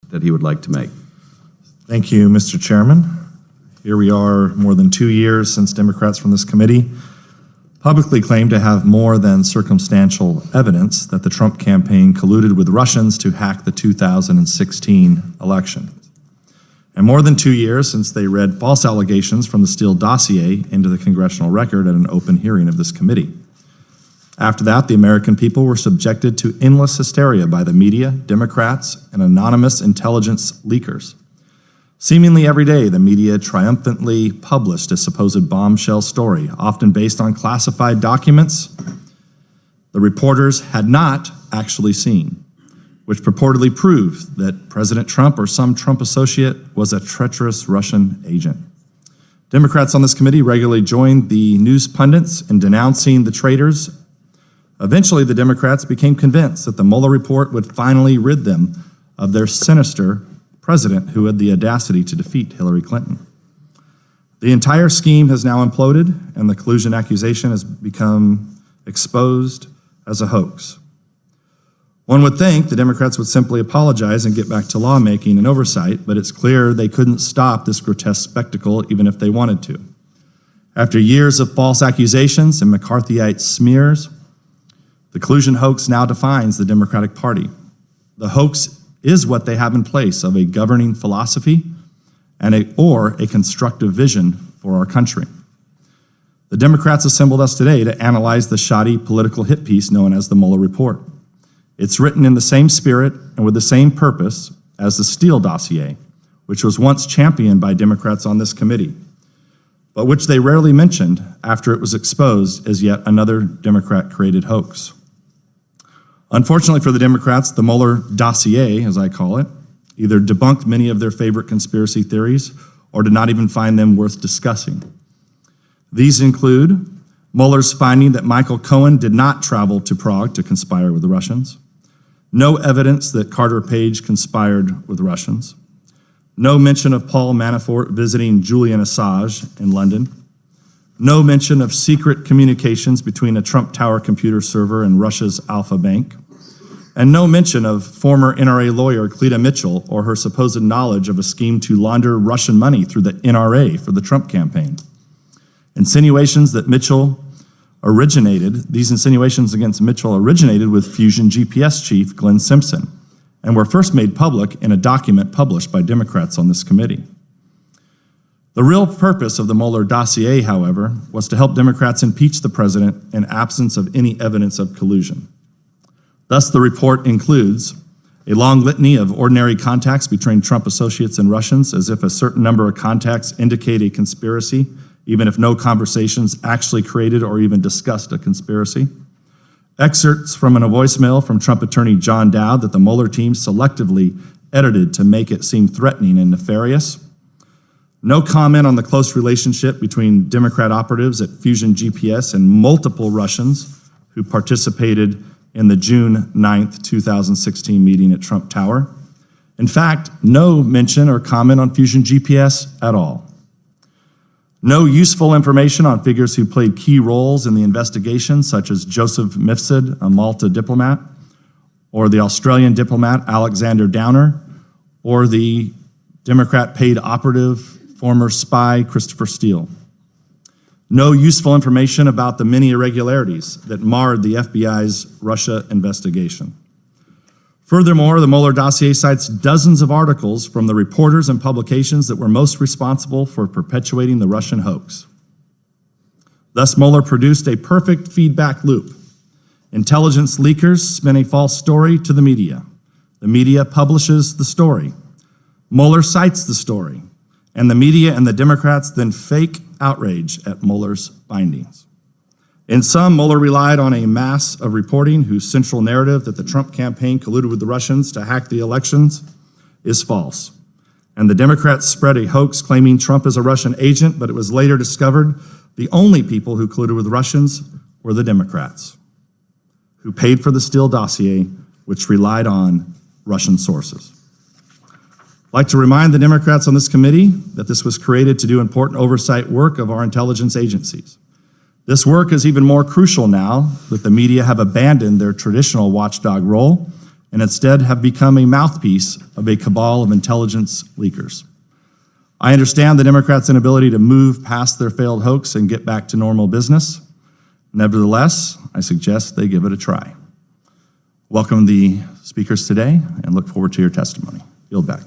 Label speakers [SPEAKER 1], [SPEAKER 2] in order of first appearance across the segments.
[SPEAKER 1] that he would like to make.
[SPEAKER 2] Thank you, Mr. Chairman. Here we are more than 2 years since Democrats from this committee publicly claimed to have more than circumstantial evidence that the Trump campaign colluded with Russians to hack the 2016 election. And more than 2 years since they read false allegations from the Steele dossier into the congressional record at an open hearing of this committee. After that, the American people were subjected to endless hysteria by the media, Democrats, and anonymous intelligence leakers. Seemingly every day, the media triumphantly published a supposed bombshell story, often based on classified documents the reporters had not actually seen, which purportedly proved that President Trump or some Trump associate was a treacherous Russian agent. Democrats on this committee regularly joined the news pundits in denouncing the traitors. Eventually, the Democrats became convinced that the Mueller report would finally rid them of their sinister president who had the audacity to defeat Hillary Clinton. The entire scheme has now imploded, and the collusion accusation has become exposed as a hoax. One would think the Democrats would simply apologize and get back to lawmaking and oversight, but it's clear they couldn't stop this grotesque spectacle even if they wanted to. After years of false accusations and McCarthyite smears, the collusion hoax now defines the Democratic Party. The hoax is what they have in place of a governing philosophy or a constructive vision for our country. The Democrats assembled us today to analyze the shoddy political hit piece known as the Mueller report. It's written in the same spirit and with the same purpose as the Steele dossier, which was once championed by Democrats on this committee, but which they rarely mentioned after it was exposed as yet another Democrat-created hoax. Unfortunately for the Democrats, the Mueller dossier, as I call it, either debunked many of their favorite conspiracy theories or did not even find them worth discussing. These include Mueller's finding that Michael Cohen did not travel to Prague to conspire with the Russians, no evidence that Carter Page conspired with Russians, no mention of Paul Manafort visiting Julian Assange in London, no mention of secret communications between a Trump Tower computer server and Russia's Alpha Bank, and no mention of former NRA lawyer Cleta Mitchell or her supposed knowledge of a scheme to launder Russian money through the NRA for the Trump campaign. Insinuations against Mitchell originated with Fusion GPS chief Glenn Simpson and were first made public in a document published by Democrats on this committee. The real purpose of the Mueller dossier, however, was to help Democrats impeach the president in absence of any evidence of collusion. Thus, the report includes a long litany of ordinary contacts between Trump associates and Russians, as if a certain number of contacts indicate a conspiracy, even if no conversations actually created or even discussed a conspiracy. Excerpts from a voicemail from Trump attorney John Dowd that the Mueller team selectively edited to make it seem threatening and nefarious. No comment on the close relationship between Democrat operatives at Fusion GPS and multiple Russians who participated in the June 9th, 2016 meeting at Trump Tower. In fact, no mention or comment on Fusion GPS at all. No useful information on figures who played key roles in the investigation, such as Joseph Mifsud, a Malta diplomat, or the Australian diplomat Alexander Downer, or the Democrat paid operative, former spy Christopher Steele. No useful information about the many irregularities that marred the FBI's Russia investigation. Furthermore, the Mueller dossier cites dozens of articles from the reporters and publications that were most responsible for perpetuating the Russian hoax. Thus, Mueller produced a perfect feedback loop. Intelligence leakers spin a false story to the media. The media publishes the story. Mueller cites the story. And the media and the Democrats then fake outrage at Mueller's findings. In sum, Mueller relied on a mass of reporting whose central narrative that the Trump campaign colluded with the Russians to hack the elections is false. And the Democrats spread a hoax claiming Trump is a Russian agent, but it was later discovered the only people who colluded with Russians were the Democrats, who paid for the Steele dossier, which relied on Russian sources. I'd like to remind the Democrats on this committee that this was created to do important oversight work of our intelligence agencies. This work is even more crucial now that the media have abandoned their traditional watchdog role and instead have become a mouthpiece of a cabal of intelligence leakers. I understand the Democrats' inability to move past their failed hoax and get back to normal business. Nevertheless, I suggest they give it a try. Welcome the speakers today and look forward to your testimony. Yield back.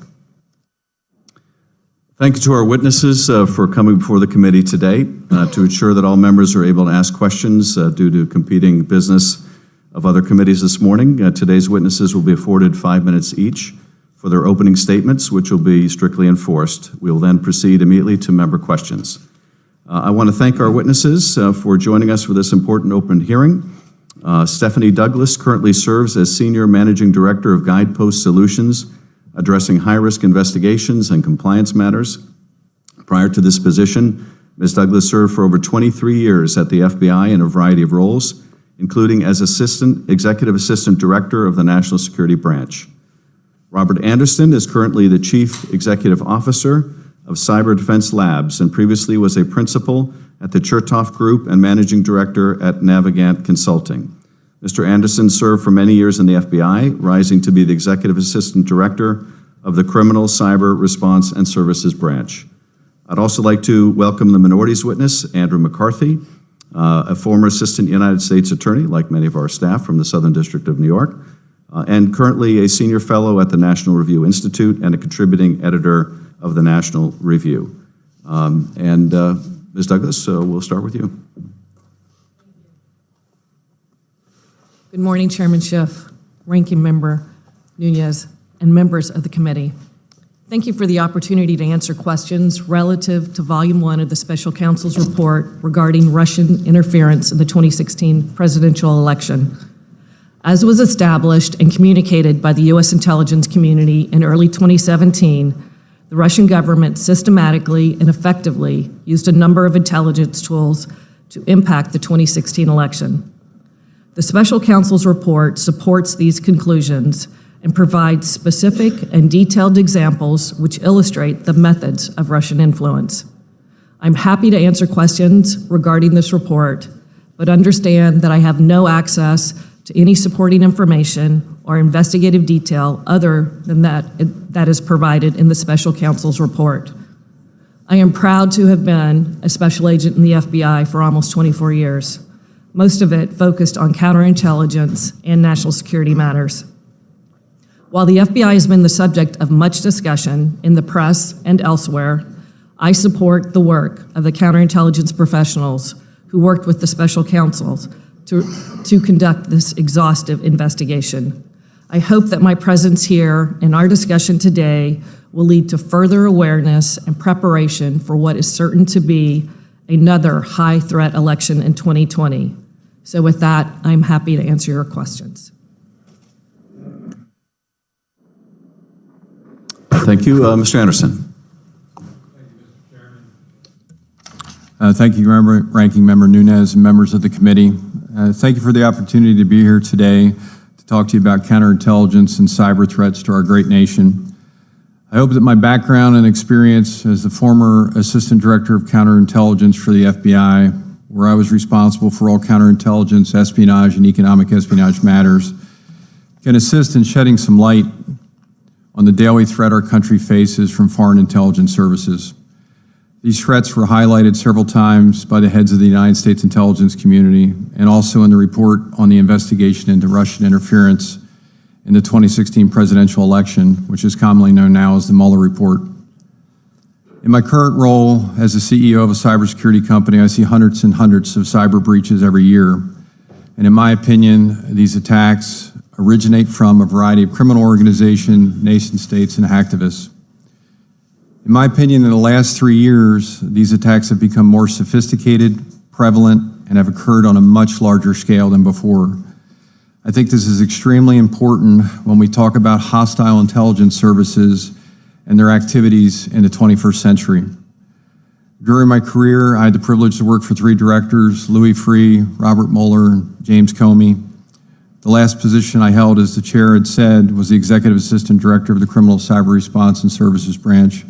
[SPEAKER 1] Thank you to our witnesses for coming before the committee today to ensure that all members are able to ask questions due to competing business of other committees this morning. Today's witnesses will be afforded 5 minutes each for their opening statements, which will be strictly enforced. We will then proceed immediately to member questions. I want to thank our witnesses for joining us for this important open hearing. Stephanie Douglas currently serves as Senior Managing Director of Guidepost Solutions, addressing high-risk investigations and compliance matters. Prior to this position, Ms. Douglas served for over 23 years at the FBI in a variety of roles, including as Executive Assistant Director of the National Security Branch. Robert Anderson is currently the Chief Executive Officer of Cyber Defense Labs and previously was a principal at the Chertoff Group and Managing Director at Navigant Consulting. Mr. Anderson served for many years in the FBI, rising to be the Executive Assistant Director of the Criminal Cyber Response and Services Branch. I'd also like to welcome the minorities witness, Andrew McCarthy, a former Assistant United States Attorney, like many of our staff from the Southern District of New York, and currently a Senior Fellow at the National Review Institute and a contributing editor of the National Review. Ms. Douglas, we'll start with you.
[SPEAKER 3] Good morning, Chairman Schiff, Ranking Member Nunez, and members of the committee. Thank you for the opportunity to answer questions relative to Volume 1 of the Special Counsel's report regarding Russian interference in the 2016 presidential election. As was established and communicated by the U.S. intelligence community in early 2017, the Russian government systematically and effectively used a number of intelligence tools to impact the 2016 election. The Special Counsel's report supports these conclusions and provides specific and detailed examples which illustrate the methods of Russian influence. I'm happy to answer questions regarding this report, but understand that I have no access to any supporting information or investigative detail other than that is provided in the Special Counsel's report. I am proud to have been a special agent in the FBI for almost 24 years, most of it focused on counterintelligence and national security matters. While the FBI has been the subject of much discussion in the press and elsewhere, I support the work of the counterintelligence professionals who worked with the Special Counsels to conduct this exhaustive investigation. I hope that my presence here in our discussion today will lead to further awareness and preparation for what is certain to be another high-threat election in 2020. So with that, I'm happy to answer your questions.
[SPEAKER 1] Thank you. Mr. Anderson.
[SPEAKER 4] Thank you, Ranking Member Nunez and members of the committee. Thank you for the opportunity to be here today to talk to you about counterintelligence and cyber threats to our great nation. I hope that my background and experience as the former Assistant Director of Counterintelligence for the FBI, where I was responsible for all counterintelligence, espionage, and economic espionage matters, can assist in shedding some light on the daily threat our country faces from foreign intelligence services. These threats were highlighted several times by the heads of the United States intelligence community and also in the report on the investigation into Russian interference in the 2016 presidential election, which is commonly known now as the Mueller report. In my current role as the CEO of a cybersecurity company, I see hundreds and hundreds of cyber breaches every year. And in my opinion, these attacks originate from a variety of criminal organizations, nation states, and hacktivists. In my opinion, in the last 3 years, these attacks have become more sophisticated, prevalent, and have occurred on a much larger scale than before. I think this is extremely important when we talk about hostile intelligence services and their activities in the 21st century. During my career, I had the privilege to work for 3 directors, Louis Freeh, Robert Mueller, and James Comey. The last position I held, as the chair had said, was the Executive Assistant Director of the Criminal Cyber Response and Services Branch,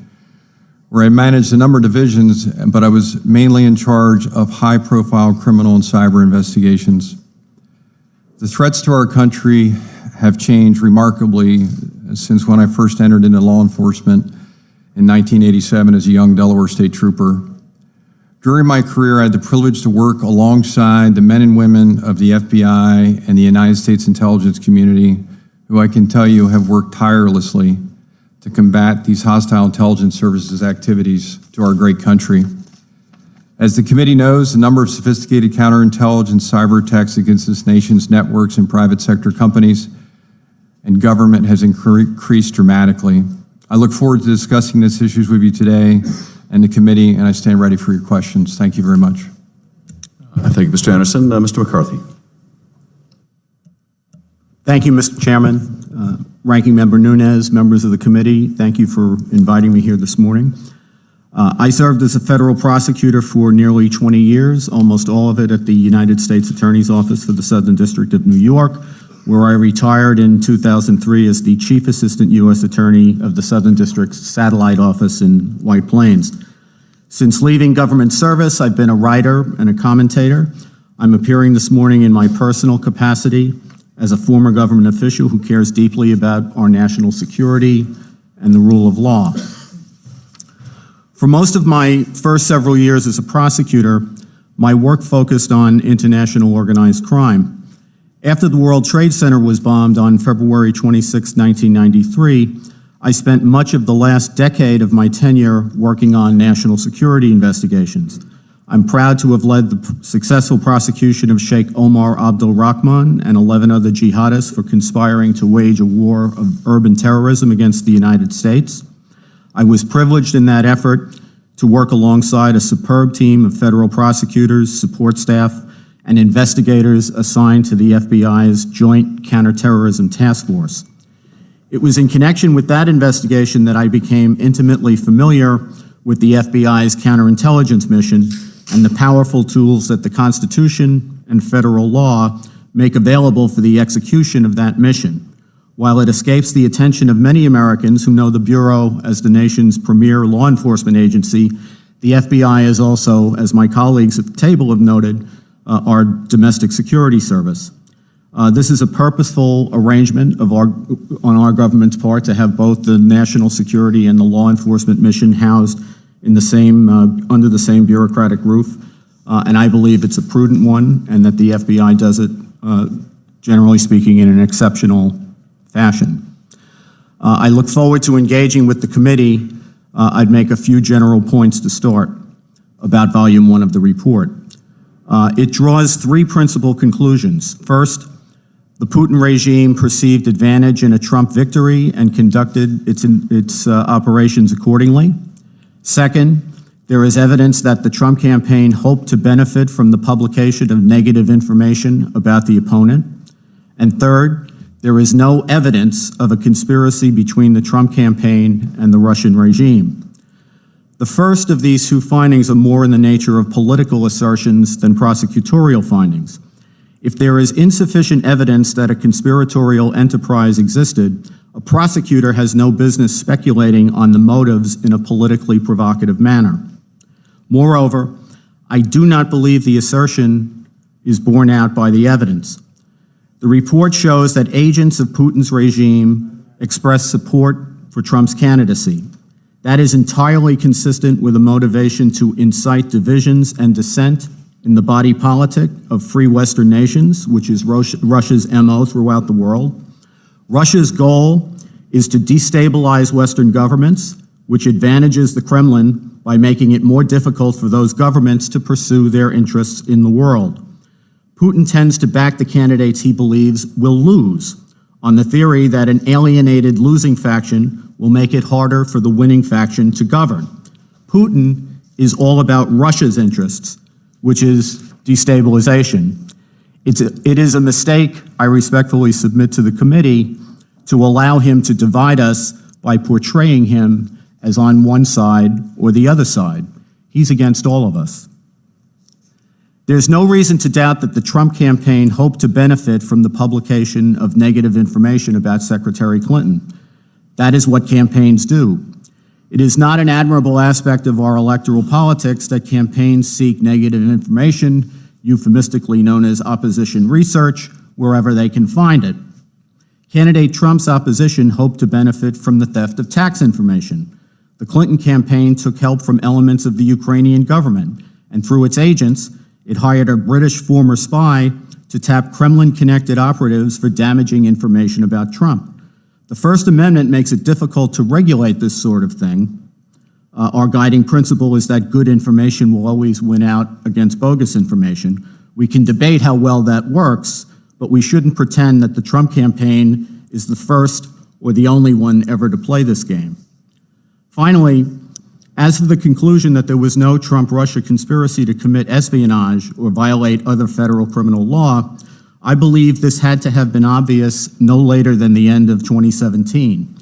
[SPEAKER 4] where I managed a number of divisions, but I was mainly in charge of high-profile criminal and cyber investigations. The threats to our country have changed remarkably since when I first entered into law enforcement in 1987 as a young Delaware State Trooper. During my career, I had the privilege to work alongside the men and women of the FBI and the United States intelligence community, who I can tell you have worked tirelessly to combat these hostile intelligence services activities to our great country. As the committee knows, the number of sophisticated counterintelligence cyber attacks against this nation's networks and private sector companies and government has increased dramatically. I look forward to discussing these issues with you today and the committee, and I stand ready for your questions. Thank you very much.
[SPEAKER 1] Thank you, Mr. Anderson. Mr. McCarthy.
[SPEAKER 5] Thank you, Mr. Chairman. Ranking Member Nunes, members of the committee, thank you for inviting me here this morning. I served as a federal prosecutor for nearly 20 years, almost all of it at the United States Attorney's Office for the Southern District of New York, where I retired in 2003 as the Chief Assistant U.S. Attorney of the Southern District's Satellite Office in White Plains. Since leaving government service, I've been a writer and a commentator. I'm appearing this morning in my personal capacity as a former government official who cares deeply about our national security and the rule of law. For most of my first several years as a prosecutor, my work focused on international organized crime. After the World Trade Center was bombed on February 26, 1993, I spent much of the last decade of my tenure working on national security investigations. I'm proud to have led the successful prosecution of Sheikh Omar Abdul Rahman and 11 other jihadists for conspiring to wage a war of urban terrorism against the United States. I was privileged in that effort to work alongside a superb team of federal prosecutors, support staff, and investigators assigned to the FBI's Joint Counterterrorism Task Force. It was in connection with that investigation that I became intimately familiar with the FBI's counterintelligence mission and the powerful tools that the Constitution and federal law make available for the execution of that mission. While it escapes the attention of many Americans who know the Bureau as the nation's premier law enforcement agency, the FBI is also, as my colleagues at the table have noted, our domestic security service. This is a purposeful arrangement on our government's part to have both the national security and the law enforcement mission housed in the same, under the same bureaucratic roof. And I believe it's a prudent one and that the FBI does it, generally speaking, in an exceptional fashion. I look forward to engaging with the committee. I'd make a few general points to start about Volume 1 of the report. It draws three principal conclusions. First, the Putin regime perceived advantage in a Trump victory and conducted its operations accordingly. Second, there is evidence that the Trump campaign hoped to benefit from the publication of negative information about the opponent. And third, there is no evidence of a conspiracy between the Trump campaign and the Russian regime. The first of these two findings are more in the nature of political assertions than prosecutorial findings. If there is insufficient evidence that a conspiratorial enterprise existed, a prosecutor has no business speculating on the motives in a politically provocative manner. Moreover, I do not believe the assertion is borne out by the evidence. The report shows that agents of Putin's regime expressed support for Trump's candidacy. That is entirely consistent with a motivation to incite divisions and dissent in the body politic of free Western nations, which is Russia's MO throughout the world. Russia's goal is to destabilize Western governments, which advantages the Kremlin by making it more difficult for those governments to pursue their interests in the world. Putin tends to back the candidates he believes will lose, on the theory that an alienated losing faction will make it harder for the winning faction to govern. Putin is all about Russia's interests, which is destabilization. It is a mistake, I respectfully submit to the committee, to allow him to divide us by portraying him as on one side or the other side. He's against all of us. There's no reason to doubt that the Trump campaign hoped to benefit from the publication of negative information about Secretary Clinton. That is what campaigns do. It is not an admirable aspect of our electoral politics that campaigns seek negative information, euphemistically known as opposition research, wherever they can find it. Candidate Trump's opposition hoped to benefit from the theft of tax information. The Clinton campaign took help from elements of the Ukrainian government, and through its agents, it hired a British former spy to tap Kremlin-connected operatives for damaging information about Trump. The First Amendment makes it difficult to regulate this sort of thing. Our guiding principle is that good information will always win out against bogus information. We can debate how well that works, but we shouldn't pretend that the Trump campaign is the first or the only one ever to play this game. Finally, as for the conclusion that there was no Trump-Russia conspiracy to commit espionage or violate other federal criminal law, I believe this had to have been obvious no later than the end of 2017.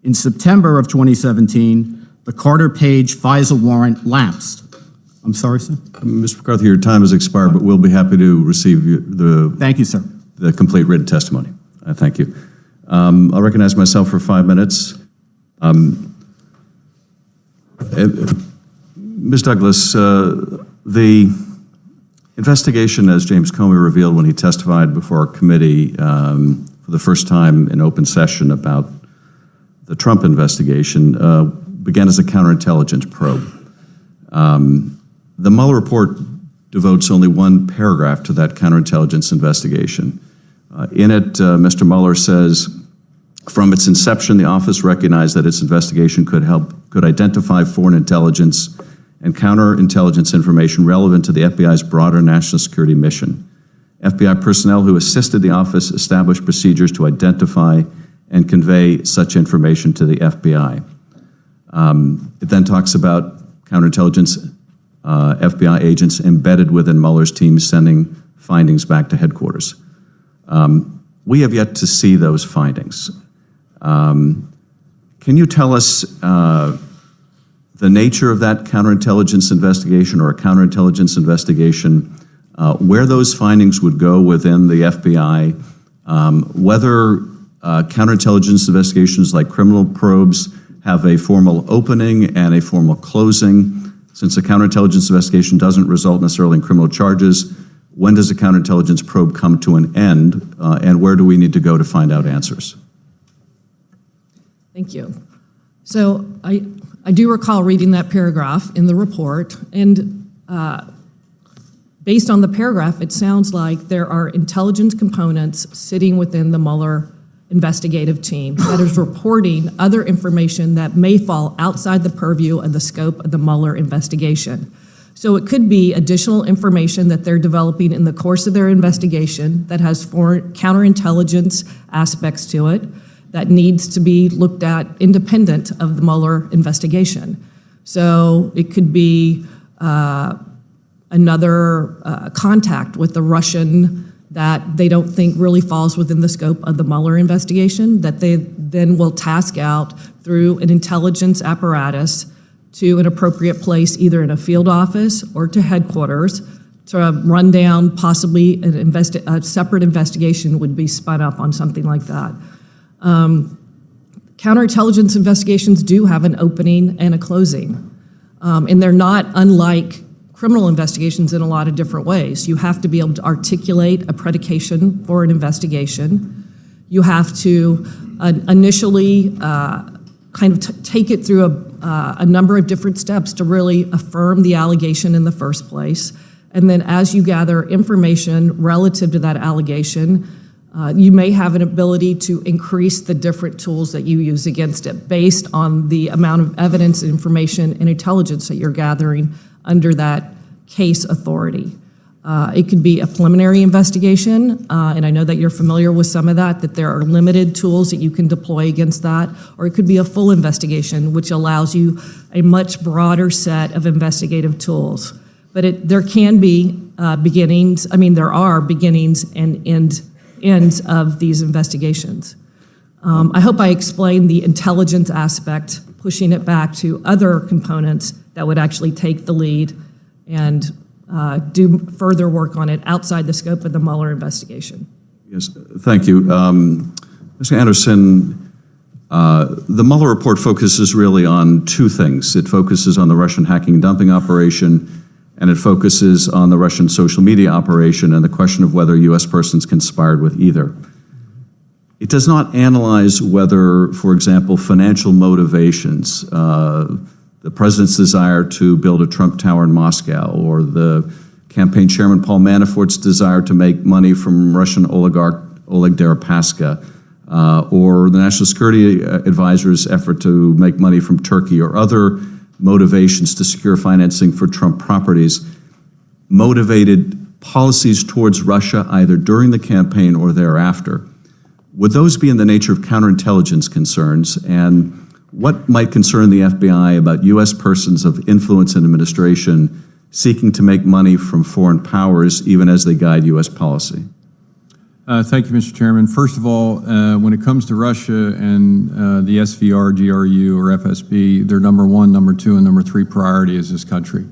[SPEAKER 5] In September of 2017, the Carter Page FISA warrant lapsed. I'm sorry, sir?
[SPEAKER 1] Mr. McCarthy, your time has expired, but we'll be happy to receive
[SPEAKER 5] Thank you, sir.
[SPEAKER 1] the complete written testimony. Thank you. I'll recognize myself for 5 minutes. Ms. Douglas, the investigation, as James Comey revealed when he testified before our committee for the first time in open session about the Trump investigation, began as a counterintelligence probe. The Mueller report devotes only one paragraph to that counterintelligence investigation. In it, Mr. Mueller says, from its inception, the office recognized that its investigation could identify foreign intelligence and counterintelligence information relevant to the FBI's broader national security mission. FBI personnel who assisted the office established procedures to identify and convey such information to the FBI. It then talks about counterintelligence FBI agents embedded within Mueller's team sending findings back to headquarters. We have yet to see those findings. Can you tell us the nature of that counterintelligence investigation or a counterintelligence investigation, where those findings would go within the FBI, whether counterintelligence investigations like criminal probes have a formal opening and a formal closing? Since a counterintelligence investigation doesn't result necessarily in criminal charges, when does a counterintelligence probe come to an end, and where do we need to go to find out answers?
[SPEAKER 3] Thank you. So I do recall reading that paragraph in the report, and based on the paragraph, it sounds like there are intelligence components sitting within the Mueller investigative team that is reporting other information that may fall outside the purview of the scope of the Mueller investigation. So it could be additional information that they're developing in the course of their investigation that has foreign counterintelligence aspects to it that needs to be looked at independent of the Mueller investigation. So it could be another contact with the Russian that they don't think really falls within the scope of the Mueller investigation, that they then will task out through an intelligence apparatus to an appropriate place, either in a field office or to headquarters, to run down possibly a separate investigation would be spun up on something like that. Counterintelligence investigations do have an opening and a closing, and they're not unlike criminal investigations in a lot of different ways. You have to be able to articulate a predication for an investigation. You have to initially kind of take it through a number of different steps to really affirm the allegation in the first place. And then as you gather information relative to that allegation, you may have an ability to increase the different tools that you use against it based on the amount of evidence, information, and intelligence that you're gathering under that case authority. It could be a preliminary investigation, and I know that you're familiar with some of that there are limited tools that you can deploy against that, or it could be a full investigation, which allows you a much broader set of investigative tools. But there can be beginnings, there are beginnings and ends of these investigations. I hope I explained the intelligence aspect, pushing it back to other components that would actually take the lead and do further work on it outside the scope of the Mueller investigation.
[SPEAKER 1] Yes, thank you. Mr. Anderson, the Mueller report focuses really on two things. It focuses on the Russian hacking and dumping operation, and it focuses on the Russian social media operation and the question of whether U.S. persons conspired with either. It does not analyze whether, for example, financial motivations, the president's desire to build a Trump Tower in Moscow, or the campaign chairman Paul Manafort's desire to make money from Russian oligarch Oleg Deripaska, or the National Security Advisor's effort to make money from Turkey, or other motivations to secure financing for Trump properties, motivated policies towards Russia either during the campaign or thereafter. Would those be in the nature of counterintelligence concerns? And what might concern the FBI about U.S. persons of influence in administration seeking to make money from foreign powers even as they guide U.S. policy?
[SPEAKER 4] Thank you, Mr. Chairman. First of all, when it comes to Russia and the SVR, GRU, or FSB, their number one, number two, and number three priority is this country.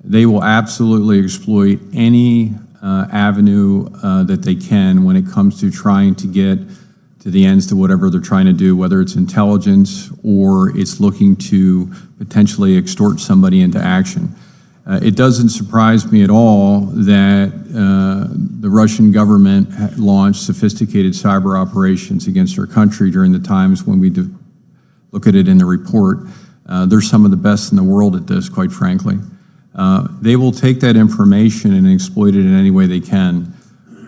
[SPEAKER 4] They will absolutely exploit any avenue that they can when it comes to trying to get to the ends to whatever they're trying to do, whether it's intelligence or it's looking to potentially extort somebody into action. It doesn't surprise me at all that the Russian government launched sophisticated cyber operations against our country during the times when we look at it in the report. They're some of the best in the world at this, quite frankly. They will take that information and exploit it in any way they can.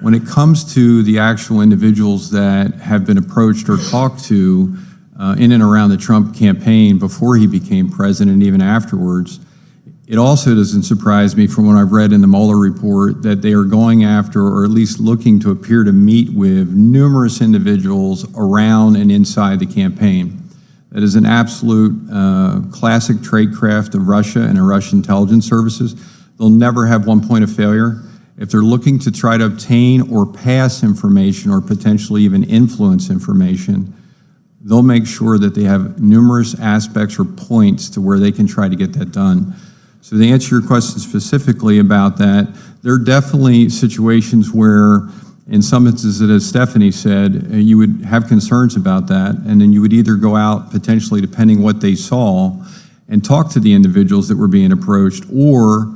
[SPEAKER 4] When it comes to the actual individuals that have been approached or talked to in and around the Trump campaign before he became president and even afterwards, it also doesn't surprise me from what I've read in the Mueller report that they are going after, or at least looking to appear to meet with, numerous individuals around and inside the campaign. That is an absolute classic tradecraft of Russia and the Russian intelligence services. They'll never have one point of failure. If they're looking to try to obtain or pass information or potentially even influence information, they'll make sure that they have numerous aspects or points to where they can try to get that done. So to answer your question specifically about that, there are definitely situations where, in some instances, as Stephanie said, you would have concerns about that, and then you would either go out, potentially, depending what they saw, and talk to the individuals that were being approached, or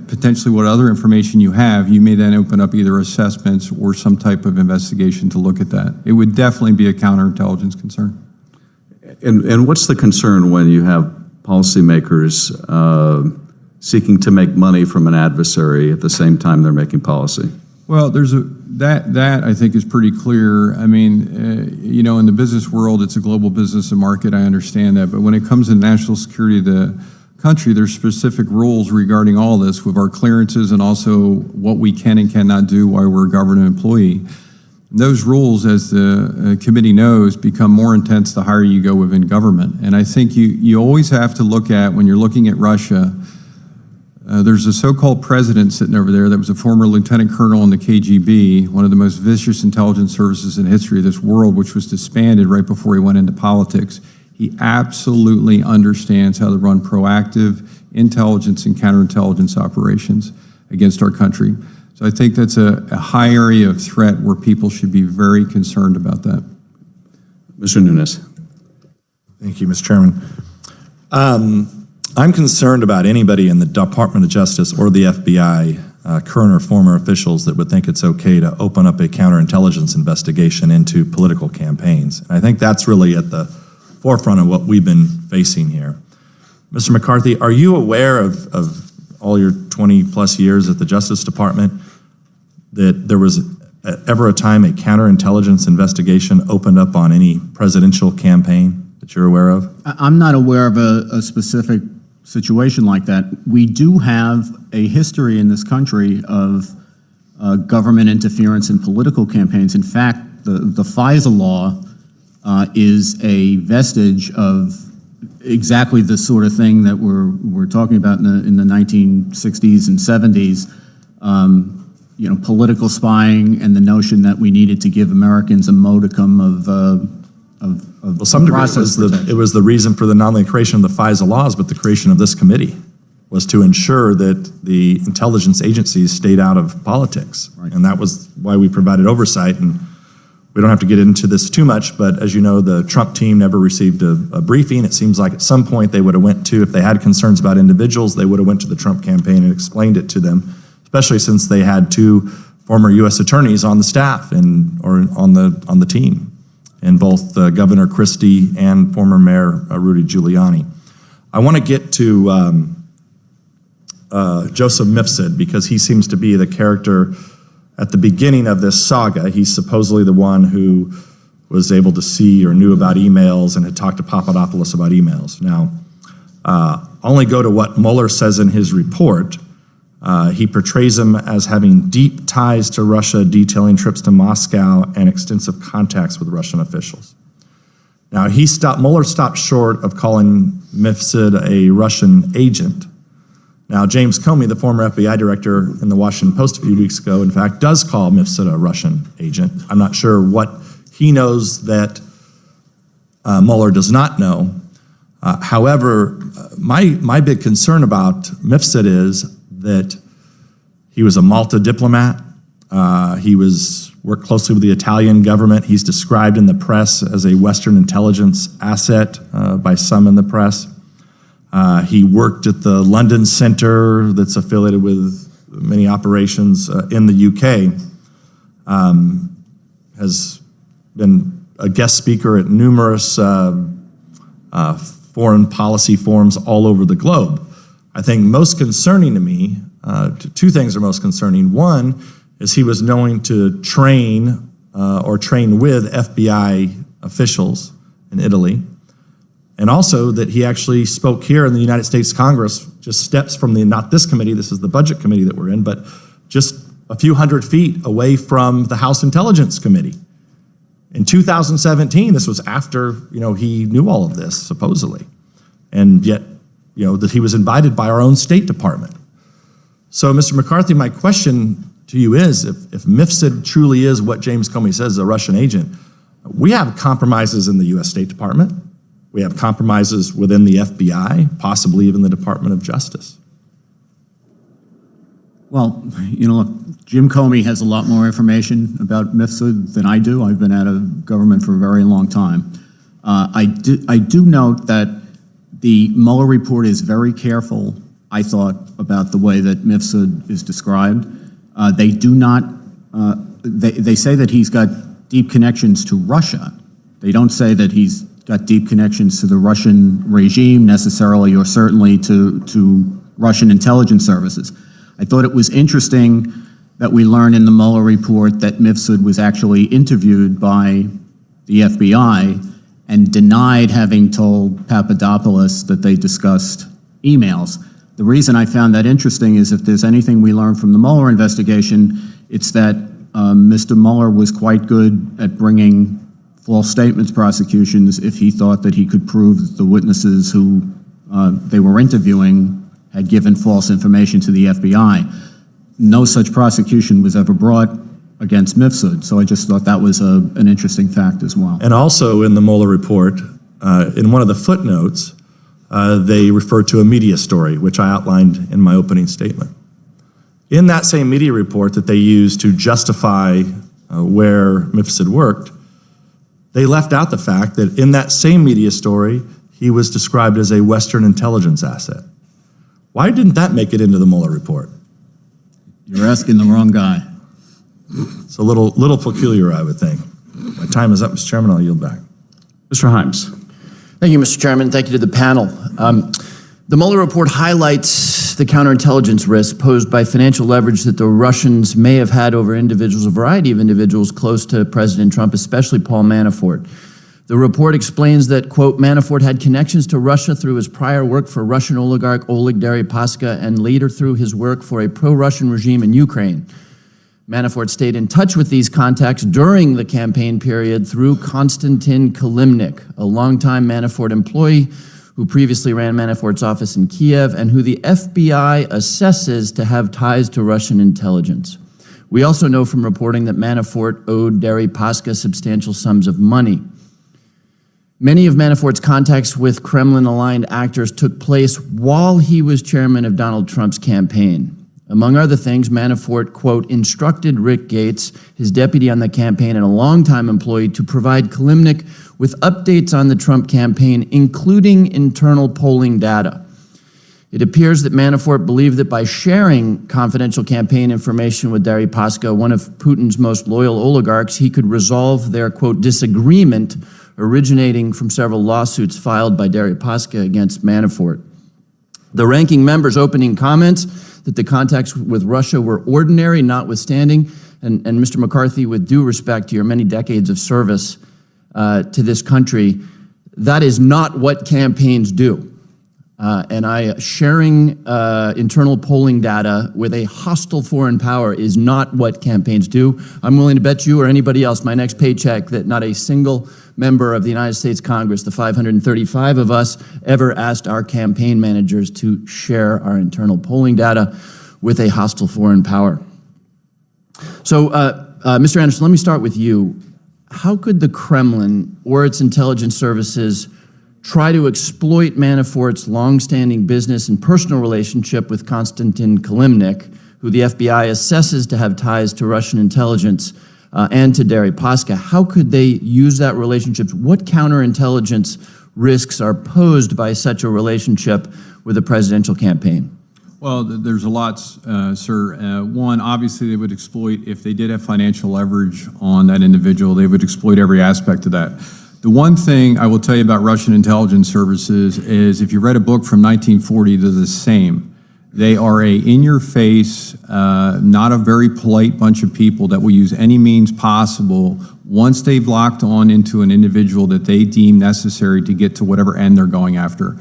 [SPEAKER 4] potentially what other information you have, you may then open up either assessments or some type of investigation to look at that. It would definitely be a counterintelligence concern.
[SPEAKER 1] And what's the concern when you have policymakers seeking to make money from an adversary at the same time they're making policy?
[SPEAKER 4] Well, there's that I think is pretty clear. I mean, you know, in the business world, it's a global business and market. I understand that, but when it comes to national security of the country, there's specific rules regarding all this with our clearances and also what we can and cannot do while we're a government employee. And those rules, as the committee knows, become more intense the higher you go within government. And I think you always have to look at, when you're looking at Russia, there's a so-called president sitting over there that was a former lieutenant colonel in the KGB, one of the most vicious intelligence services in the history of this world, which was disbanded right before he went into politics. He absolutely understands how to run proactive intelligence and counterintelligence operations against our country. So I think that's a high area of threat where people should be very concerned about that.
[SPEAKER 1] Mr. Nunes.
[SPEAKER 2] Thank you, Mr. Chairman. I'm concerned about anybody in the Department of Justice or the FBI, current or former officials, that would think it's okay to open up a counterintelligence investigation into political campaigns. And I think that's really at the forefront of what we've been facing here. Mr. McCarthy, are you aware of all your 20-plus years at the Justice Department that there was ever a time a counterintelligence investigation opened up on any presidential campaign that you're aware of?
[SPEAKER 5] I'm not aware of a specific situation like that. We do have a history in this country of government interference in political campaigns. In fact, the FISA law is a vestige of exactly the sort of thing that we're talking about in the 1960s and 70s. You know, political spying and the notion that we needed to give Americans a modicum of
[SPEAKER 2] well, some degree it was the reason for not only the creation of the FISA laws, but the creation of this committee was to ensure that the intelligence agencies stayed out of politics. Right. And that was why we provided oversight. And we don't have to get into this too much, but as you know, the Trump team never received a briefing. It seems like at some point they would have went to, if they had concerns about individuals, they would have went to the Trump campaign and explained it to them, especially since they had two former U.S. attorneys on the staff or on the team. in both Governor Christie and former Mayor Rudy Giuliani. I want to get to Joseph Mifsud because he seems to be the character at the beginning of this saga. He's supposedly the one who was able to see or knew about emails and had talked to Papadopoulos about emails. Now, only go to what Mueller says in his report. He portrays him as having deep ties to Russia, detailing trips to Moscow and extensive contacts with Russian officials. Now, Mueller stopped short of calling Mifsud a Russian agent. Now, James Comey, the former FBI director in the Washington Post a few weeks ago, in fact, does call Mifsud a Russian agent. I'm not sure what he knows that Mueller does not know. However, my big concern about Mifsud is that he was a Malta diplomat. He worked closely with the Italian government. He's described in the press as a Western intelligence asset by some in the press. He worked at the London Center that's affiliated with many operations in the UK. Has been a guest speaker at numerous foreign policy forums all over the globe. I think most concerning to me, two things are most concerning. One is he was known to train or train with FBI officials in Italy, and also that he actually spoke here in the United States Congress, just steps from not this committee, this is the budget committee that we're in, but just a few hundred feet away from the House Intelligence Committee. In 2017, this was after, he knew all of this, supposedly. And yet, that he was invited by our own State Department. So, Mr. McCarthy, my question to you is, if Mifsud truly is what James Comey says is a Russian agent, we have compromises in the U.S. State Department. We have compromises within the FBI, possibly even the Department of Justice.
[SPEAKER 5] Well, look, Jim Comey has a lot more information about Mifsud than I do. I've been out of government for a very long time. I do note that the Mueller report is very careful, I thought, about the way that Mifsud is described. They do not, they say that he's got deep connections to Russia. They don't say that he's got deep connections to the Russian regime necessarily, or certainly to Russian intelligence services. I thought it was interesting that we learned in the Mueller report that Mifsud was actually interviewed by the FBI and denied having told Papadopoulos that they discussed emails. The reason I found that interesting is if there's anything we learned from the Mueller investigation, it's that Mr. Mueller was quite good at bringing false statements prosecutions if he thought that he could prove that the witnesses who they were interviewing had given false information to the FBI. No such prosecution was ever brought against Mifsud, so I just thought that was an interesting fact as well.
[SPEAKER 2] And also in the Mueller report, in one of the footnotes, they refer to a media story, which I outlined in my opening statement. In that same media report that they used to justify where Mifsud worked, they left out the fact that in that same media story, he was described as a Western intelligence asset. Why didn't that make it into the Mueller report?
[SPEAKER 5] You're asking the wrong guy.
[SPEAKER 2] It's a little peculiar, I would think. My time is up, Mr. Chairman. I'll yield back.
[SPEAKER 1] Mr. Himes.
[SPEAKER 6] Thank you, Mr. Chairman. Thank you to the panel. The Mueller report highlights the counterintelligence risk posed by financial leverage that the Russians may have had over individuals, a variety of individuals close to President Trump, especially Paul Manafort. The report explains that, quote, Manafort had connections to Russia through his prior work for Russian oligarch Oleg Deripaska and later through his work for a pro-Russian regime in Ukraine. Manafort stayed in touch with these contacts during the campaign period through Konstantin Kilimnik, a longtime Manafort employee who previously ran Manafort's office in Kiev and who the FBI assesses to have ties to Russian intelligence. We also know from reporting that Manafort owed Deripaska substantial sums of money. Many of Manafort's contacts with Kremlin-aligned actors took place while he was chairman of Donald Trump's campaign. Among other things, Manafort, quote, instructed Rick Gates, his deputy on the campaign and a longtime employee, to provide Kilimnik with updates on the Trump campaign, including internal polling data. It appears that Manafort believed that by sharing confidential campaign information with Deripaska, one of Putin's most loyal oligarchs, he could resolve their, quote, disagreement originating from several lawsuits filed by Deripaska against Manafort. The ranking member's opening comments that the contacts with Russia were ordinary, notwithstanding, and Mr. McCarthy, with due respect to your many decades of service to this country, that is not what campaigns do. Sharing internal polling data with a hostile foreign power is not what campaigns do. I'm willing to bet you or anybody else my next paycheck that not a single member of the United States Congress, the 535 of us, ever asked our campaign managers to share our internal polling data with a hostile foreign power. So, Mr. Anderson, let me start with you. How could the Kremlin or its intelligence services try to exploit Manafort's longstanding business and personal relationship with Konstantin Kilimnik, who the FBI assesses to have ties to Russian intelligence and to Deripaska? How could they use that relationship? What counterintelligence risks are posed by such a relationship with a presidential campaign?
[SPEAKER 4] Well, there's a lot, sir. One, obviously, they would exploit, if they did have financial leverage on that individual, they would exploit every aspect of that. The one thing I will tell you about Russian intelligence services is if you read a book from 1940, they're the same. They are a in-your-face, not a very polite bunch of people that will use any means possible once they've locked on into an individual that they deem necessary to get to whatever end they're going after.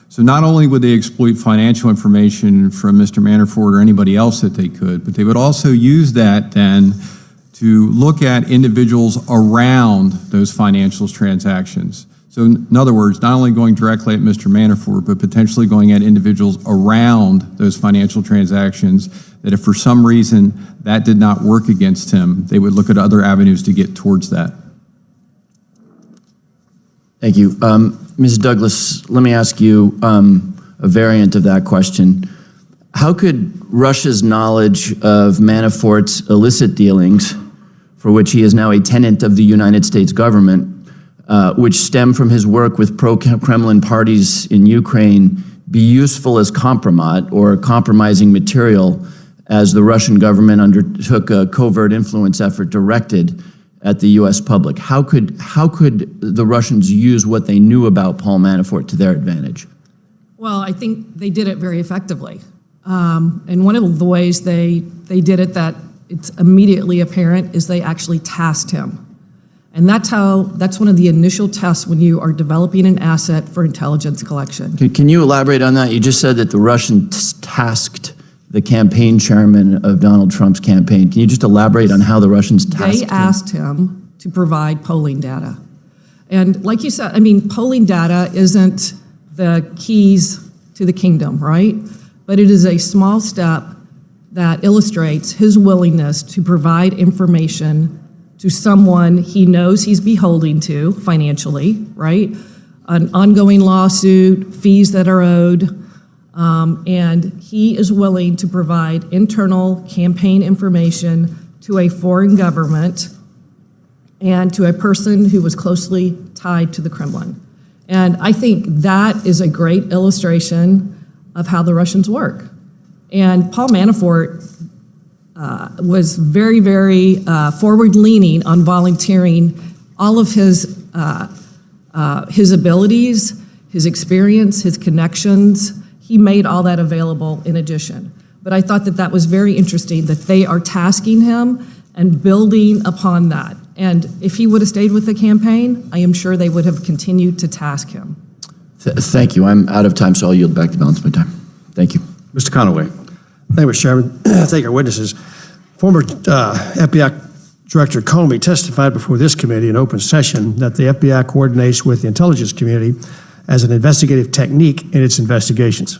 [SPEAKER 4] So not only would they exploit financial information from Mr. Manafort or anybody else that they could, but they would also use that then to look at individuals around those financial transactions. So in other words, not only going directly at Mr. Manafort, but potentially going at individuals around those financial transactions that if for some reason that did not work against him, they would look at other avenues to get towards that.
[SPEAKER 6] Thank you. Ms. Douglas, let me ask you a variant of that question. How could Russia's knowledge of Manafort's illicit dealings, for which he is now a tenant of the United States government, which stem from his work with pro-Kremlin parties in Ukraine, be useful as compromat or compromising material as the Russian government undertook a covert influence effort directed at the U.S. public? How could the Russians use what they knew about Paul Manafort to their advantage?
[SPEAKER 3] Well, I think they did it very effectively. And one of the ways they did it that it's immediately apparent is they actually tasked him. And that's one of the initial tests when you are developing an asset for intelligence collection.
[SPEAKER 6] Can you elaborate on that? You just said that the Russians tasked the campaign chairman of Donald Trump's campaign. Can you just elaborate on how the Russians tasked him?
[SPEAKER 3] They asked him to provide polling data. And like you said, I mean, polling data isn't the keys to the kingdom, right? But it is a small step that illustrates his willingness to provide information to someone he knows he's beholden to financially, right? An ongoing lawsuit, fees that are owed, and he is willing to provide internal campaign information to a foreign government and to a person who was closely tied to the Kremlin. And I think that is a great illustration of how the Russians work. And Paul Manafort was very, very forward-leaning on volunteering all of his abilities, his experience, his connections. He made all that available in addition. But I thought that was very interesting that they are tasking him and building upon that. And if he would have stayed with the campaign, I am sure they would have continued to task him.
[SPEAKER 6] Thank you. I'm out of time, so I'll yield back the balance of my time. Thank you.
[SPEAKER 1] Mr. Conaway.
[SPEAKER 7] Thank you, Mr. Chairman. Thank our witnesses. Former FBI Director Comey testified before this committee in open session that the FBI coordinates with the intelligence community as an investigative technique in its investigations.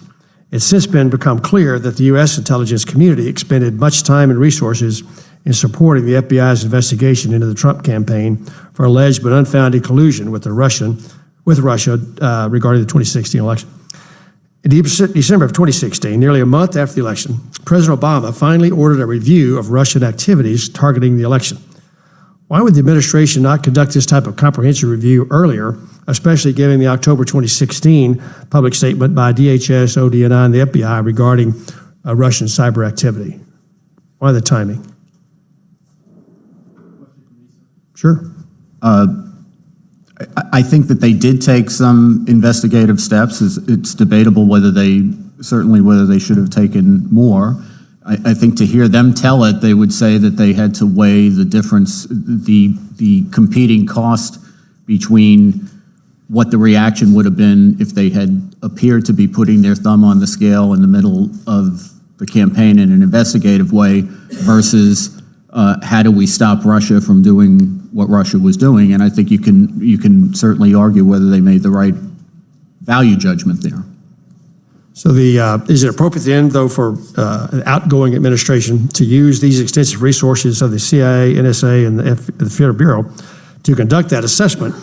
[SPEAKER 7] It's since become clear that the U.S. intelligence community expended much time and resources in supporting the FBI's investigation into the Trump campaign for alleged but unfounded collusion with Russia regarding the 2016 election. In December of 2016, nearly a month after the election, President Obama finally ordered a review of Russian activities targeting the election. Why would the administration not conduct this type of comprehensive review earlier, especially given the October 2016 public statement by DHS, ODNI, and the FBI regarding Russian cyber activity? Why the timing? Sure.
[SPEAKER 5] I think that they did take some investigative steps. It's debatable whether they should have taken more. I think to hear them tell it, they would say that they had to weigh the difference, the competing cost between what the reaction would have been if they had appeared to be putting their thumb on the scale in the middle of the campaign in an investigative way versus how do we stop Russia from doing what Russia was doing. And I think you can certainly argue whether they made the right value judgment there.
[SPEAKER 7] So is it appropriate then, though, for an outgoing administration to use these extensive resources of the CIA, NSA, and the Federal Bureau to conduct that assessment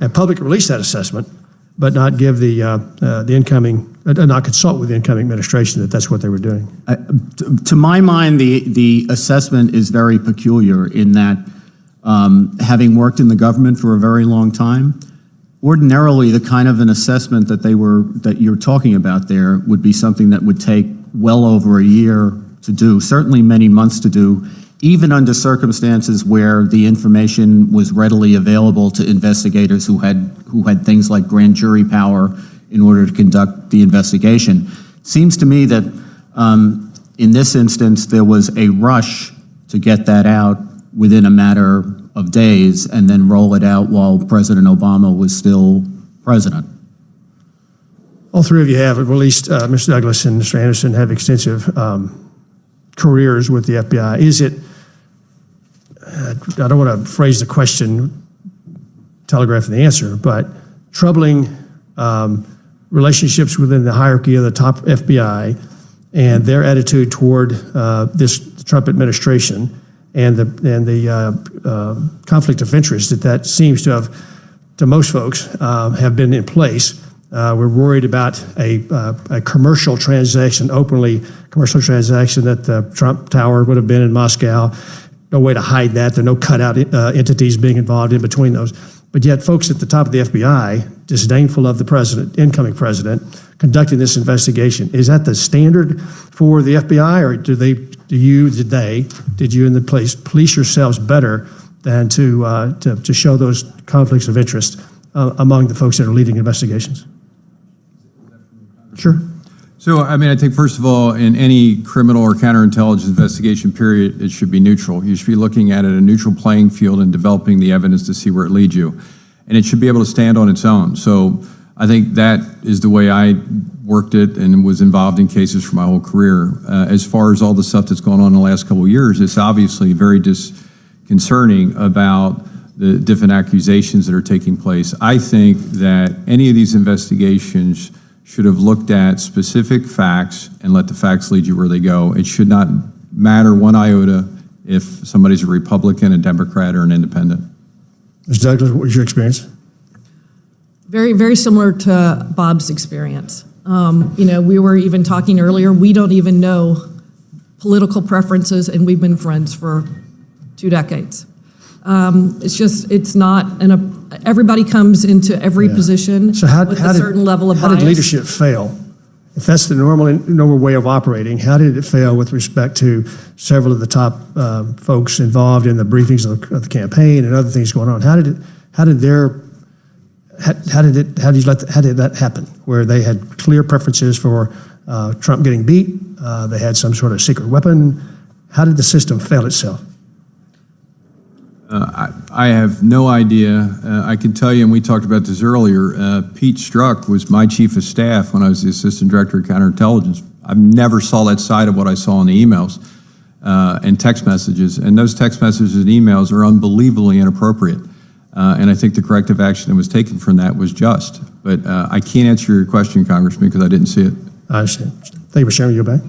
[SPEAKER 7] and publicly release that assessment, but not give the incoming, not consult with the incoming administration that that's what they were doing?
[SPEAKER 5] To my mind, the assessment is very peculiar in that, having worked in the government for a very long time, ordinarily the kind of an assessment that you're talking about there would be something that would take well over a year to do, certainly many months to do, even under circumstances where the information was readily available to investigators who had things like grand jury power in order to conduct the investigation. Seems to me that in this instance there was a rush to get that out within a matter of days and then roll it out while President Obama was still president.
[SPEAKER 7] All three of you have, at least Mr. Douglas and Mr. Anderson, have extensive careers with the FBI. Is it, I don't want to phrase the question, telegraph the answer, but troubling relationships within the hierarchy of the top FBI and their attitude toward this Trump administration and the conflict of interest that seems to have, to most folks, have been in place. We're worried about a commercial transaction, openly commercial transaction that the Trump Tower would have been in Moscow. No way to hide that. There are no cutout entities being involved in between those. But yet folks at the top of the FBI, disdainful of the president, incoming president, conducting this investigation. Is that the standard for the FBI, or did you in the place police yourselves better than to show those conflicts of interest among the folks that are leading investigations? Sure.
[SPEAKER 4] So, I mean, I think first of all, in any criminal or counterintelligence investigation period, it should be neutral. You should be looking at it a neutral playing field and developing the evidence to see where it leads you. And it should be able to stand on its own. So I think that is the way I worked it and was involved in cases for my whole career. As far as all the stuff that's gone on in the last couple of years, it's obviously very disconcerting about the different accusations that are taking place. I think that any of these investigations should have looked at specific facts and let the facts lead you where they go. It should not matter one iota if somebody's a Republican, a Democrat, or an independent.
[SPEAKER 7] Mr. Douglas, what was your experience?
[SPEAKER 3] Very, very similar to Bob's experience. We were even talking earlier, we don't even know political preferences, and we've been friends for 2 decades. It's not, everybody comes into every position with a certain level of bias.
[SPEAKER 7] How did leadership fail? If that's the normal way of operating, how did it fail with respect to several of the top folks involved in the briefings of the campaign and other things going on? How did that happen? Where they had clear preferences for Trump getting beat, they had some sort of secret weapon. How did the system fail itself?
[SPEAKER 4] I have no idea. I can tell you, and we talked about this earlier, Pete Strzok was my chief of staff when I was the assistant director of counterintelligence. I never saw that side of what I saw in the emails and text messages. And those text messages and emails are unbelievably inappropriate. And I think the corrective action that was taken from that was just. But I can't answer your question, Congressman, because I didn't see it.
[SPEAKER 7] I understand. Thank you, Mr. Chairman. You're back.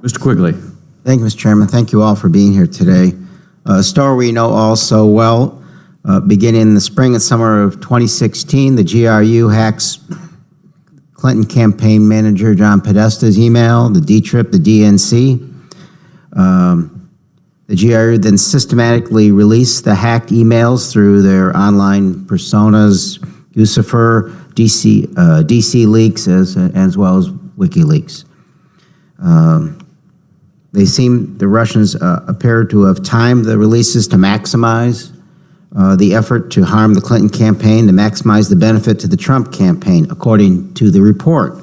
[SPEAKER 1] Mr. Quigley.
[SPEAKER 8] Thank you, Mr. Chairman. Thank you all for being here today. A story we know all so well. Beginning in the spring and summer of 2016, the GRU hacks Clinton campaign manager John Podesta's email, the D-Trip, the DNC. The GRU then systematically released the hacked emails through their online personas, Lucifer, DC Leaks, as well as WikiLeaks. The Russians appear to have timed the releases to maximize the effort to harm the Clinton campaign, to maximize the benefit to the Trump campaign, according to the report.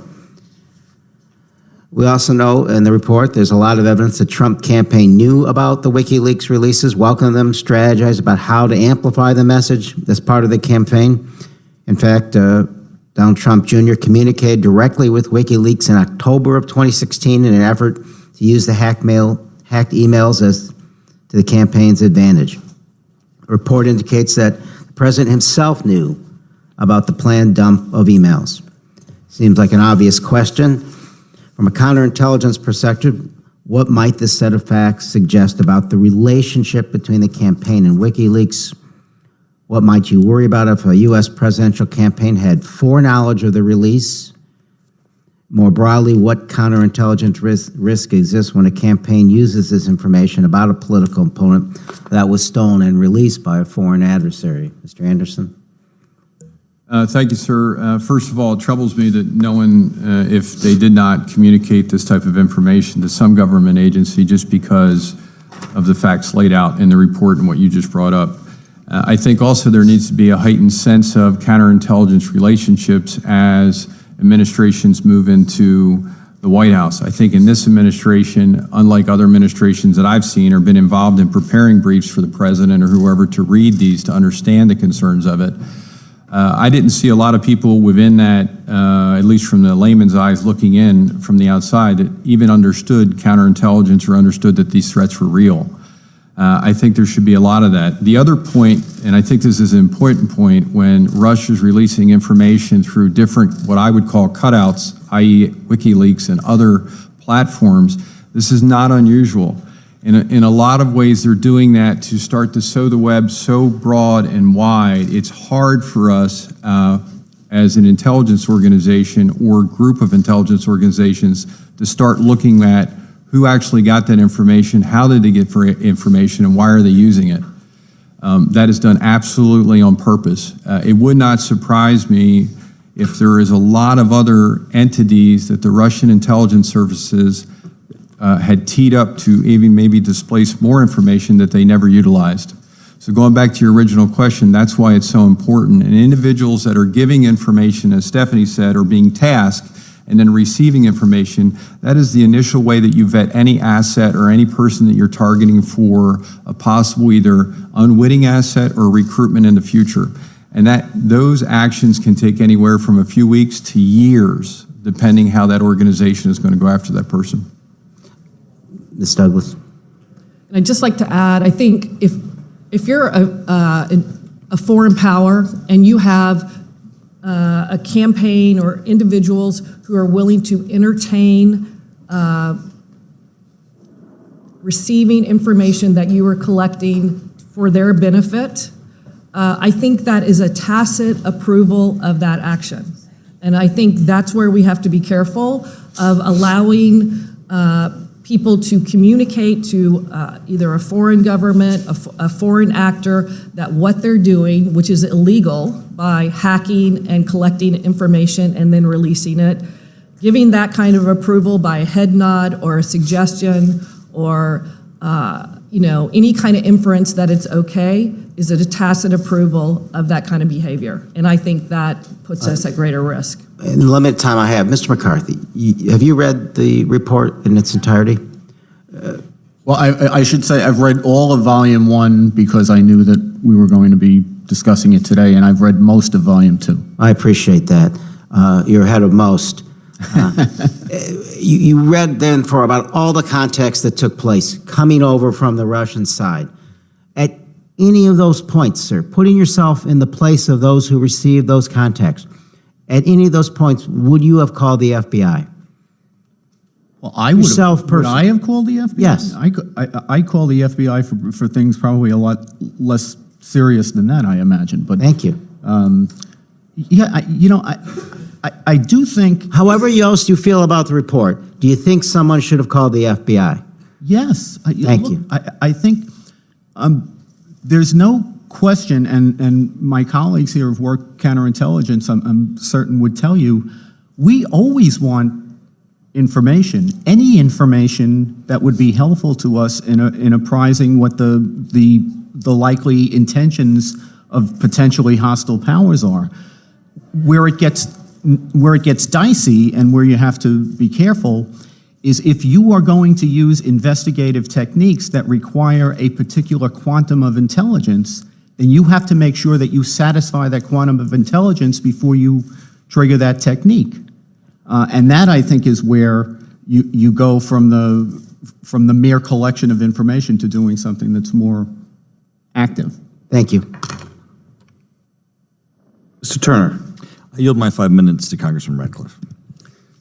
[SPEAKER 8] We also know in the report there's a lot of evidence the Trump campaign knew about the WikiLeaks releases, welcomed them, strategized about how to amplify the message as part of the campaign. In fact, Donald Trump Jr. communicated directly with WikiLeaks in October of 2016 in an effort to use the hacked emails as to the campaign's advantage. The report indicates that the president himself knew about the planned dump of emails. Seems like an obvious question. From a counterintelligence perspective, what might this set of facts suggest about the relationship between the campaign and WikiLeaks? What might you worry about if a U.S. presidential campaign had foreknowledge of the release? More broadly, what counterintelligence risk exists when a campaign uses this information about a political opponent that was stolen and released by a foreign adversary? Mr. Anderson?
[SPEAKER 4] Thank you, sir. First of all, it troubles me that no one, if they did not communicate this type of information to some government agency just because of the facts laid out in the report and what you just brought up. I think also there needs to be a heightened sense of counterintelligence relationships as administrations move into the White House. I think in this administration, unlike other administrations that I've seen or been involved in preparing briefs for the president or whoever to read these to understand the concerns of it, I didn't see a lot of people within that, at least from the layman's eyes looking in from the outside, that even understood counterintelligence or understood that these threats were real. I think there should be a lot of that. The other point, and I think this is an important point, when Russia's releasing information through different, what I would call cutouts, i.e. WikiLeaks and other platforms, this is not unusual. In a lot of ways, they're doing that to start to sow the web so broad and wide. It's hard for us as an intelligence organization or group of intelligence organizations to start looking at who actually got that information, how did they get information, and why are they using it. That is done absolutely on purpose. It would not surprise me if there is a lot of other entities that the Russian intelligence services had teed up to even maybe displace more information that they never utilized. So going back to your original question, that's why it's so important. And individuals that are giving information, as Stephanie said, or being tasked and then receiving information, that is the initial way that you vet any asset or any person that you're targeting for a possible either unwitting asset or recruitment in the future. And that those actions can take anywhere from a few weeks to years, depending how that organization is going to go after that person.
[SPEAKER 8] Ms. Douglas?
[SPEAKER 3] And I'd just like to add, I think if you're a foreign power and you have a campaign or individuals who are willing to entertain receiving information that you are collecting for their benefit, I think that is a tacit approval of that action. And I think that's where we have to be careful of allowing people to communicate to either a foreign government, a foreign actor, that what they're doing, which is illegal, by hacking and collecting information and then releasing it, giving that kind of approval by a head nod or a suggestion or any kind of inference that it's okay is a tacit approval of that kind of behavior. And I think that puts us at greater risk.
[SPEAKER 8] In the limited time I have, Mr. McCarthy, have you read the report in its entirety?
[SPEAKER 5] Well, I should say I've read all of Volume 1 because I knew that we were going to be discussing it today, and I've read most of Volume 2.
[SPEAKER 8] I appreciate that. You're ahead of most. You read then for about all the context that took place coming over from the Russian side. At any of those points, sir, putting yourself in the place of those who received those contacts, at any of those points, would you have called the FBI?
[SPEAKER 5] Well, I would
[SPEAKER 8] Yourself
[SPEAKER 5] have. Would I have called the FBI?
[SPEAKER 8] Yes.
[SPEAKER 5] I call the FBI for things probably a lot less serious than that, I imagine. But
[SPEAKER 8] Thank you.
[SPEAKER 5] yeah, I do think.
[SPEAKER 8] However else you feel about the report, do you think someone should have called the FBI?
[SPEAKER 5] Yes.
[SPEAKER 8] Thank you.
[SPEAKER 5] I think there's no question, and my colleagues here have worked counterintelligence, I'm certain would tell you, we always want information, any information that would be helpful to us in apprising what the likely intentions of potentially hostile powers are. Where it gets dicey and where you have to be careful is if you are going to use investigative techniques that require a particular quantum of intelligence, then you have to make sure that you satisfy that quantum of intelligence before you trigger that technique. And that, I think, is where you go from the mere collection of information to doing something that's more active.
[SPEAKER 8] Thank you.
[SPEAKER 1] Mr. Turner.
[SPEAKER 9] I yield my 5 minutes to Congressman Radcliffe.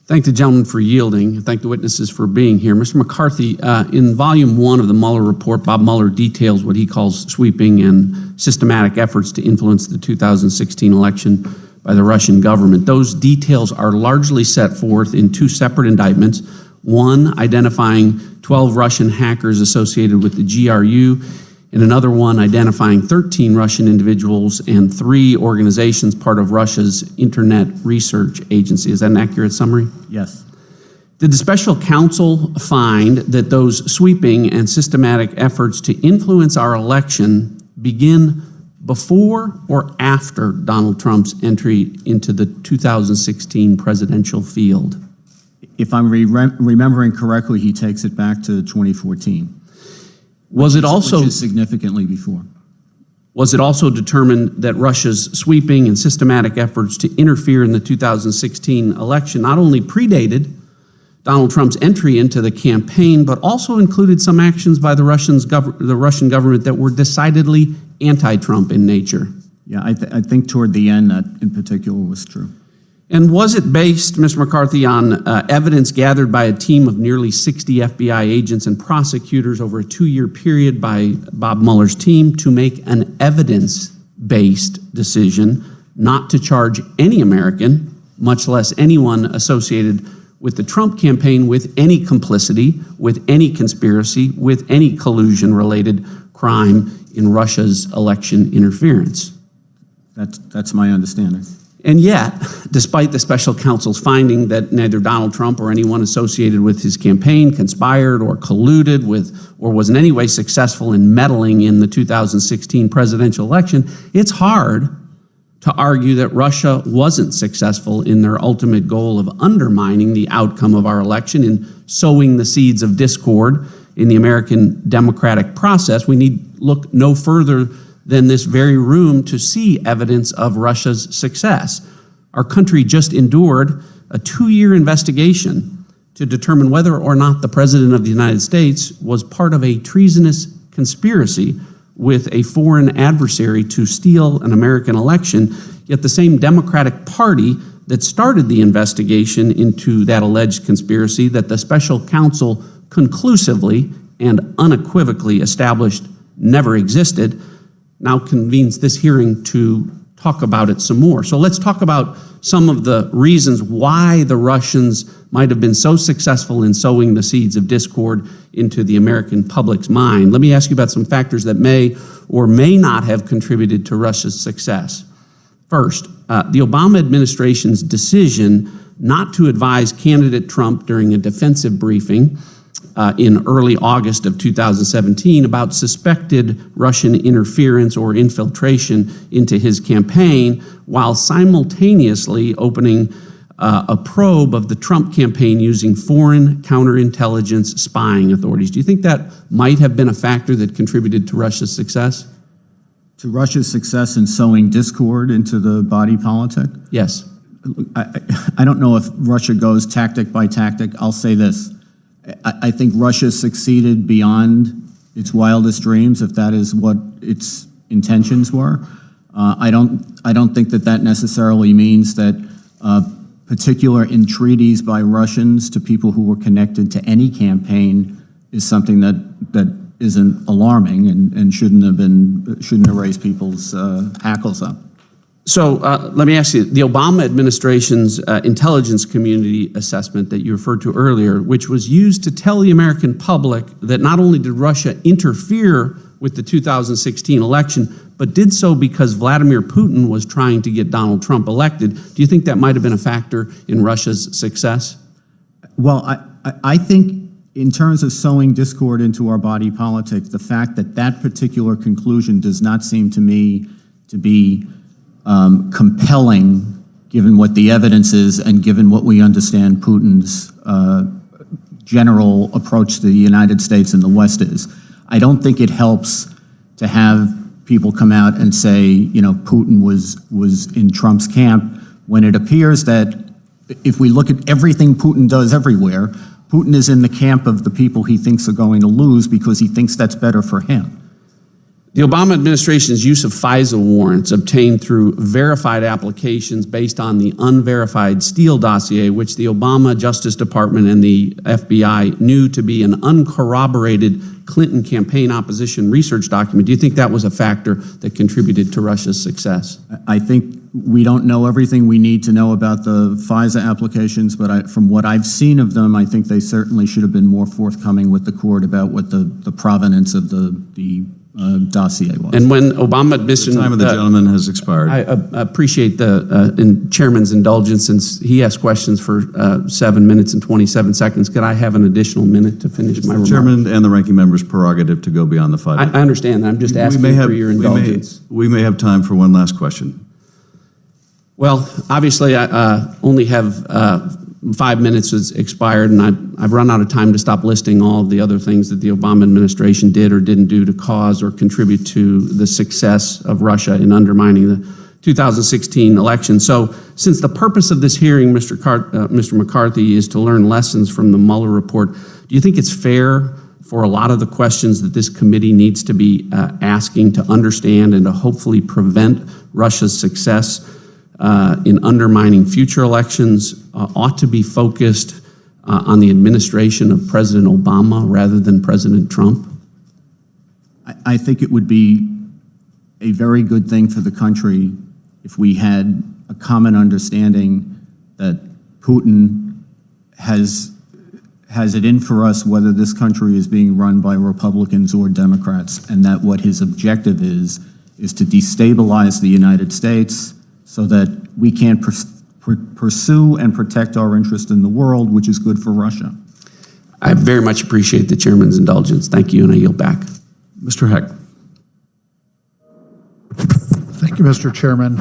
[SPEAKER 10] Thank the gentleman for yielding. Thank the witnesses for being here. Mr. McCarthy, in Volume 1 of the Mueller report, Bob Mueller details what he calls sweeping and systematic efforts to influence the 2016 election by the Russian government. Those details are largely set forth in two separate indictments, one identifying 12 Russian hackers associated with the GRU, and another one identifying 13 Russian individuals and 3 organizations part of Russia's Internet Research Agency. Is that an accurate summary?
[SPEAKER 5] Yes.
[SPEAKER 10] Did the special counsel find that those sweeping and systematic efforts to influence our election begin before or after Donald Trump's entry into the 2016 presidential field?
[SPEAKER 5] If I'm remembering correctly, he takes it back to 2014.
[SPEAKER 10] Which is
[SPEAKER 5] significantly before.
[SPEAKER 10] Was it also determined that Russia's sweeping and systematic efforts to interfere in the 2016 election not only predated Donald Trump's entry into the campaign, but also included some actions by the Russian government that were decidedly anti-Trump in nature?
[SPEAKER 5] Yeah, I think toward the end that in particular was true.
[SPEAKER 10] And was it based, Mr. McCarthy, on evidence gathered by a team of nearly 60 FBI agents and prosecutors over a 2-year period by Bob Mueller's team to make an evidence-based decision not to charge any American, much less anyone associated with the Trump campaign, with any complicity, with any conspiracy, with any collusion-related crime in Russia's election interference?
[SPEAKER 5] That's my understanding.
[SPEAKER 10] And yet, despite the special counsel's finding that neither Donald Trump or anyone associated with his campaign conspired or colluded with or was in any way successful in meddling in the 2016 presidential election, it's hard to argue that Russia wasn't successful in their ultimate goal of undermining the outcome of our election in sowing the seeds of discord in the American democratic process. We need look no further than this very room to see evidence of Russia's success. Our country just endured a 2-year investigation to determine whether or not the President of the United States was part of a treasonous conspiracy with a foreign adversary to steal an American election, yet the same Democratic Party that started the investigation into that alleged conspiracy that the special counsel conclusively and unequivocally established never existed, now convenes this hearing to talk about it some more. So let's talk about some of the reasons why the Russians might have been so successful in sowing the seeds of discord into the American public's mind. Let me ask you about some factors that may or may not have contributed to Russia's success. First, the Obama administration's decision not to advise candidate Trump during a defensive briefing in early August of 2017 about suspected Russian interference or infiltration into his campaign, while simultaneously opening a probe of the Trump campaign using foreign counterintelligence spying authorities. Do you think that might have been a factor that contributed to Russia's success?
[SPEAKER 5] To Russia's success in sowing discord into the body politic?
[SPEAKER 10] Yes.
[SPEAKER 5] I don't know if Russia goes tactic by tactic. I'll say this. I think Russia succeeded beyond its wildest dreams, if that is what its intentions were. I don't think that necessarily means that particular entreaties by Russians to people who were connected to any campaign is something that isn't alarming and shouldn't have raised people's hackles up.
[SPEAKER 10] So let me ask you, the Obama administration's intelligence community assessment that you referred to earlier, which was used to tell the American public that not only did Russia interfere with the 2016 election, but did so because Vladimir Putin was trying to get Donald Trump elected. Do you think that might have been a factor in Russia's success?
[SPEAKER 5] Well, I think in terms of sowing discord into our body politic, the fact that that particular conclusion does not seem to me to be compelling, given what the evidence is and given what we understand Putin's general approach to the United States and the West is. I don't think it helps to have people come out and say, you know, Putin was in Trump's camp, when it appears that if we look at everything Putin does everywhere, Putin is in the camp of the people he thinks are going to lose because he thinks that's better for him.
[SPEAKER 10] The Obama administration's use of FISA warrants obtained through verified applications based on the unverified Steele dossier, which the Obama Justice Department and the FBI knew to be an uncorroborated Clinton campaign opposition research document. Do you think that was a factor that contributed to Russia's success?
[SPEAKER 5] I think we don't know everything we need to know about the FISA applications, but from what I've seen of them, I think they certainly should have been more forthcoming with the court about what the provenance of the dossier was.
[SPEAKER 10] And when Obama administration...
[SPEAKER 1] The time of the gentleman has expired.
[SPEAKER 10] I appreciate the chairman's indulgence, since he asked questions for 7 minutes and 27 seconds. Could I have an additional minute to finish my remarks?
[SPEAKER 1] Chairman and the ranking member's prerogative to go beyond the 5 minutes.
[SPEAKER 10] I understand. I'm just asking for your indulgence.
[SPEAKER 1] We may have time for one last question.
[SPEAKER 10] Well, obviously, I only have 5 minutes has expired, and I've run out of time to stop listing all of the other things that the Obama administration did or didn't do to cause or contribute to the success of Russia in undermining the 2016 election. So, since the purpose of this hearing, Mr. McCarthy, is to learn lessons from the Mueller report, do you think it's fair for a lot of the questions that this committee needs to be asking to understand and to hopefully prevent Russia's success in undermining future elections ought to be focused on the administration of President Obama rather than President Trump?
[SPEAKER 5] I think it would be a very good thing for the country if we had a common understanding that Putin has it in for us whether this country is being run by Republicans or Democrats, and that what his objective is to destabilize the United States so that we can't pursue and protect our interest in the world, which is good for Russia.
[SPEAKER 10] I very much appreciate the chairman's indulgence. Thank you, and I yield back.
[SPEAKER 1] Mr. Heck.
[SPEAKER 11] Thank you, Mr. Chairman.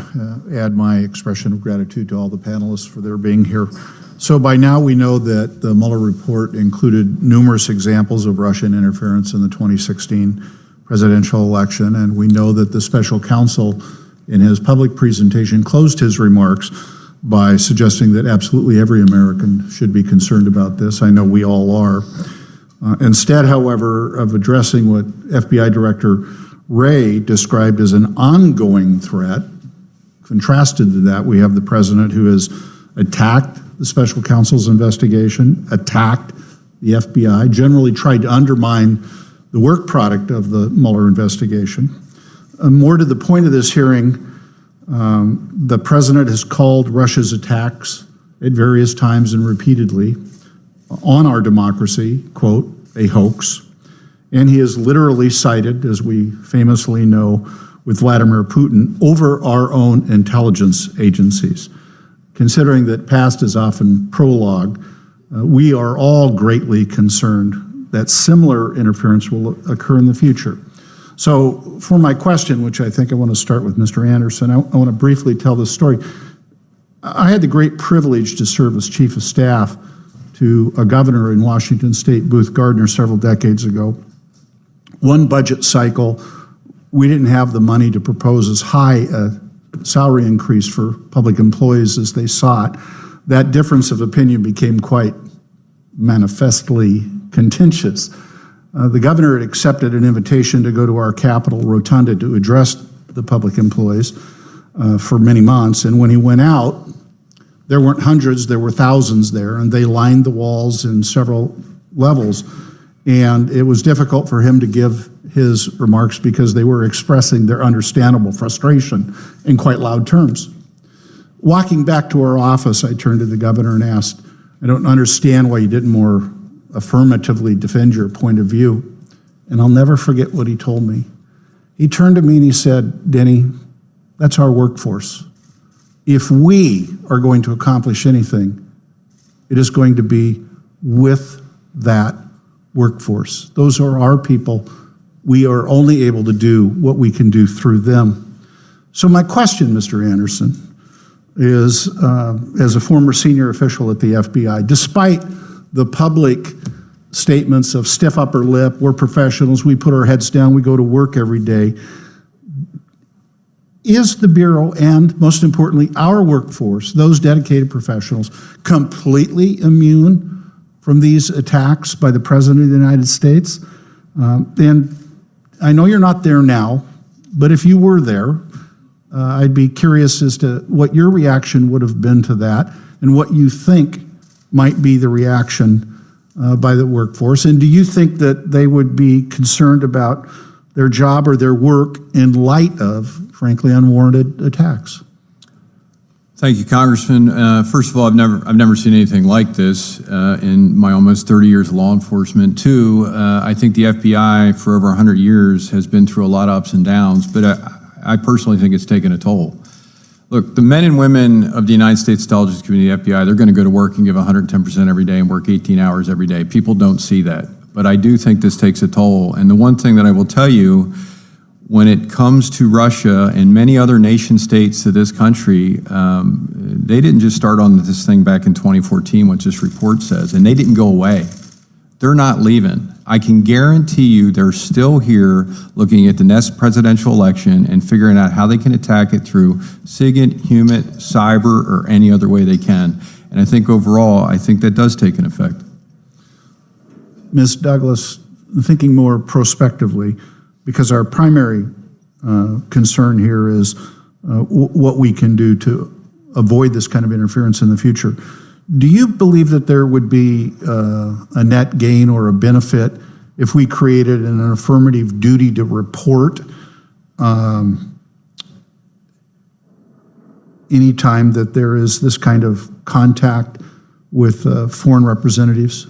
[SPEAKER 11] Add my expression of gratitude to all the panelists for their being here. So by now we know that the Mueller report included numerous examples of Russian interference in the 2016 presidential election, and we know that the special counsel in his public presentation closed his remarks by suggesting that absolutely every American should be concerned about this. I know we all are. Instead, however, of addressing what FBI Director Wray described as an ongoing threat, contrasted to that, we have the president who has attacked the special counsel's investigation, attacked the FBI, generally tried to undermine the work product of the Mueller investigation. More to the point of this hearing, the president has called Russia's attacks at various times and repeatedly on our democracy, quote, a hoax. And he has literally cited, as we famously know, with Vladimir Putin, over our own intelligence agencies. Considering that past is often prologue, we are all greatly concerned that similar interference will occur in the future. So for my question, which I think I want to start with Mr. Anderson, I want to briefly tell this story. I had the great privilege to serve as chief of staff to a governor in Washington State, Booth Gardner, several decades ago. One budget cycle, we didn't have the money to propose as high a salary increase for public employees as they sought. That difference of opinion became quite manifestly contentious. The governor had accepted an invitation to go to our Capitol rotunda to address the public employees for many months, and when he went out, there weren't hundreds, there were thousands there, and they lined the walls in several levels. And it was difficult for him to give his remarks because they were expressing their understandable frustration in quite loud terms. Walking back to our office, I turned to the governor and asked, I don't understand why you didn't more affirmatively defend your point of view. And I'll never forget what he told me. He turned to me and he said, Denny, that's our workforce. If we are going to accomplish anything, it is going to be with that workforce. Those are our people. We are only able to do what we can do through them. So my question, Mr. Anderson, is as a former senior official at the FBI, despite the public statements of stiff upper lip, we're professionals, we put our heads down, we go to work every day, is the Bureau and, most importantly, our workforce, those dedicated professionals, completely immune from these attacks by the President of the United States? And I know you're not there now, but if you were there, I'd be curious as to what your reaction would have been to that and what you think might be the reaction by the workforce. And do you think that they would be concerned about their job or their work in light of, frankly, unwarranted attacks?
[SPEAKER 4] Thank you, Congressman. First of all, I've never seen anything like this in my almost 30 years of law enforcement. Two, I think the FBI for over 100 years has been through a lot of ups and downs, but I personally think it's taken a toll. Look, the men and women of the United States Intelligence Community, the FBI, they're going to go to work and give 110% every day and work 18 hours every day. People don't see that, but I do think this takes a toll. And the one thing that I will tell you, when it comes to Russia and many other nation states to this country, they didn't just start on this thing back in 2014, what this report says, and they didn't go away. They're not leaving. I can guarantee you they're still here looking at the next presidential election and figuring out how they can attack it through SIGINT, HUMINT, cyber, or any other way they can. And I think overall, I think that does take an effect.
[SPEAKER 11] Ms. Douglas, thinking more prospectively, because our primary concern here is what we can do to avoid this kind of interference in the future. Do you believe that there would be a net gain or a benefit if we created an affirmative duty to report anytime that there is this kind of contact with foreign representatives?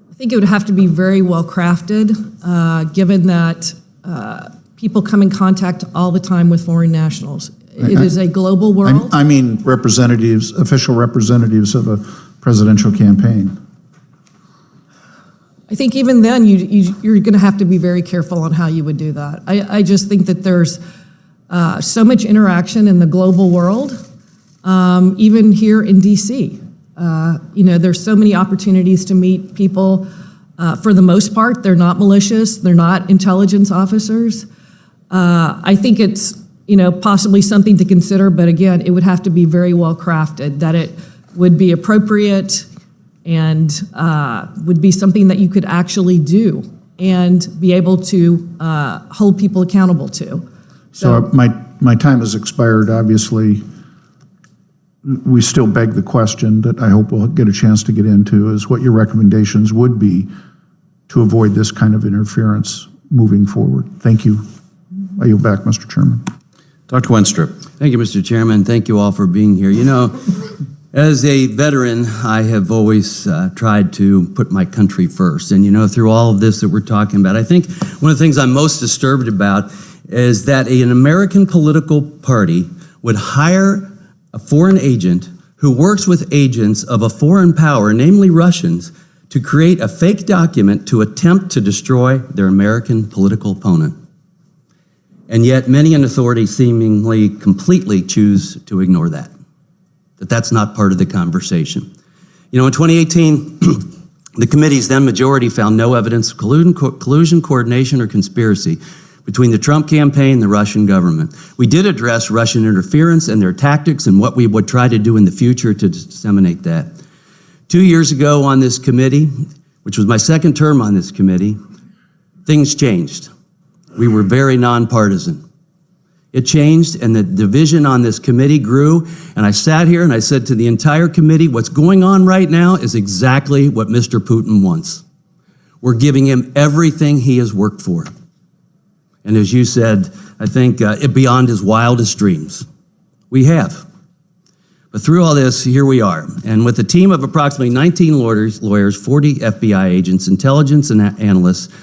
[SPEAKER 3] I think it would have to be very well crafted, given that people come in contact all the time with foreign nationals. It is a global world.
[SPEAKER 11] I mean representatives, official representatives of a presidential campaign.
[SPEAKER 3] I think even then, you're going to have to be very careful on how you would do that. I just think that there's so much interaction in the global world, even here in D.C. There's so many opportunities to meet people. For the most part, they're not malicious. They're not intelligence officers. I think it's, possibly something to consider, but again, it would have to be very well crafted, that it would be appropriate and would be something that you could actually do and be able to hold people accountable to.
[SPEAKER 11] So my time has expired, obviously. We still beg the question that I hope we'll get a chance to get into is what your recommendations would be to avoid this kind of interference moving forward. Thank you. I yield back, Mr. Chairman.
[SPEAKER 1] Dr. Wenstrup.
[SPEAKER 12] Thank you, Mr. Chairman. Thank you all for being here. As a veteran, I have always tried to put my country first. And, through all of this that we're talking about, I think one of the things I'm most disturbed about is that an American political party would hire a foreign agent who works with agents of a foreign power, namely Russians, to create a fake document to attempt to destroy their American political opponent. And yet many in authority seemingly completely choose to ignore that that's not part of the conversation. In 2018, the committee's then majority found no evidence of collusion, coordination, or conspiracy between the Trump campaign and the Russian government. We did address Russian interference and their tactics and what we would try to do in the future to disseminate that. 2 years ago on this committee, which was my second term on this committee, things changed. We were very nonpartisan. It changed, and the division on this committee grew, and I sat here and I said to the entire committee, what's going on right now is exactly what Mr. Putin wants. We're giving him everything he has worked for. And as you said, I think beyond his wildest dreams. We have. But through all this, here we are. And with a team of approximately 19 lawyers, 40 FBI agents, intelligence and analysts,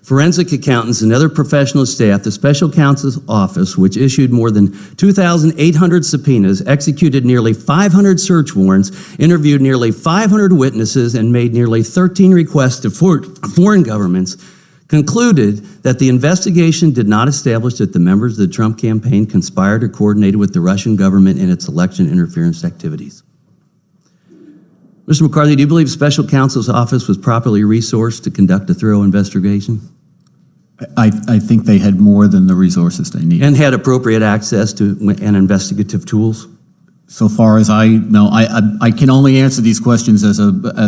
[SPEAKER 12] forensic accountants, and other professional staff, the Special Counsel's Office, which issued more than 2,800 subpoenas, executed nearly 500 search warrants, interviewed nearly 500 witnesses, and made nearly 13 requests to foreign governments, concluded that the investigation did not establish that the members of the Trump campaign conspired or coordinated with the Russian government in its election interference activities. Mr. McCarthy, do you believe Special Counsel's Office was properly resourced to conduct a thorough investigation?
[SPEAKER 5] I think they had more than the resources they needed.
[SPEAKER 12] And had appropriate access to and investigative tools?
[SPEAKER 5] So far as I know, I can only answer these questions as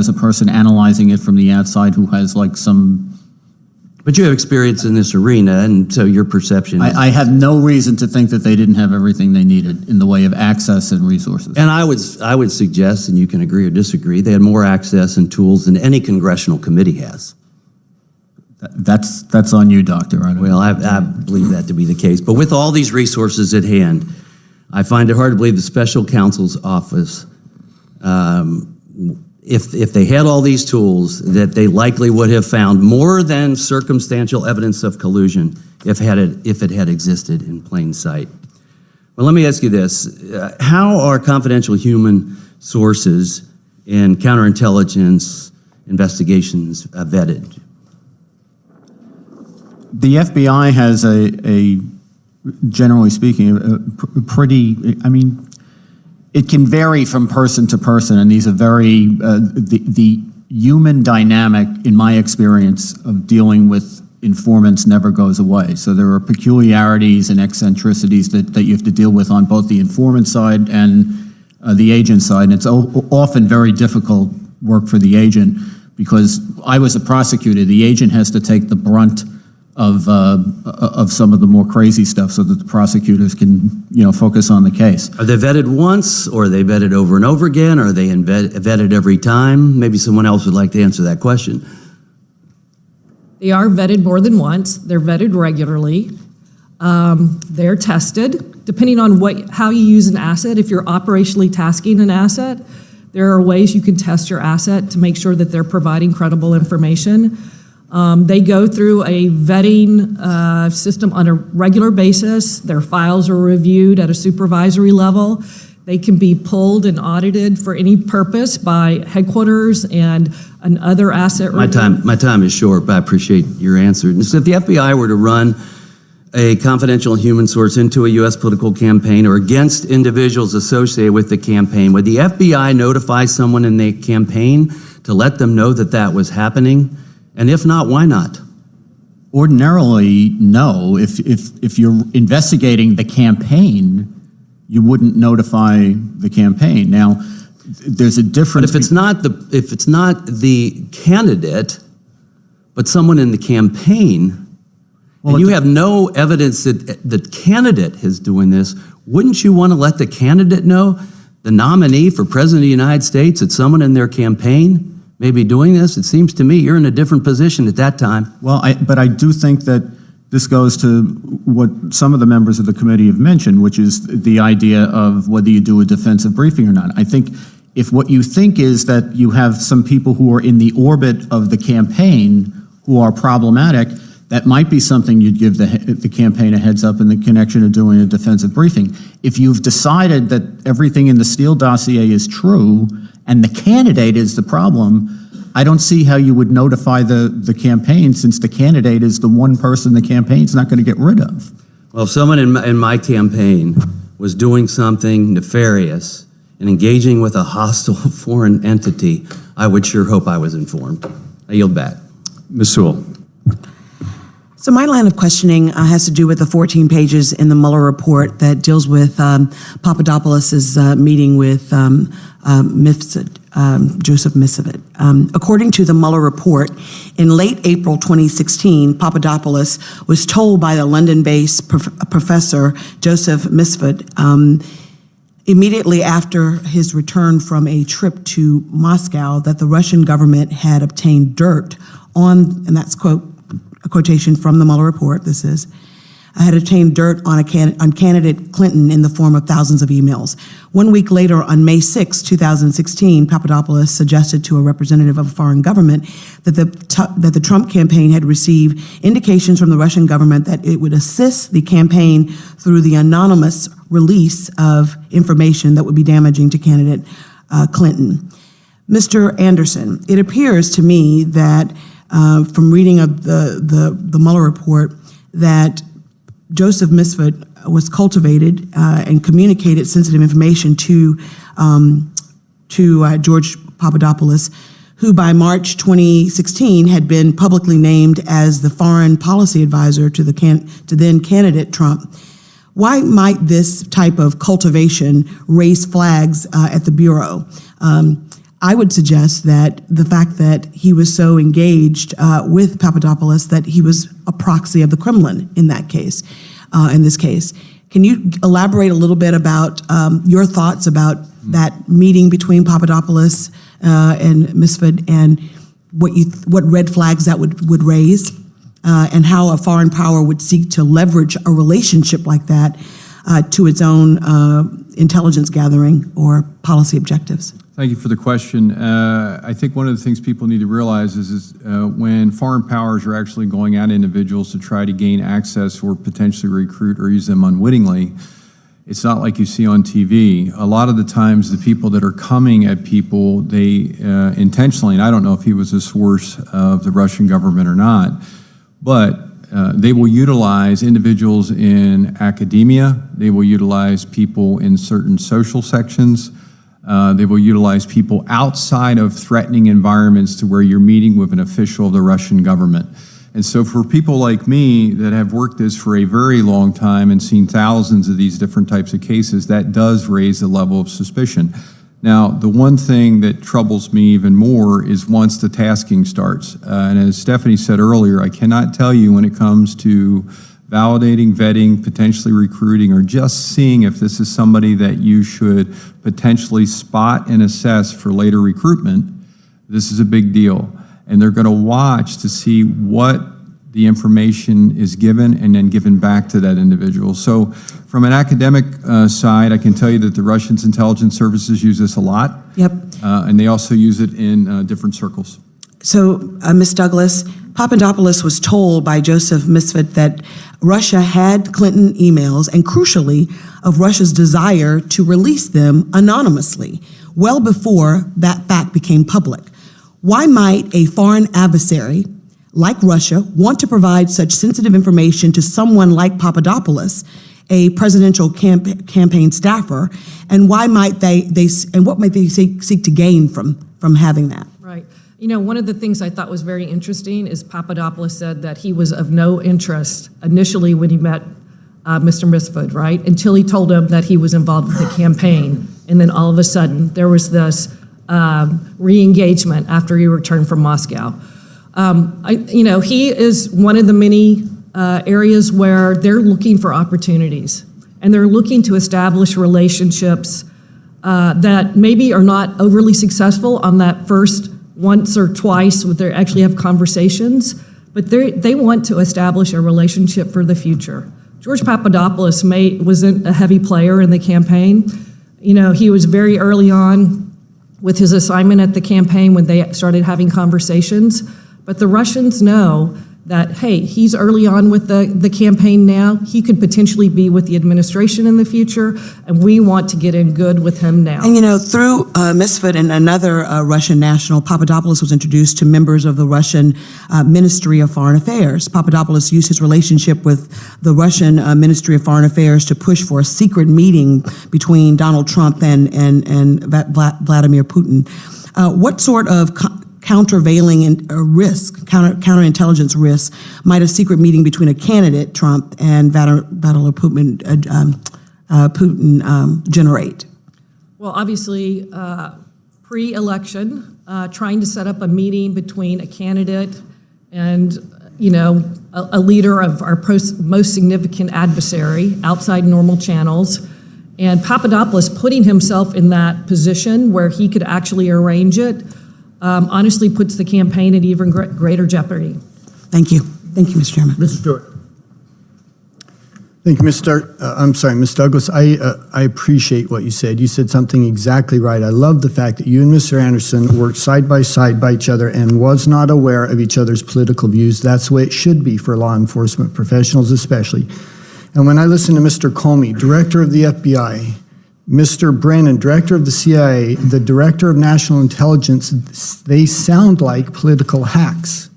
[SPEAKER 5] a person analyzing it from the outside who has like some...
[SPEAKER 12] But you have experience in this arena, and so your perception is...
[SPEAKER 5] I have no reason to think that they didn't have everything they needed in the way of access and resources.
[SPEAKER 12] And I would suggest, and you can agree or disagree, they had more access and tools than any congressional committee has.
[SPEAKER 5] That's on you, Doctor.
[SPEAKER 12] Well, I believe that to be the case. But with all these resources at hand, I find it hard to believe the Special Counsel's Office, if they had all these tools, that they likely would have found more than circumstantial evidence of collusion if it had existed in plain sight. Well, let me ask you this. How are confidential human sources in counterintelligence investigations vetted?
[SPEAKER 5] The FBI has a generally speaking, it can vary from person to person, and these are very, the human dynamic, in my experience, of dealing with informants never goes away. So there are peculiarities and eccentricities that you have to deal with on both the informant side and the agent side, and it's often very difficult work for the agent, because I was a prosecutor. The agent has to take the brunt of some of the more crazy stuff so that the prosecutors can, focus on the case.
[SPEAKER 12] Are they vetted once, or are they vetted over and over again? Or are they vetted every time? Maybe someone else would like to answer that question.
[SPEAKER 3] They are vetted more than once. They're vetted regularly. They're tested. Depending on how you use an asset, if you're operationally tasking an asset, there are ways you can test your asset to make sure that they're providing credible information. They go through a vetting system on a regular basis. Their files are reviewed at a supervisory level. They can be pulled and audited for any purpose by headquarters and another asset review.
[SPEAKER 12] My time is short, but I appreciate your answer. So if the FBI were to run a confidential human source into a U.S. political campaign or against individuals associated with the campaign, would the FBI notify someone in the campaign to let them know that that was happening? And if not, why not?
[SPEAKER 5] Ordinarily, no. If you're investigating the campaign, you wouldn't notify the campaign. Now, there's a difference.
[SPEAKER 12] But if it's not the candidate, but someone in the campaign, and you have no evidence that the candidate is doing this, wouldn't you want to let the candidate know, the nominee for President of the United States, that someone in their campaign may be doing this? It seems to me you're in a different position at that time.
[SPEAKER 5] Well, but I do think that this goes to what some of the members of the committee have mentioned, which is the idea of whether you do a defensive briefing or not. I think if what you think is that you have some people who are in the orbit of the campaign who are problematic, that might be something you'd give the campaign a heads up in the connection of doing a defensive briefing. If you've decided that everything in the Steele dossier is true and the candidate is the problem, I don't see how you would notify the campaign, since the candidate is the one person the campaign's not going to get rid of.
[SPEAKER 12] Well, if someone in my campaign was doing something nefarious and engaging with a hostile foreign entity, I would sure hope I was informed. I yield back.
[SPEAKER 1] Ms. Sewell.
[SPEAKER 13] So my line of questioning has to do with the 14 pages in the Mueller report that deals with Papadopoulos' meeting with Joseph Mifsud. According to the Mueller report, in late April 2016, Papadopoulos was told by the London-based professor Joseph Mifsud immediately after his return from a trip to Moscow that the Russian government had obtained dirt on, and that's a quotation from the Mueller report, this is, had obtained dirt on candidate Clinton in the form of thousands of emails. 1 week later, on May 6, 2016, Papadopoulos suggested to a representative of a foreign government that the Trump campaign had received indications from the Russian government that it would assist the campaign through the anonymous release of information that would be damaging to candidate Clinton. Mr. Anderson, it appears to me that from reading of the Mueller report that Joseph Mifsud was cultivated and communicated sensitive information to George Papadopoulos, who by March 2016 had been publicly named as the foreign policy advisor to then candidate Trump. Why might this type of cultivation raise flags at the Bureau? I would suggest that the fact that he was so engaged with Papadopoulos that he was a proxy of the Kremlin in that case, in this case. Can you elaborate a little bit about your thoughts about that meeting between Papadopoulos and Mifsud and what red flags that would raise and how a foreign power would seek to leverage a relationship like that to its own intelligence gathering or policy objectives?
[SPEAKER 4] Thank you for the question. I think one of the things people need to realize is when foreign powers are actually going at individuals to try to gain access or potentially recruit or use them unwittingly, it's not like you see on TV. A lot of the times the people that are coming at people, they intentionally, and I don't know if he was a source of the Russian government or not, but they will utilize individuals in academia, they will utilize people in certain social sections, they will utilize people outside of threatening environments to where you're meeting with an official of the Russian government. And so for people like me that have worked this for a very long time and seen thousands of these different types of cases, that does raise the level of suspicion. Now, the one thing that troubles me even more is once the tasking starts. And as Stephanie said earlier, I cannot tell you when it comes to validating, vetting, potentially recruiting, or just seeing if this is somebody that you should potentially spot and assess for later recruitment, this is a big deal. And they're going to watch to see what the information is given and then given back to that individual. So from an academic side, I can tell you that the Russian intelligence services use this a lot.
[SPEAKER 13] Yep.
[SPEAKER 4] And they also use it in different circles.
[SPEAKER 13] So, Ms. Douglas, Papadopoulos was told by Joseph Mifsud that Russia had Clinton emails and, crucially, of Russia's desire to release them anonymously, well before that fact became public. Why might a foreign adversary like Russia want to provide such sensitive information to someone like Papadopoulos, a presidential campaign staffer, and why might what might they seek to gain from having that?
[SPEAKER 3] Right. You know, one of the things I thought was very interesting is Papadopoulos said that he was of no interest initially when he met Mr. Mifsud, right? Until he told him that he was involved with the campaign. And then all of a sudden, there was this re-engagement after he returned from Moscow. He is one of the many areas where they're looking for opportunities. And they're looking to establish relationships that maybe are not overly successful on that first once or twice, where they actually have conversations, but they want to establish a relationship for the future. George Papadopoulos wasn't a heavy player in the campaign. You know, he was very early on with his assignment at the campaign when they started having conversations, but the Russians know that, hey, he's early on with the campaign now. He could potentially be with the administration in the future, and we want to get in good with him now.
[SPEAKER 13] And through Mifsud and another Russian national, Papadopoulos was introduced to members of the Russian Ministry of Foreign Affairs. Papadopoulos used his relationship with the Russian Ministry of Foreign Affairs to push for a secret meeting between Donald Trump and Vladimir Putin. What sort of counterintelligence risk might a secret meeting between a candidate, Trump, and Vladimir Putin generate?
[SPEAKER 3] Well, obviously, pre-election, trying to set up a meeting between a candidate and, a leader of our most significant adversary outside normal channels, and Papadopoulos putting himself in that position where he could actually arrange it, honestly puts the campaign at even greater jeopardy.
[SPEAKER 13] Thank you. Thank you, Mr. Chairman.
[SPEAKER 14] Mr. Stewart. Thank you, Ms. Douglas. I appreciate what you said. You said something exactly right. I love the fact that you and Mr. Anderson worked side by each other and was not aware of each other's political views. That's the way it should be for law enforcement professionals especially. And when I listen to Mr. Comey, director of the FBI, Mr. Brennan, director of the CIA, the director of national intelligence, they sound like political hacks.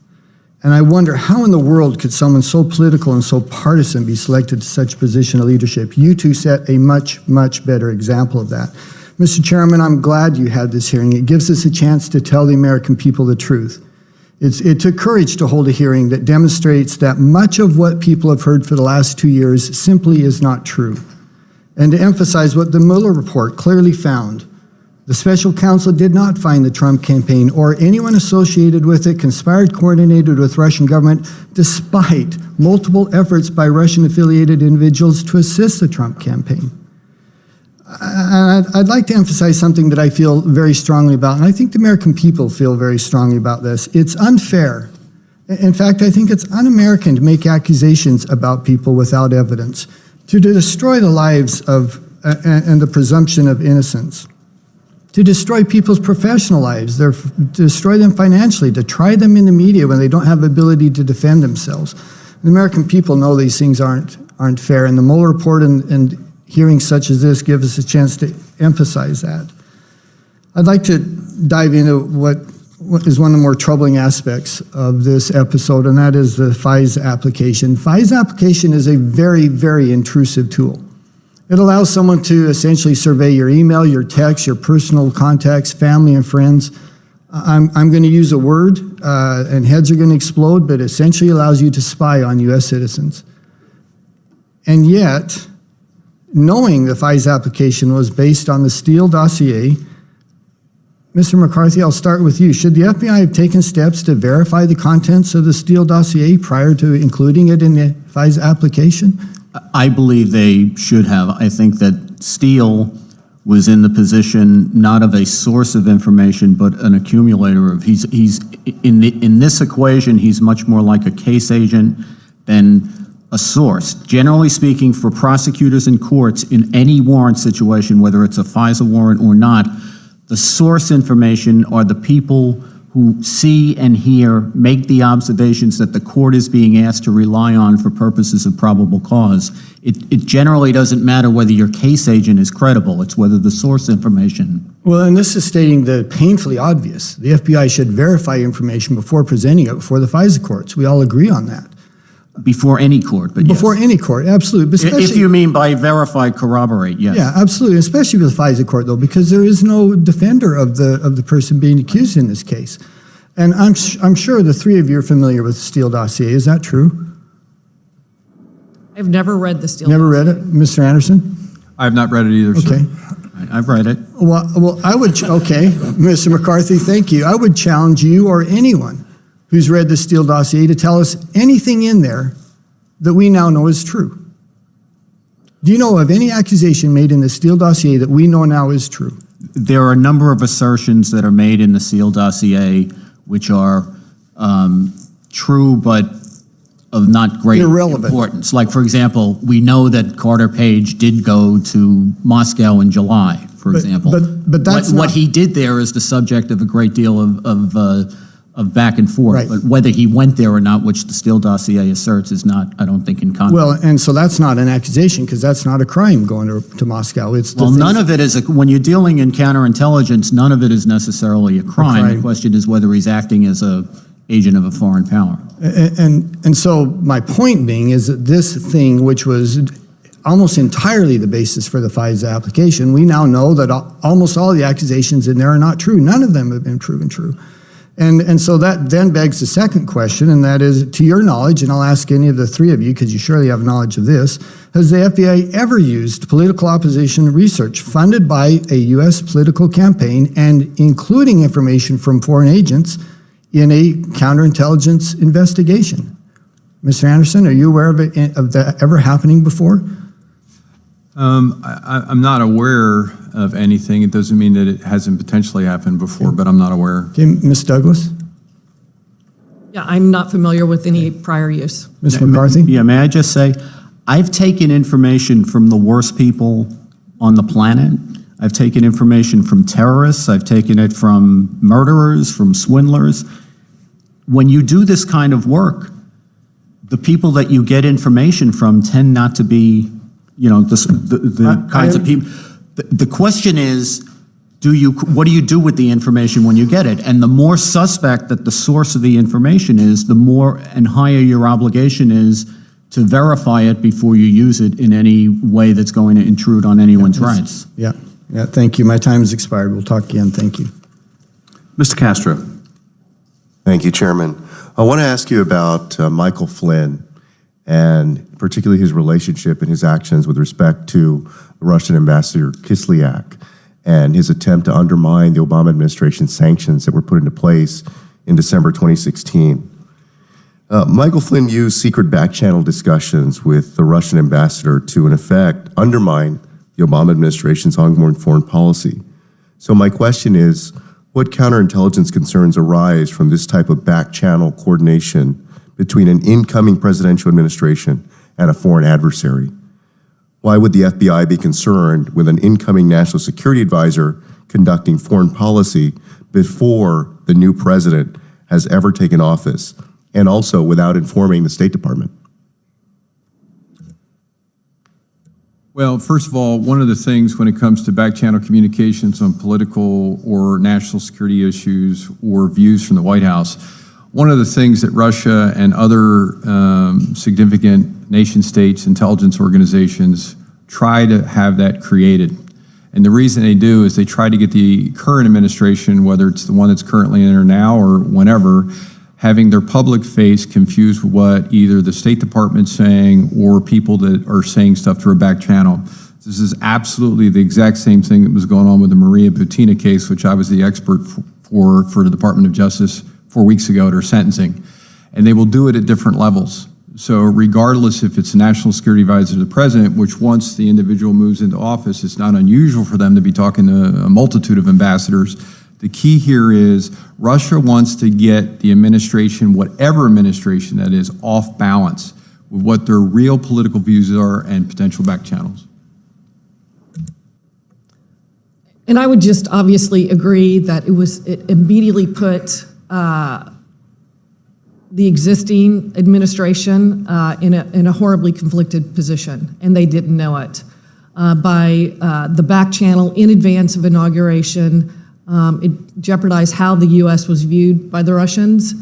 [SPEAKER 14] And I wonder, how in the world could someone so political and so partisan be selected to such a position of leadership? You two set a much, much better example of that. Mr. Chairman, I'm glad you had this hearing. It gives us a chance to tell the American people the truth. It took courage to hold a hearing that demonstrates that much of what people have heard for the last 2 years simply is not true. And to emphasize what the Mueller report clearly found, the special counsel did not find the Trump campaign or anyone associated with it conspired, coordinated with Russian government, despite multiple efforts by Russian-affiliated individuals to assist the Trump campaign. I'd like to emphasize something that I feel very strongly about, and I think the American people feel very strongly about this. It's unfair. In fact, I think it's un-American to make accusations about people without evidence, to destroy the lives of and the presumption of innocence, to destroy people's professional lives, to destroy them financially, to try them in the media when they don't have the ability to defend themselves. The American people know these things aren't fair, and the Mueller report and hearings such as this give us a chance to emphasize that. I'd like to dive into what is one of the more troubling aspects of this episode, and that is the FISA application. FISA application is a very, very intrusive tool. It allows someone to essentially survey your email, your text, your personal contacts, family and friends. I'm going to use a word, and heads are going to explode, but essentially allows you to spy on U.S. citizens. And yet, knowing the FISA application was based on the Steele dossier, Mr. McCarthy, I'll start with you. Should the FBI have taken steps to verify the contents of the Steele dossier prior to including it in the FISA application?
[SPEAKER 5] I believe they should have. I think that Steele was in the position not of a source of information, but an accumulator of. He's in this equation. He's much more like a case agent than a source. Generally speaking, for prosecutors and courts in any warrant situation, whether it's a FISA warrant or not, the source information are the people who see and hear, make the observations that the court is being asked to rely on for purposes of probable cause. It generally doesn't matter whether your case agent is credible, it's whether the source information.
[SPEAKER 14] Well, and this is stating the painfully obvious. The FBI should verify information before presenting it before the FISA courts. We all agree on that.
[SPEAKER 5] Before any court, but
[SPEAKER 14] before any court, absolutely.
[SPEAKER 5] If you mean by verify, corroborate, yes.
[SPEAKER 14] Yeah, absolutely, especially with the FISA court, though, because there is no defender of the person being accused in this case. And I'm sure the three of you are familiar with the Steele dossier. Is that true?
[SPEAKER 3] I've never read the Steele
[SPEAKER 14] Never
[SPEAKER 3] dossier.
[SPEAKER 14] read it? Mr. Anderson?
[SPEAKER 4] I have not read it either,
[SPEAKER 14] Okay.
[SPEAKER 4] sir.
[SPEAKER 5] I've read it.
[SPEAKER 14] Well, I would, okay, Mr. McCarthy, thank you. I would challenge you or anyone who's read the Steele dossier to tell us anything in there that we now know is true. Do you know of any accusation made in the Steele dossier that we know now is true?
[SPEAKER 5] There are a number of assertions that are made in the Steele dossier which are true but of not great importance. Like, for example, we know that Carter Page did go to Moscow in July, for example.
[SPEAKER 14] But that's
[SPEAKER 5] what he did there is the subject of a great deal of back and forth.
[SPEAKER 14] Right.
[SPEAKER 5] But whether he went there or not, which the Steele dossier asserts, is not, I don't think, in context.
[SPEAKER 14] Well, and so that's not an accusation because that's not a crime going to Moscow. It's the
[SPEAKER 5] none of it is, when you're dealing in counterintelligence, none of it is necessarily a crime. The question is whether he's acting as a agent of a foreign power.
[SPEAKER 14] And so my point being is that this thing, which was almost entirely the basis for the FISA application, we now know that almost all the accusations in there are not true. None of them have been proven true. And so that then begs the second question, and that is, to your knowledge, and I'll ask any of the three of you because you surely have knowledge of this, has the FBI ever used political opposition research funded by a U.S. political campaign and including information from foreign agents in a counterintelligence investigation? Mr. Anderson, are you aware of that ever happening before?
[SPEAKER 4] I'm not aware of anything. It doesn't mean that it hasn't potentially happened before, but I'm not aware.
[SPEAKER 14] Okay, Ms. Douglas?
[SPEAKER 3] Yeah, I'm not familiar with any prior use.
[SPEAKER 14] Ms. McCarthy?
[SPEAKER 5] Yeah, may I just say, I've taken information from the worst people on the planet. I've taken information from terrorists. I've taken it from murderers, from swindlers. When you do this kind of work, the people that you get information from tend not to be, you know, the kinds of people. The question is, what do you do with the information when you get it? And the more suspect that the source of the information is, the more and higher your obligation is to verify it before you use it in any way that's going to intrude on anyone's rights.
[SPEAKER 14] Yeah, thank you. My time has expired. We'll talk again. Thank you.
[SPEAKER 1] Mr. Castro.
[SPEAKER 15] Thank you, Chairman. I want to ask you about Michael Flynn and particularly his relationship and his actions with respect to Russian Ambassador Kislyak and his attempt to undermine the Obama administration's sanctions that were put into place in December 2016. Michael Flynn used secret back-channel discussions with the Russian ambassador to, in effect, undermine the Obama administration's ongoing foreign policy. So my question is, what counterintelligence concerns arise from this type of back-channel coordination between an incoming presidential administration and a foreign adversary? Why would the FBI be concerned with an incoming national security advisor conducting foreign policy before the new president has ever taken office, and also without informing the State Department?
[SPEAKER 4] Well, first of all, one of the things when it comes to back-channel communications on political or national security issues or views from the White House, one of the things that Russia and other significant nation-states intelligence organizations try to have that created. And the reason they do is they try to get the current administration, whether it's the one that's currently in there now or whenever, having their public face confused with what either the State Department's saying or people that are saying stuff through a back channel. This is absolutely the exact same thing that was going on with the Maria Butina case, which I was the expert for the Department of Justice 4 weeks ago at her sentencing. And they will do it at different levels. So regardless if it's a national security advisor to the president, which once the individual moves into office, it's not unusual for them to be talking to a multitude of ambassadors. The key here is Russia wants to get the administration, whatever administration that is, off balance with what their real political views are and potential back channels.
[SPEAKER 3] And I would just obviously agree that it immediately put the existing administration in a horribly conflicted position, and they didn't know it. By the back channel in advance of inauguration, it jeopardized how the U.S. was viewed by the Russians.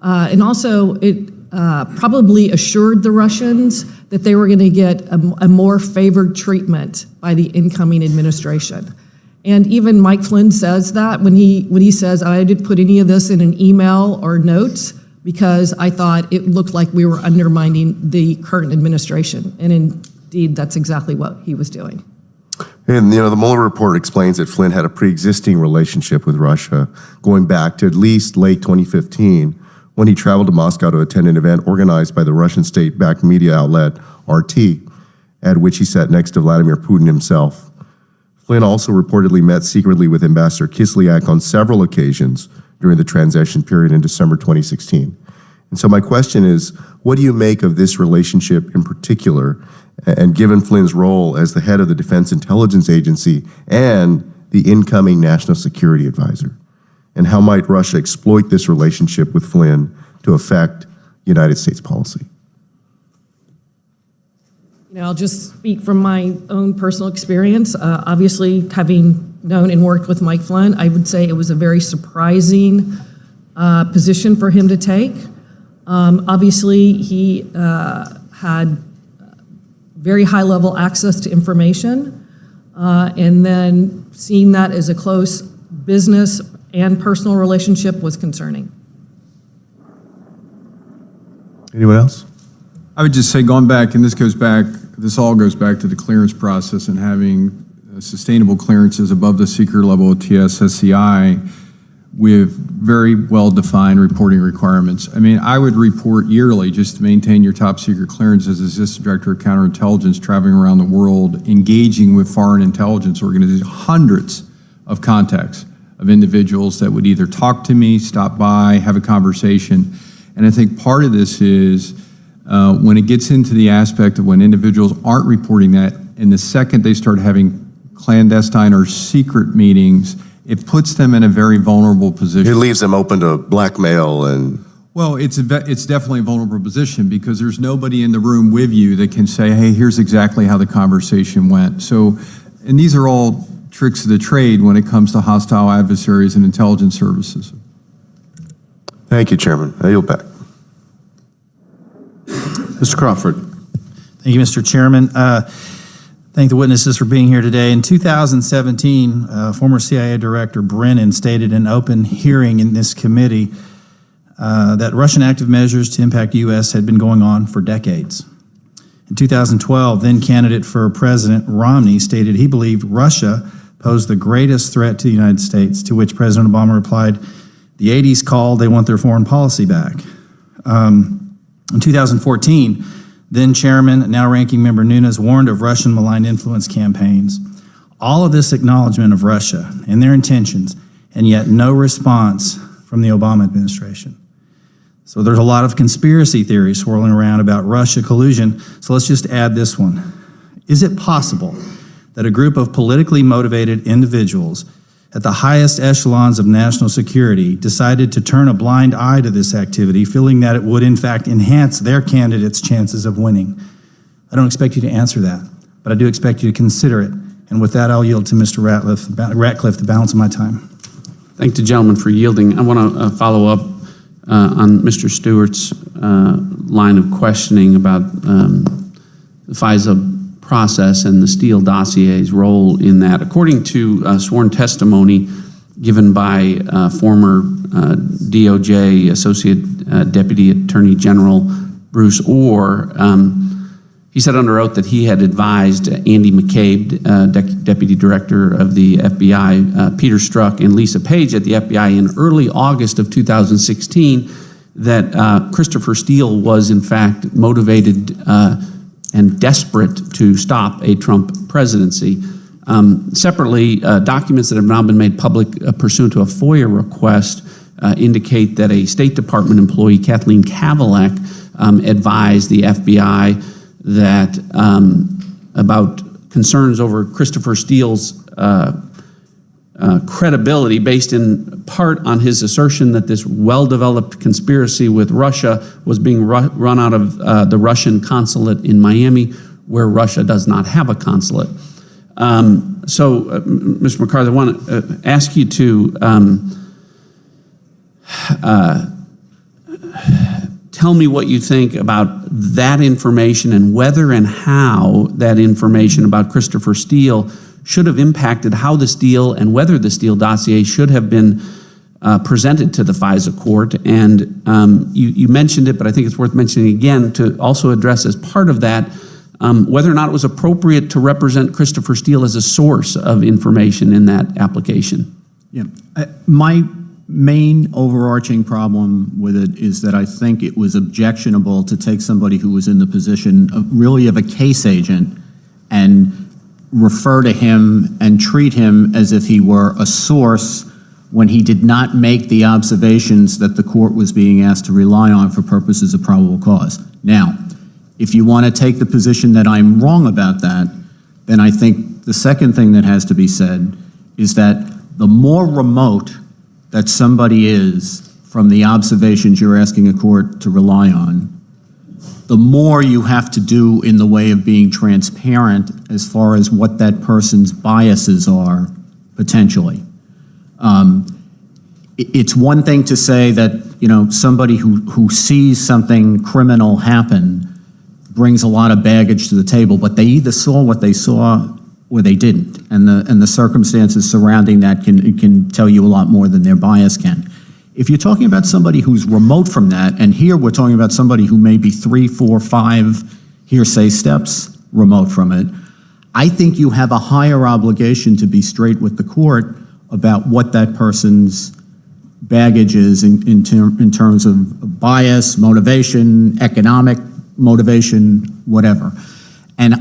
[SPEAKER 3] And also, it probably assured the Russians that they were going to get a more favored treatment by the incoming administration. And even Mike Flynn says that when he says, I didn't put any of this in an email or notes because I thought it looked like we were undermining the current administration. And indeed, that's exactly what he was doing.
[SPEAKER 15] And, the Mueller report explains that Flynn had a pre-existing relationship with Russia going back to at least late 2015 when he traveled to Moscow to attend an event organized by the Russian state-backed media outlet RT, at which he sat next to Vladimir Putin himself. Flynn also reportedly met secretly with Ambassador Kislyak on several occasions during the transition period in December 2016. And so my question is, what do you make of this relationship in particular, and given Flynn's role as the head of the Defense Intelligence Agency and the incoming National Security Advisor? And how might Russia exploit this relationship with Flynn to affect United States policy?
[SPEAKER 3] I'll just speak from my own personal experience. Obviously, having known and worked with Mike Flynn, I would say it was a very surprising position for him to take. Obviously, he had very high-level access to information, and then seeing that as a close business and personal relationship was concerning.
[SPEAKER 15] Anyone else?
[SPEAKER 4] I would just say, going back, and this all goes back to the clearance process and having sustainable clearances above the secret level of TSSCI with very well-defined reporting requirements. I mean, I would report yearly just to maintain your top secret clearance as Assistant Director of Counterintelligence, traveling around the world, engaging with foreign intelligence organizations, hundreds of contacts of individuals that would either talk to me, stop by, have a conversation. And I think part of this is when it gets into the aspect of when individuals aren't reporting that, and the second they start having clandestine or secret meetings, it puts them in a very vulnerable position.
[SPEAKER 15] It leaves them open to blackmail and...
[SPEAKER 4] Well, it's definitely a vulnerable position because there's nobody in the room with you that can say, hey, here's exactly how the conversation went. So, and these are all tricks of the trade when it comes to hostile adversaries and intelligence services.
[SPEAKER 15] Thank you, Chairman. I yield back.
[SPEAKER 1] Mr. Crawford.
[SPEAKER 16] Thank you, Mr. Chairman. Thank the witnesses for being here today. In 2017, former CIA Director Brennan stated in an open hearing in this committee that Russian active measures to impact U.S. had been going on for decades. In 2012, then candidate for President Romney stated he believed Russia posed the greatest threat to the United States, to which President Obama replied, the 80s called, they want their foreign policy back. In 2014, then Chairman, now Ranking Member Nunes warned of Russian malign influence campaigns. All of this acknowledgement of Russia and their intentions, and yet no response from the Obama administration. So there's a lot of conspiracy theories swirling around about Russia collusion, so let's just add this one. Is it possible that a group of politically motivated individuals at the highest echelons of national security decided to turn a blind eye to this activity, feeling that it would in fact enhance their candidate's chances of winning? I don't expect you to answer that, but I do expect you to consider it. And with that, I'll yield to Mr. Ratcliffe the balance of my time.
[SPEAKER 10] Thank the gentleman for yielding. I want to follow up on Mr. Stewart's line of questioning about the FISA process and the Steele dossier's role in that. According to sworn testimony given by former DOJ Associate Deputy Attorney General Bruce Orr, he said under oath that he had advised Andy McCabe, Deputy Director of the FBI, Peter Strzok, and Lisa Page at the FBI in early August of 2016 that Christopher Steele was in fact motivated and desperate to stop a Trump presidency. Separately, documents that have now been made public pursuant to a FOIA request indicate that a State Department employee, Kathleen Kavalek, advised the FBI that about concerns over Christopher Steele's credibility based in part on his assertion that this well-developed conspiracy with Russia was being run out of the Russian consulate in Miami, where Russia does not have a consulate. Mr. McCarthy, I want to ask you to tell me what you think about that information and whether and how that information about Christopher Steele should have impacted how the Steele and whether the Steele dossier should have been presented to the FISA court. And you mentioned it, but I think it's worth mentioning again to also address as part of that whether or not it was appropriate to represent Christopher Steele as a source of information in that application.
[SPEAKER 5] Yeah, my main overarching problem with it is that I think it was objectionable to take somebody who was in the position of really of a case agent and refer to him and treat him as if he were a source when he did not make the observations that the court was being asked to rely on for purposes of probable cause. Now, if you want to take the position that I'm wrong about that, then I think the second thing that has to be said is that the more remote that somebody is from the observations you're asking a court to rely on, the more you have to do in the way of being transparent as far as what that person's biases are, potentially. It's one thing to say that, you know, somebody who sees something criminal happen brings a lot of baggage to the table, but they either saw what they saw or they didn't. And the circumstances surrounding that can tell you a lot more than their bias can. If you're talking about somebody who's remote from that, and here we're talking about somebody who may be 3, 4, 5 hearsay steps remote from it, I think you have a higher obligation to be straight with the court about what that person's baggage is in terms of bias, motivation, economic motivation, whatever. And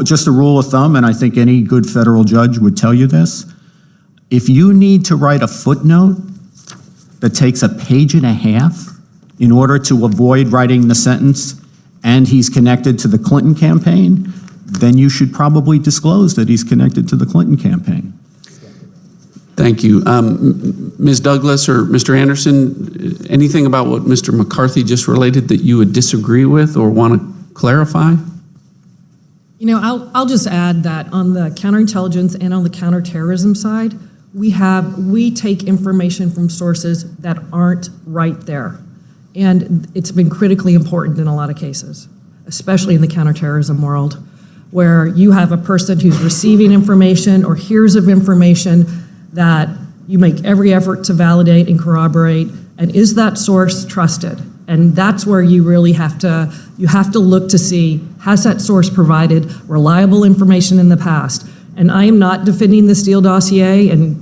[SPEAKER 5] just a rule of thumb, and I think any good federal judge would tell you this, if you need to write a footnote that takes a page and a half in order to avoid writing the sentence, and he's connected to the Clinton campaign, then you should probably disclose that he's connected to the Clinton campaign.
[SPEAKER 10] Thank you. Ms. Douglas or Mr. Anderson, anything about what Mr. McCarthy just related that you would disagree with or want to clarify?
[SPEAKER 3] You know, I'll just add that on the counterintelligence and on the counterterrorism side, we take information from sources that aren't right there. And it's been critically important in a lot of cases, especially in the counterterrorism world, where you have a person who's receiving information or hears of information that you make every effort to validate and corroborate, and is that source trusted? And that's where you really have to look to see, has that source provided reliable information in the past? And I am not defending the Steele dossier, and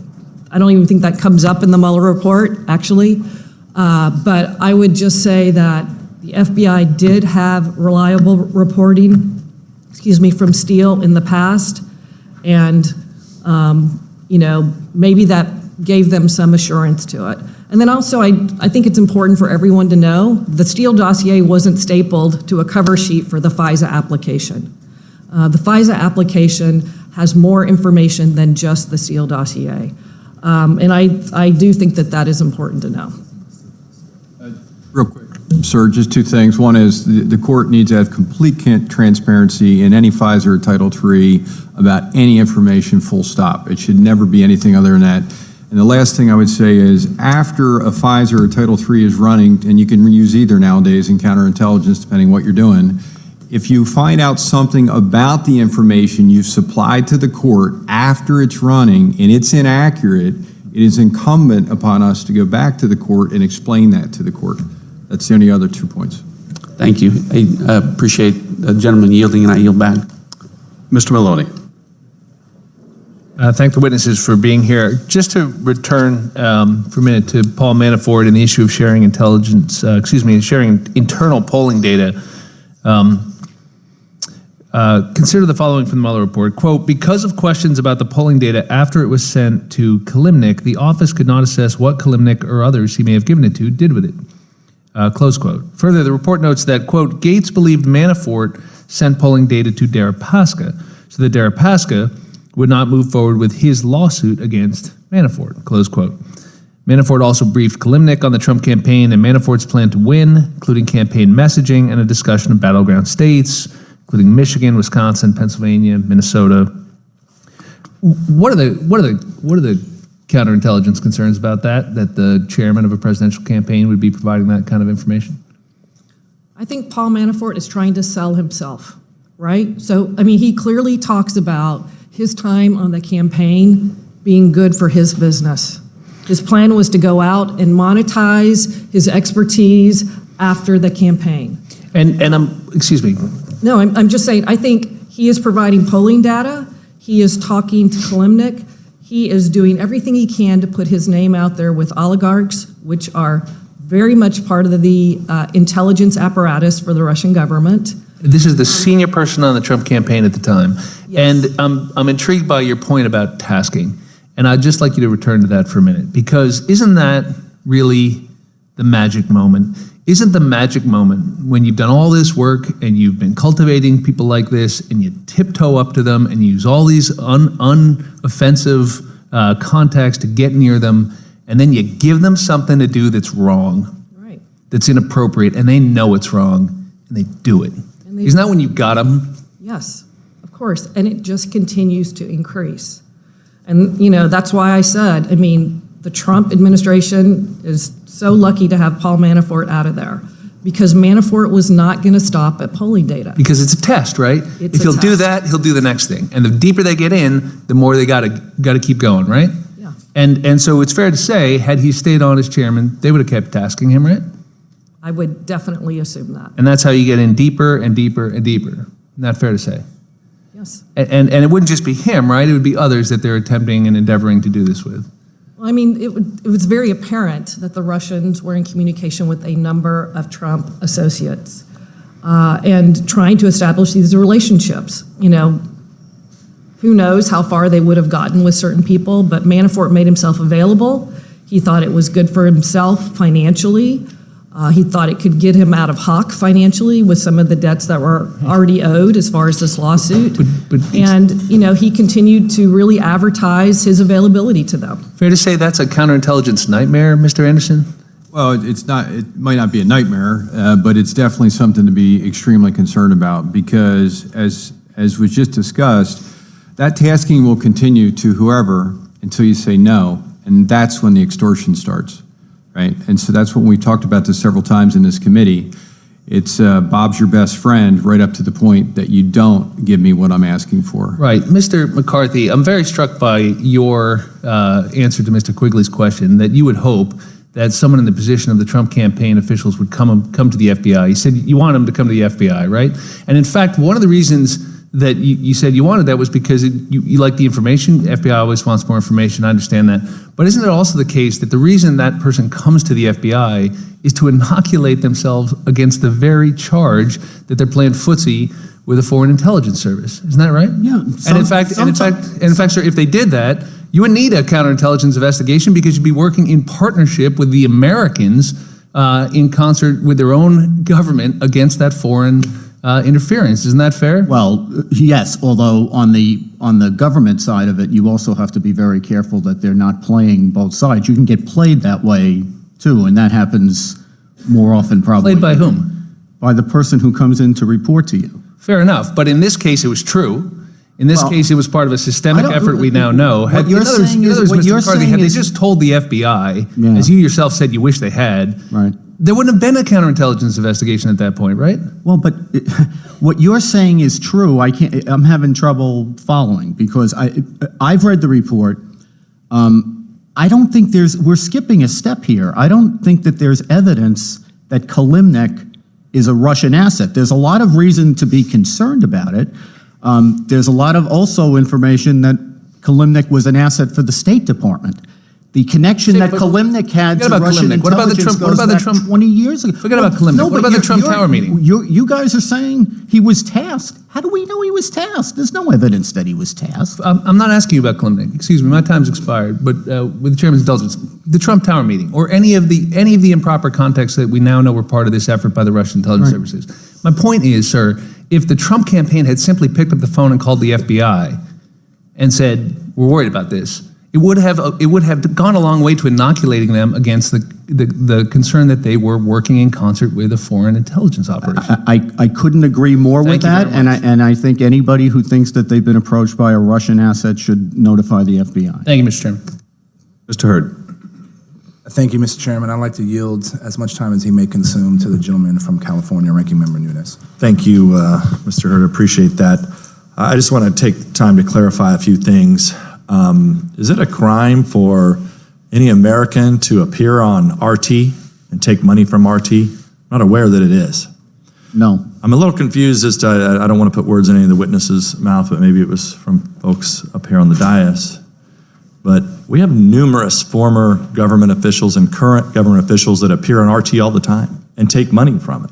[SPEAKER 3] I don't even think that comes up in the Mueller report, actually. But I would just say that the FBI did have reliable reporting, from Steele in the past, and you know, maybe that gave them some assurance to it. And then also, I think it's important for everyone to know the Steele dossier wasn't stapled to a cover sheet for the FISA application. The FISA application has more information than just the Steele dossier. And I do think that that is important to know.
[SPEAKER 4] Real quick, sir, just two things. One is the court needs to have complete transparency in any FISA or Title III about any information, full stop. It should never be anything other than that. And the last thing I would say is after a FISA or Title III is running, and you can use either nowadays in counterintelligence depending what you're doing, if you find out something about the information you've supplied to the court after it's running and it's inaccurate, it is incumbent upon us to go back to the court and explain that to the court. That's the only other 2 points.
[SPEAKER 10] Thank you. I appreciate the gentleman yielding, and I yield back.
[SPEAKER 1] Mr. Maloney.
[SPEAKER 17] Thank the witnesses for being here. Just to return for a minute to Paul Manafort and the issue of sharing intelligence, sharing internal polling data. Consider the following from the Mueller report. Quote, because of questions about the polling data after it was sent to Kalimnik, the office could not assess what Kalimnik or others he may have given it to did with it. Close quote. Further, the report notes that, quote, Gates believed Manafort sent polling data to Deripaska, so that Deripaska would not move forward with his lawsuit against Manafort, close quote. Manafort also briefed Kalimnik on the Trump campaign and Manafort's plan to win, including campaign messaging and a discussion of battleground states, including Michigan, Wisconsin, Pennsylvania, Minnesota. What are the counterintelligence concerns about that the chairman of a presidential campaign would be providing that kind of information?
[SPEAKER 3] I think Paul Manafort is trying to sell himself, right? So, I mean, he clearly talks about his time on the campaign being good for his business. His plan was to go out and monetize his expertise after the campaign.
[SPEAKER 17] And excuse me.
[SPEAKER 3] No, I'm just saying, I think he is providing polling data. He is talking to Kalimnik. He is doing everything he can to put his name out there with oligarchs, which are very much part of the intelligence apparatus for the Russian government.
[SPEAKER 17] This is the senior person on the Trump campaign at the time. Yes. And I'm intrigued by your point about tasking. And I'd just like you to return to that for a minute, because isn't that really the magic moment? Isn't the magic moment when you've done all this work and you've been cultivating people like this and you tiptoe up to them and use all these unoffensive contacts to get near them, and then you give them something to do that's wrong,
[SPEAKER 3] right,
[SPEAKER 17] that's inappropriate, and they know it's wrong, and they do it. Isn't that when you got them?
[SPEAKER 3] Yes, of course, and it just continues to increase. And, you know, that's why I said, I mean, the Trump administration is so lucky to have Paul Manafort out of there, because Manafort was not going to stop at polling data.
[SPEAKER 17] Because it's a test, right?
[SPEAKER 3] It's
[SPEAKER 17] if
[SPEAKER 3] a
[SPEAKER 17] he'll do
[SPEAKER 3] test.
[SPEAKER 17] that, he'll do the next thing. And the deeper they get in, the more they got to keep going, right?
[SPEAKER 3] Yeah.
[SPEAKER 17] And so it's fair to say, had he stayed on as chairman, they would have kept tasking him, right?
[SPEAKER 3] I would definitely assume that.
[SPEAKER 17] And that's how you get in deeper and deeper and deeper. Isn't that fair to say?
[SPEAKER 3] Yes.
[SPEAKER 17] And it wouldn't just be him, right? It would be others that they're attempting and endeavoring to do this with.
[SPEAKER 3] Well, I mean, it was very apparent that the Russians were in communication with a number of Trump associates and trying to establish these relationships. You know, who knows how far they would have gotten with certain people, but Manafort made himself available. He thought it was good for himself financially. He thought it could get him out of hock financially with some of the debts that were already owed as far as this lawsuit. And, you know, he continued to really advertise his availability to them.
[SPEAKER 17] Fair to say that's a counterintelligence nightmare, Mr. Anderson?
[SPEAKER 4] Well, it's not. It might not be a nightmare, but it's definitely something to be extremely concerned about because, as was just discussed, that tasking will continue to whoever until you say no, and that's when the extortion starts. Right, and so that's what we talked about this several times in this committee. It's Bob's your best friend right up to the point that you don't give me what I'm asking for.
[SPEAKER 17] Right. Mr. McCarthy, I'm very struck by your answer to Mr. Quigley's question that you would hope that someone in the position of the Trump campaign officials would come to the FBI. You said you want them to come to the FBI, right? And in fact, one of the reasons that you said you wanted that was because you like the information. FBI always wants more information. I understand that. But isn't it also the case that the reason that person comes to the FBI is to inoculate themselves against the very charge that they're playing footsie with a foreign intelligence service? Isn't that right?
[SPEAKER 5] Yeah.
[SPEAKER 17] And in fact, sir, if they did that, you would need a counterintelligence investigation because you'd be working in partnership with the Americans in concert with their own government against that foreign interference. Isn't that fair?
[SPEAKER 5] Well, yes, although on the government side of it, you also have to be very careful that they're not playing both sides. You can get played that way too, and that happens more often probably.
[SPEAKER 17] Played by whom?
[SPEAKER 5] By the person who comes in to report to you.
[SPEAKER 17] Fair enough, but in this case it was true. In this case, it was part of a systemic effort we now know.
[SPEAKER 5] What you're saying is,
[SPEAKER 17] had they just told the FBI, as you yourself said you wish they had,
[SPEAKER 5] right, there
[SPEAKER 17] wouldn't have been a counterintelligence investigation at that point, right?
[SPEAKER 5] Well, but what you're saying is true. I'm having trouble following because I've read the report. I don't think we're skipping a step here. I don't think that there's evidence that Kalimnik is a Russian asset. There's a lot of reason to be concerned about it. There's a lot of also information that Kalimnik was an asset for the State Department. The connection that Kalimnik had to Russian intelligence goes back 20 years ago.
[SPEAKER 17] Forget about Kalimnik. What about the Trump Tower meeting?
[SPEAKER 5] You guys are saying he was tasked. How do we know he was tasked? There's no evidence that he was tasked.
[SPEAKER 17] I'm not asking you about Kalimnik. Excuse me, my time's expired. But with the chairman's indulgence, the Trump Tower meeting, or any of the improper contexts that we now know were part of this effort by the Russian intelligence services. My point is, sir, if the Trump campaign had simply picked up the phone and called the FBI and said, "We're worried about this," it would have gone a long way to inoculating them against the concern that they were working in concert with a foreign intelligence operation.
[SPEAKER 5] I couldn't agree more with that, and I think anybody who thinks that they've been approached by a Russian asset should notify the FBI.
[SPEAKER 17] Thank you, Mr. Chairman.
[SPEAKER 1] Mr. Hurd.
[SPEAKER 18] Thank you, Mr. Chairman. I'd like to yield as much time as he may consume to the gentleman from California, Ranking Member Nunes.
[SPEAKER 2] Thank you, Mr. Hurd. Appreciate that. I just want to take time to clarify a few things. Is it a crime for any American to appear on RT and take money from RT? I'm not aware that it is.
[SPEAKER 5] No.
[SPEAKER 2] I'm a little confused as to, I don't want to put words in any of the witnesses' mouth, but maybe it was from folks up here on the dais. But we have numerous former government officials and current government officials that appear on RT all the time and take money from it.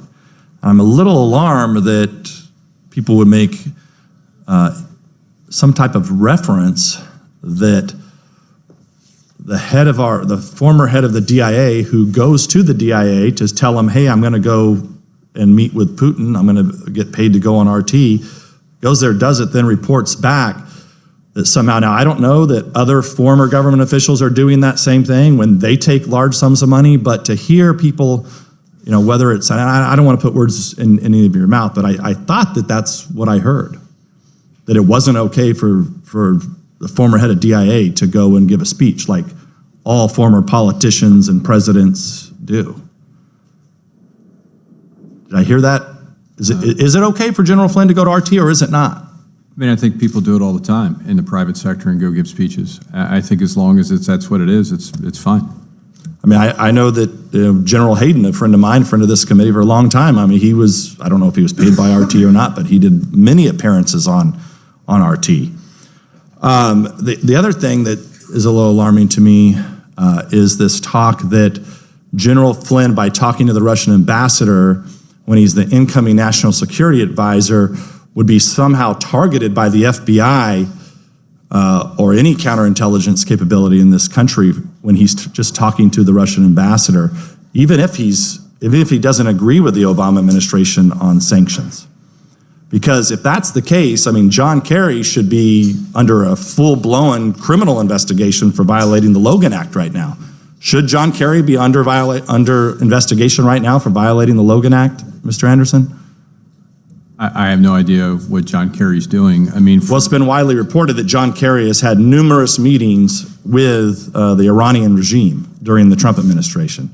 [SPEAKER 2] I'm a little alarmed that people would make some type of reference that the former head of the DIA who goes to the DIA to tell them, hey, I'm going to go and meet with Putin, I'm going to get paid to go on RT, goes there, does it, then reports back that somehow, now I don't know that other former government officials are doing that same thing when they take large sums of money, but to hear people, you know, whether it's, I don't want to put words in any of your mouth, but I thought that that's what I heard, that it wasn't okay for the former head of DIA to go and give a speech like all former politicians and presidents do. Did I hear that? Is it okay for General Flynn to go to RT, or is it not?
[SPEAKER 4] I mean, I think people do it all the time in the private sector and go give speeches. I think as long as that's what it is, it's fine.
[SPEAKER 2] I mean, I know that General Hayden, a friend of mine, friend of this committee for a long time, I mean, I don't know if he was paid by RT or not, but he did many appearances on RT. The other thing that is a little alarming to me is this talk that General Flynn, by talking to the Russian ambassador when he's the incoming national security advisor, would be somehow targeted by the FBI or any counterintelligence capability in this country when he's just talking to the Russian ambassador, even if he doesn't agree with the Obama administration on sanctions. Because if that's the case, I mean, John Kerry should be under a full-blown criminal investigation for violating the Logan Act right now. Should John Kerry be under investigation right now for violating the Logan Act, Mr. Anderson?
[SPEAKER 4] I have no idea what John Kerry's doing. I mean,
[SPEAKER 2] well, it's been widely reported that John Kerry has had numerous meetings with the Iranian regime during the Trump administration.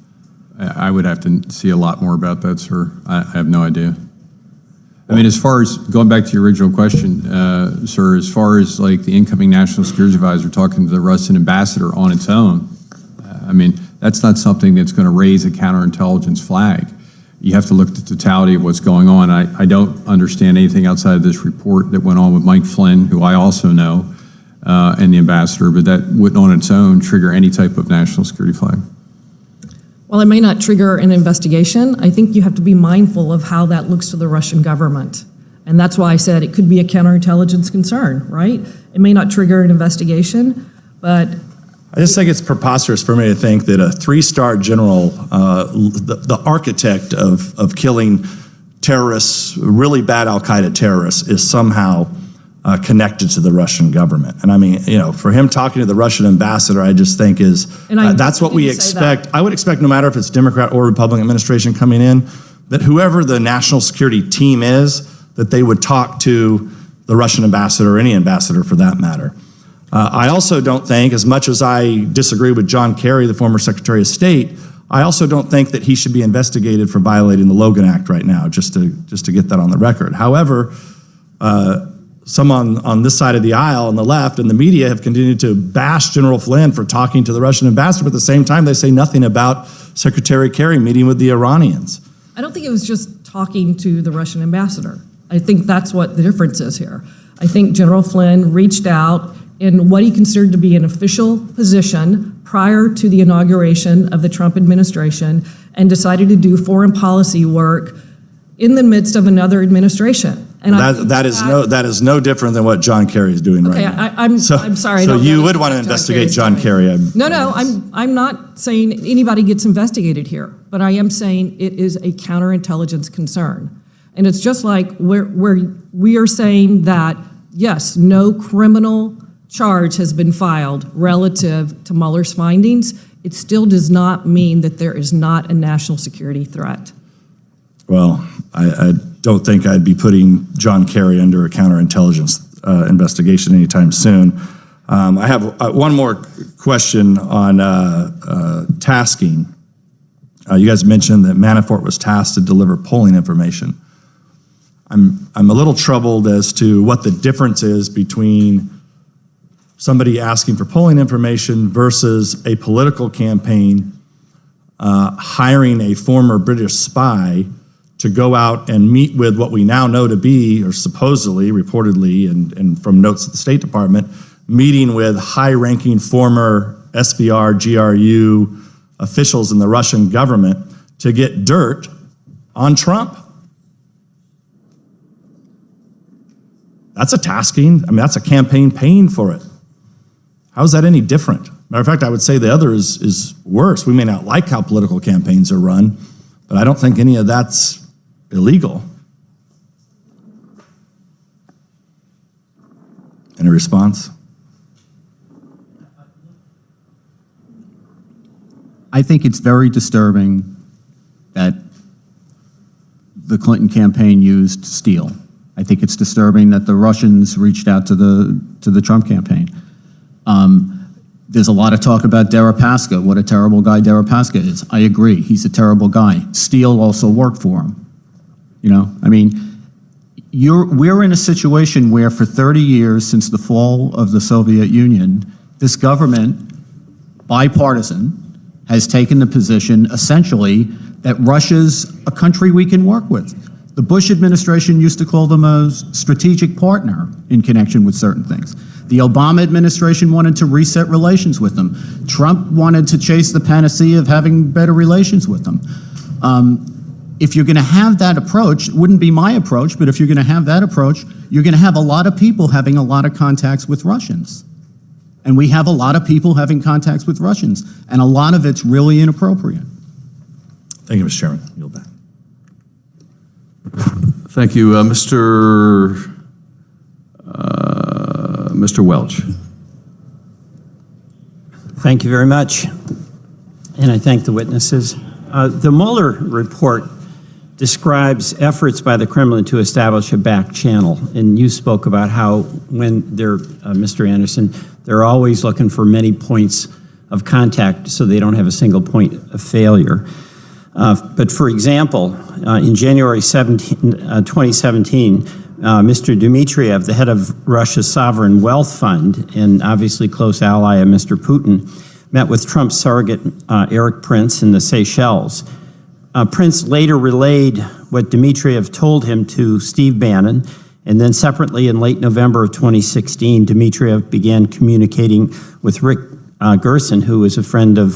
[SPEAKER 4] I would have to see a lot more about that, sir. I have no idea. I mean, as far as going back to your original question, sir, as far as like the incoming national security advisor talking to the Russian ambassador on its own, I mean, that's not something that's going to raise a counterintelligence flag. You have to look at the totality of what's going on. I don't understand anything outside of this report that went on with Mike Flynn, who I also know, and the ambassador, but that wouldn't on its own trigger any type of national security flag.
[SPEAKER 3] While it may not trigger an investigation, I think you have to be mindful of how that looks to the Russian government. And that's why I said it could be a counterintelligence concern, right? It may not trigger an investigation, but
[SPEAKER 2] I just think it's preposterous for me to think that a three-star general, the architect of killing terrorists, really bad al-Qaeda terrorists, is somehow connected to the Russian government. And I mean, you know, for him talking to the Russian ambassador, I just think that's what we expect. I would expect, no matter if it's Democrat or Republican administration coming in, that whoever the national security team is, that they would talk to the Russian ambassador, or any ambassador for that matter. I also don't think, as much as I disagree with John Kerry, the former Secretary of State, I also don't think that he should be investigated for violating the Logan Act right now, just to get that on the record. However, some on this side of the aisle, on the left, and the media have continued to bash General Flynn for talking to the Russian ambassador, but at the same time they say nothing about Secretary Kerry meeting with the Iranians.
[SPEAKER 3] I don't think it was just talking to the Russian ambassador. I think that's what the difference is here. I think General Flynn reached out in what he considered to be an official position prior to the inauguration of the Trump administration and decided to do foreign policy work in the midst of another administration. And
[SPEAKER 2] that is no different than what John Kerry is doing right now.
[SPEAKER 3] I'm sorry.
[SPEAKER 2] So you would want to investigate John Kerry?
[SPEAKER 3] No, I'm not saying anybody gets investigated here, but I am saying it is a counterintelligence concern. And it's just like where we are saying that, yes, no criminal charge has been filed relative to Mueller's findings. It still does not mean that there is not a national security threat.
[SPEAKER 2] Well, I don't think I'd be putting John Kerry under a counterintelligence investigation anytime soon. I have one more question on tasking. You guys mentioned that Manafort was tasked to deliver polling information. I'm a little troubled as to what the difference is between somebody asking for polling information versus a political campaign hiring a former British spy to go out and meet with what we now know to be, or supposedly, reportedly, and from notes at the State Department, meeting with high-ranking former SVR, GRU officials in the Russian government to get dirt on Trump. That's a tasking. I mean, that's a campaign paying for it. How is that any different? Matter of fact, I would say the other is worse. We may not like how political campaigns are run, but I don't think any of that's illegal. Any response?
[SPEAKER 5] I think it's very disturbing that the Clinton campaign used steel. I think it's disturbing that the Russians reached out to the Trump campaign. There's a lot of talk about Deripaska, what a terrible guy Deripaska is. I agree, he's a terrible guy. Steele also worked for him. You know, I mean, we're in a situation where for 30 years since the fall of the Soviet Union, this government, bipartisan, has taken the position essentially that Russia's a country we can work with. The Bush administration used to call them a strategic partner in connection with certain things. The Obama administration wanted to reset relations with them. Trump wanted to chase the panacea of having better relations with them. If you're going to have that approach, it wouldn't be my approach, but if you're going to have that approach, you're going to have a lot of people having a lot of contacts with Russians. And we have a lot of people having contacts with Russians, and a lot of it's really inappropriate.
[SPEAKER 2] Thank you, Mr. Chairman. Yield back.
[SPEAKER 1] Thank you. Mr. Welch.
[SPEAKER 19] Thank you very much, and I thank the witnesses. The Mueller report describes efforts by the Kremlin to establish a back channel, and you spoke about how when they're, Mr. Anderson, they're always looking for many points of contact so they don't have a single point of failure. But for example, in January 2017, Mr. Dmitriev, the head of Russia's sovereign wealth fund and obviously close ally of Mr. Putin, met with Trump's surrogate Eric Prince in the Seychelles. Prince later relayed what Dmitriev told him to Steve Bannon, and then separately in late November of 2016, Dmitriev began communicating with Rick Gerson, who was a friend of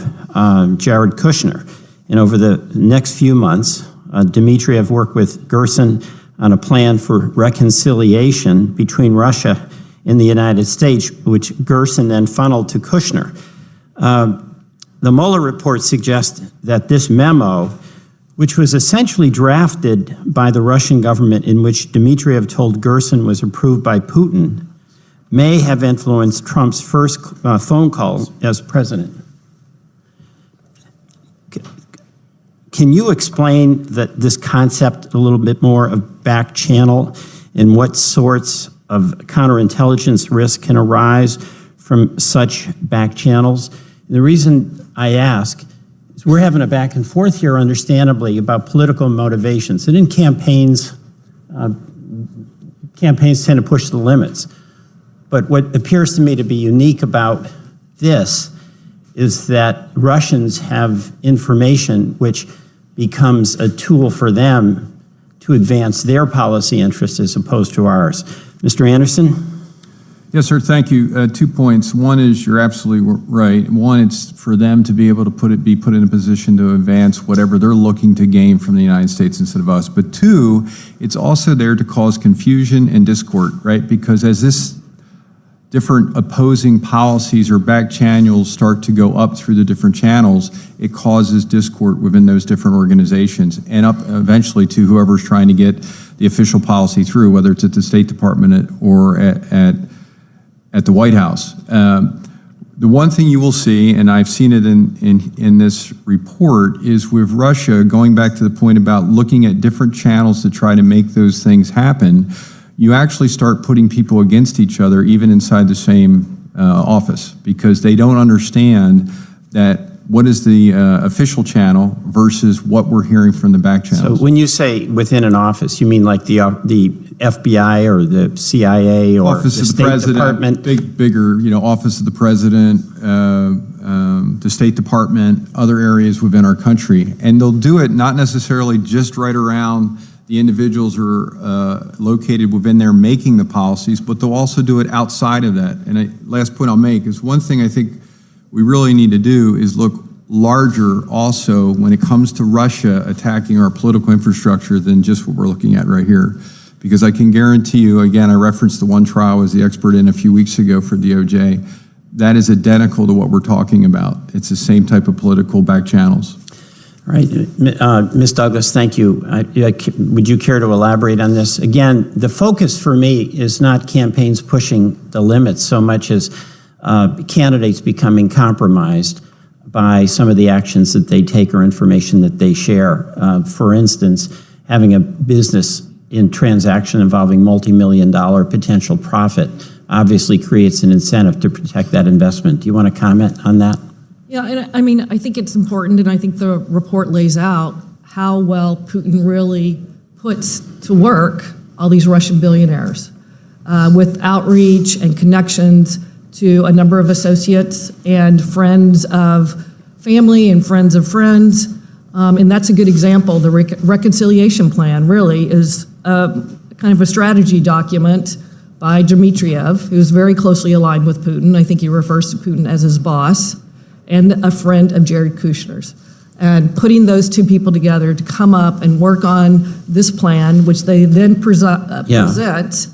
[SPEAKER 19] Jared Kushner. And over the next few months, Dmitriev worked with Gerson on a plan for reconciliation between Russia and the United States, which Gerson then funneled to Kushner. The Mueller report suggests that this memo, which was essentially drafted by the Russian government in which Dmitriev told Gerson was approved by Putin, may have influenced Trump's first phone call as president. Can you explain this concept a little bit more of back channel and what sorts of counterintelligence risk can arise from such back channels? And the reason I ask is we're having a back and forth here, understandably, about political motivations. And in campaigns, campaigns tend to push the limits. But what appears to me to be unique about this is that Russians have information which becomes a tool for them to advance their policy interests as opposed to ours. Mr. Anderson?
[SPEAKER 4] Yes, sir. Thank you. 2 points. One is you're absolutely right. One, it's for them to be able to be put in a position to advance whatever they're looking to gain from the United States instead of us. But two, it's also there to cause confusion and discord, right? Because as this different opposing policies or back channels start to go up through the different channels, it causes discord within those different organizations and up eventually to whoever's trying to get the official policy through, whether it's at the State Department or at the White House. The one thing you will see, and I've seen it in this report, is with Russia, going back to the point about looking at different channels to try to make those things happen, you actually start putting people against each other, even inside the same office, because they don't understand that what is the official channel versus what we're hearing from the back channels.
[SPEAKER 19] So when you say within an office, you mean like the FBI or the CIA or
[SPEAKER 4] Office
[SPEAKER 19] the
[SPEAKER 4] of the
[SPEAKER 19] State
[SPEAKER 4] President,
[SPEAKER 19] Department?
[SPEAKER 4] bigger, Office of the President, the State Department, other areas within our country. And they'll do it not necessarily just right around the individuals are located within there making the policies, but they'll also do it outside of that. And last point I'll make is one thing I think we really need to do is look larger also when it comes to Russia attacking our political infrastructure than just what we're looking at right here. Because I can guarantee you, again, I referenced the one trial I was the expert in a few weeks ago for DOJ. That is identical to what we're talking about. It's the same type of political back channels.
[SPEAKER 19] All right, Ms. Douglas, thank you. Would you care to elaborate on this? Again, the focus for me is not campaigns pushing the limits so much as candidates becoming compromised by some of the actions that they take or information that they share. For instance, having a business in transaction involving multi-million-dollar potential profit obviously creates an incentive to protect that investment. Do you want to comment on that?
[SPEAKER 3] Yeah, and I mean, I think it's important, and I think the report lays out how well Putin really puts to work all these Russian billionaires with outreach and connections to a number of associates and friends of family and friends of friends. And that's a good example. The reconciliation plan really is kind of a strategy document by Dmitriev, who's very closely aligned with Putin. I think he refers to Putin as his boss, and a friend of Jared Kushner's. And putting those two people together to come up and work on this plan, which they then present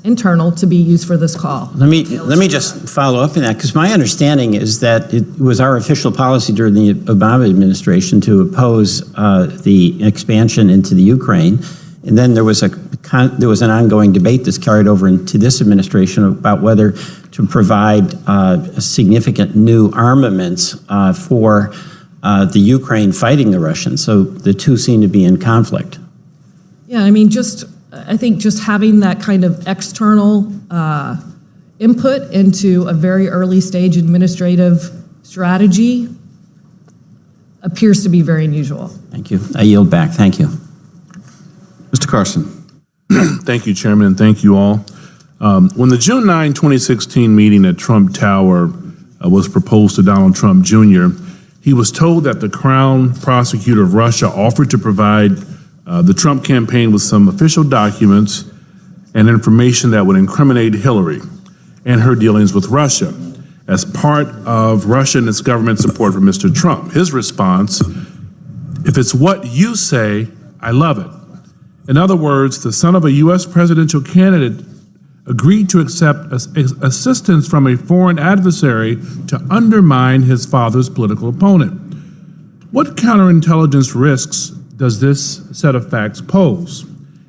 [SPEAKER 3] internal to be used for this call.
[SPEAKER 19] Let me just follow up on that, because my understanding is that it was our official policy during the Obama administration to oppose the expansion into the Ukraine. And then there was an ongoing debate that's carried over into this administration about whether to provide significant new armaments for the Ukraine fighting the Russians. So the two seem to be in conflict.
[SPEAKER 3] Yeah, I mean, I think just having that kind of external input into a very early stage administrative strategy appears to be very unusual.
[SPEAKER 19] Thank you. I yield back. Thank you.
[SPEAKER 1] Mr. Carson.
[SPEAKER 20] Thank you, Chairman, and thank you all. When the June 9, 2016 meeting at Trump Tower was proposed to Donald Trump Jr., he was told that the Crown Prosecutor of Russia offered to provide the Trump campaign with some official documents and information that would incriminate Hillary and her dealings with Russia as part of Russia and its government support for Mr. Trump. His response, "If it's what you say, I love it." In other words, the son of a U.S. presidential candidate agreed to accept assistance from a foreign adversary to undermine his father's political opponent. What counterintelligence risks does this set of facts pose?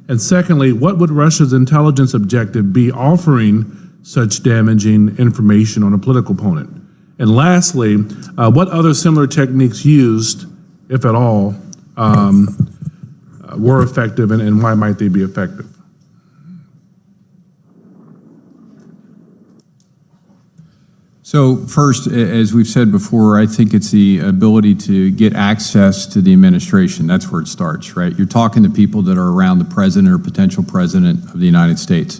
[SPEAKER 20] And secondly, what would Russia's intelligence objective be offering such damaging information on a political opponent? And lastly, what other similar techniques used, if at all, were effective, and why might they be effective?
[SPEAKER 4] So first, as we've said before, I think it's the ability to get access to the administration. That's where it starts, right? You're talking to people that are around the president or potential president of the United States.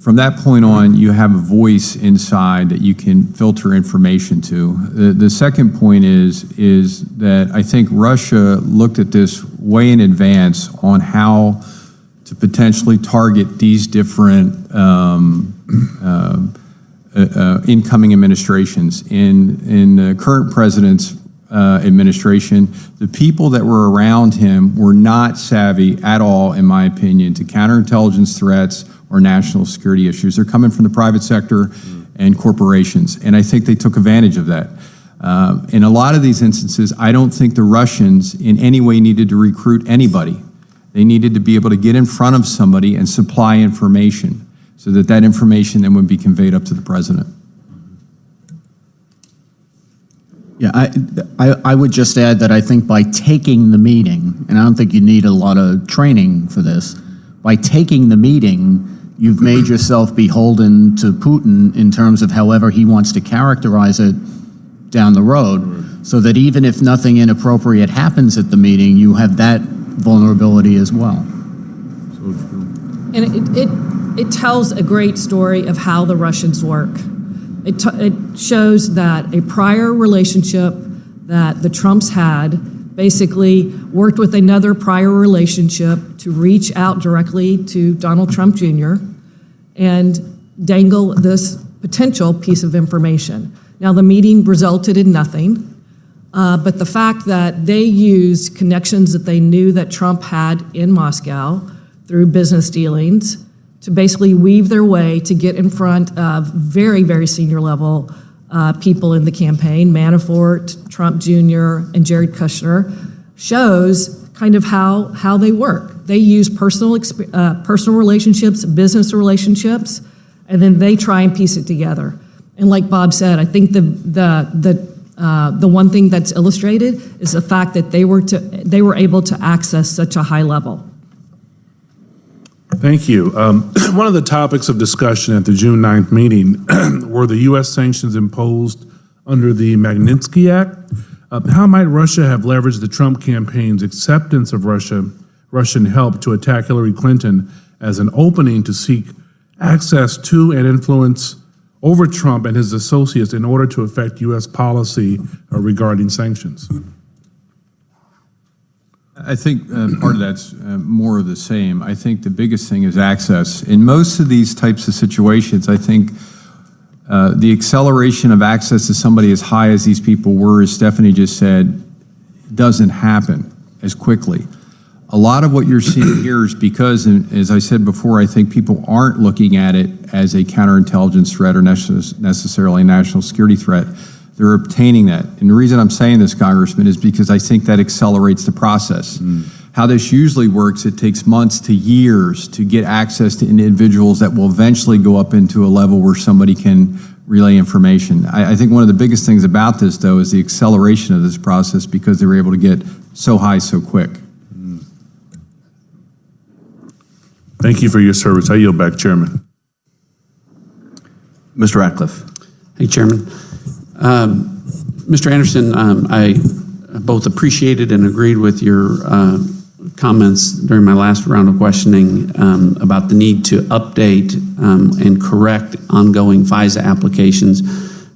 [SPEAKER 4] From that point on, you have a voice inside that you can filter information to. The second point is that I think Russia looked at this way in advance on how to potentially target these different incoming administrations. In the current president's administration, the people that were around him were not savvy at all, in my opinion, to counterintelligence threats or national security issues. They're coming from the private sector and corporations, and I think they took advantage of that. In a lot of these instances, I don't think the Russians in any way needed to recruit anybody. They needed to be able to get in front of somebody and supply information so that that information then would be conveyed up to the president.
[SPEAKER 5] Yeah, I would just add that I think by taking the meeting, and I don't think you need a lot of training for this, by taking the meeting, you've made yourself beholden to Putin in terms of however he wants to characterize it down the road, so that even if nothing inappropriate happens at the meeting, you have that vulnerability as well.
[SPEAKER 3] And it tells a great story of how the Russians work. It shows that a prior relationship that the Trumps had basically worked with another prior relationship to reach out directly to Donald Trump Jr. and dangle this potential piece of information. Now, the meeting resulted in nothing, but the fact that they used connections that they knew that Trump had in Moscow through business dealings to basically weave their way to get in front of very, very senior level people in the campaign, Manafort, Trump Jr., and Jared Kushner, shows kind of how they work. They use personal relationships, business relationships, and then they try and piece it together. And like Bob said, I think the one thing that's illustrated is the fact that they were able to access such a high level.
[SPEAKER 20] Thank you. One of the topics of discussion at the June 9th meeting were the U.S. sanctions imposed under the Magnitsky Act. How might Russia have leveraged the Trump campaign's acceptance of Russian help to attack Hillary Clinton as an opening to seek access to and influence over Trump and his associates in order to affect U.S. policy regarding sanctions?
[SPEAKER 4] I think part of that's more of the same. I think the biggest thing is access. In most of these types of situations, I think the acceleration of access to somebody as high as these people were, as Stephanie just said, doesn't happen as quickly. A lot of what you're seeing here is because, as I said before, I think people aren't looking at it as a counterintelligence threat or necessarily a national security threat. They're obtaining that. And the reason I'm saying this, Congressman, is because I think that accelerates the process. How this usually works, it takes months to years to get access to individuals that will eventually go up into a level where somebody can relay information. I think one of the biggest things about this, though, is the acceleration of this process because they were able to get so high so quick.
[SPEAKER 20] Thank you for your service. I yield back, Chairman.
[SPEAKER 1] Mr. Ratcliffe.
[SPEAKER 10] Hey, Chairman. Mr. Anderson, I both appreciated and agreed with your comments during my last round of questioning about the need to update and correct ongoing FISA applications.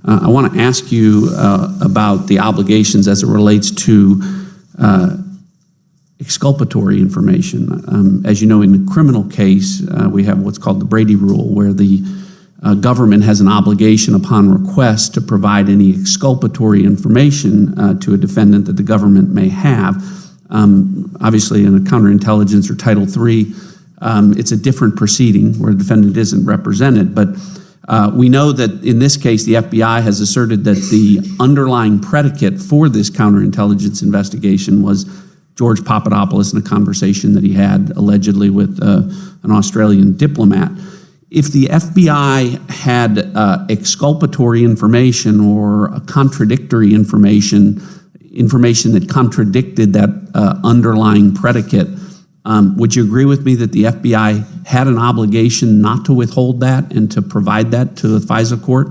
[SPEAKER 10] I want to ask you about the obligations as it relates to exculpatory information. As you know, in the criminal case, we have what's called the Brady Rule, where the government has an obligation upon request to provide any exculpatory information to a defendant that the government may have. Obviously, in a counterintelligence or Title III, it's a different proceeding where the defendant isn't represented. But we know that in this case, the FBI has asserted that the underlying predicate for this counterintelligence investigation was George Papadopoulos in a conversation that he had allegedly with an Australian diplomat. If the FBI had exculpatory information or a contradictory information that contradicted that underlying predicate, would you agree with me that the FBI had an obligation not to withhold that and to provide that to the FISA court?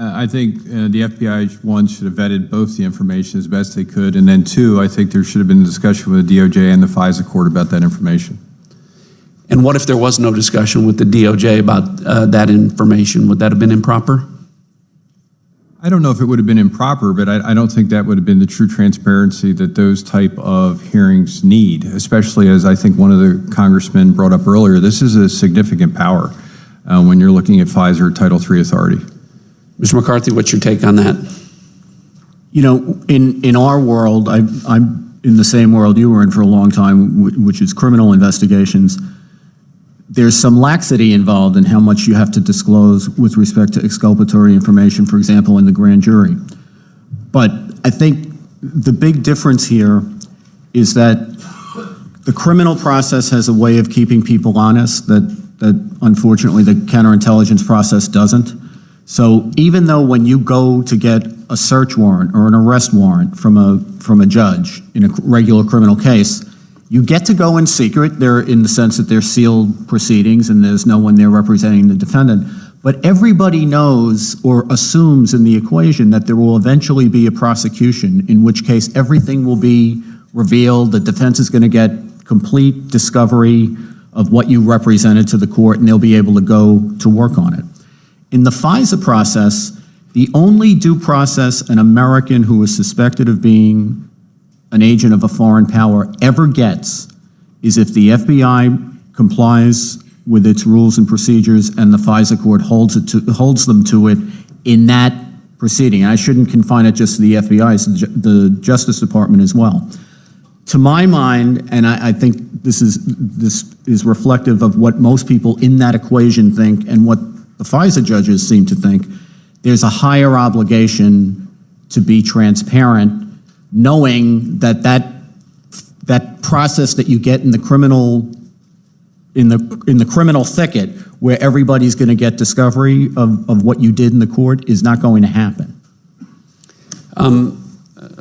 [SPEAKER 4] I think the FBI, one, should have vetted both the information as best they could, and then two, I think there should have been a discussion with the DOJ and the FISA court about that information.
[SPEAKER 10] And what if there was no discussion with the DOJ about that information? Would that have been improper?
[SPEAKER 4] I don't know if it would have been improper, but I don't think that would have been the true transparency that those type of hearings need, especially as I think one of the congressmen brought up earlier. This is a significant power when you're looking at FISA or Title III authority.
[SPEAKER 10] Mr. McCarthy, what's your take on that?
[SPEAKER 5] You know, in our world, I'm in the same world you were in for a long time, which is criminal investigations. There's some laxity involved in how much you have to disclose with respect to exculpatory information, for example, in the grand jury. But I think the big difference here is that the criminal process has a way of keeping people honest that unfortunately the counterintelligence process doesn't. So even though when you go to get a search warrant or an arrest warrant from a judge in a regular criminal case, you get to go in secret. They're in the sense that they're sealed proceedings and there's no one there representing the defendant. But everybody knows or assumes in the equation that there will eventually be a prosecution, in which case everything will be revealed. The defense is going to get complete discovery of what you represented to the court, and they'll be able to go to work on it. In the FISA process, the only due process an American who is suspected of being an agent of a foreign power ever gets is if the FBI complies with its rules and procedures and the FISA court holds them to it in that proceeding. And I shouldn't confine it just to the FBI, it's the Justice Department as well. To my mind, and I think this is reflective of what most people in that equation think and what the FISA judges seem to think, there's a higher obligation to be transparent, knowing that that process that you get in the criminal thicket, where everybody's going to get discovery of what you did in the court, is not going to happen.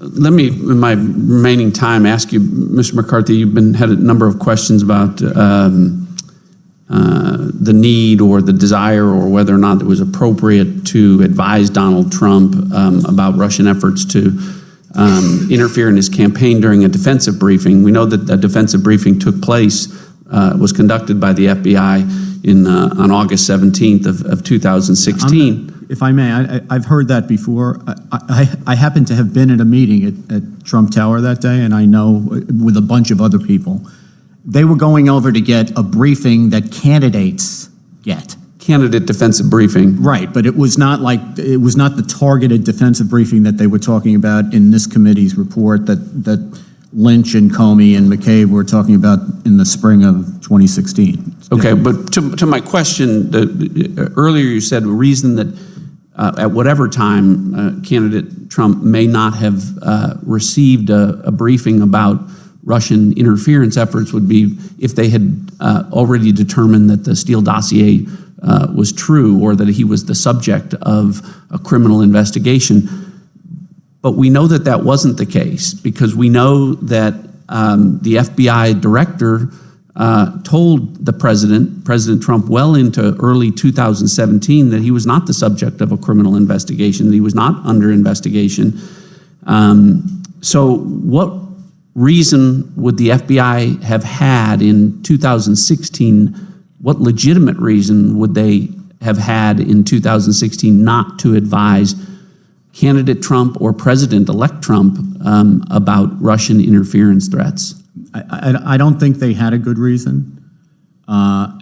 [SPEAKER 10] Let me, in my remaining time, ask you, Mr. McCarthy, you've had a number of questions about the need or the desire or whether or not it was appropriate to advise Donald Trump about Russian efforts to interfere in his campaign during a defensive briefing. We know that a defensive briefing took place, was conducted by the FBI on August 17th of 2016.
[SPEAKER 5] If I may, I've heard that before. I happen to have been at a meeting at Trump Tower that day, and I know with a bunch of other people. They were going over to get a briefing that candidates get.
[SPEAKER 10] Candidate defensive briefing.
[SPEAKER 5] Right, but it was not the targeted defensive briefing that they were talking about in this committee's report that Lynch and Comey and McCabe were talking about in the spring of 2016.
[SPEAKER 10] Okay, but to my question, earlier you said a reason that at whatever time candidate Trump may not have received a briefing about Russian interference efforts would be if they had already determined that the Steele dossier was true or that he was the subject of a criminal investigation. But we know that that wasn't the case because we know that the FBI director told the President Trump, well into early 2017, that he was not the subject of a criminal investigation, that he was not under investigation. So what reason would the FBI have had in 2016? What legitimate reason would they have had in 2016 not to advise candidate Trump or President-elect Trump about Russian interference threats?
[SPEAKER 5] I don't think they had a good reason. I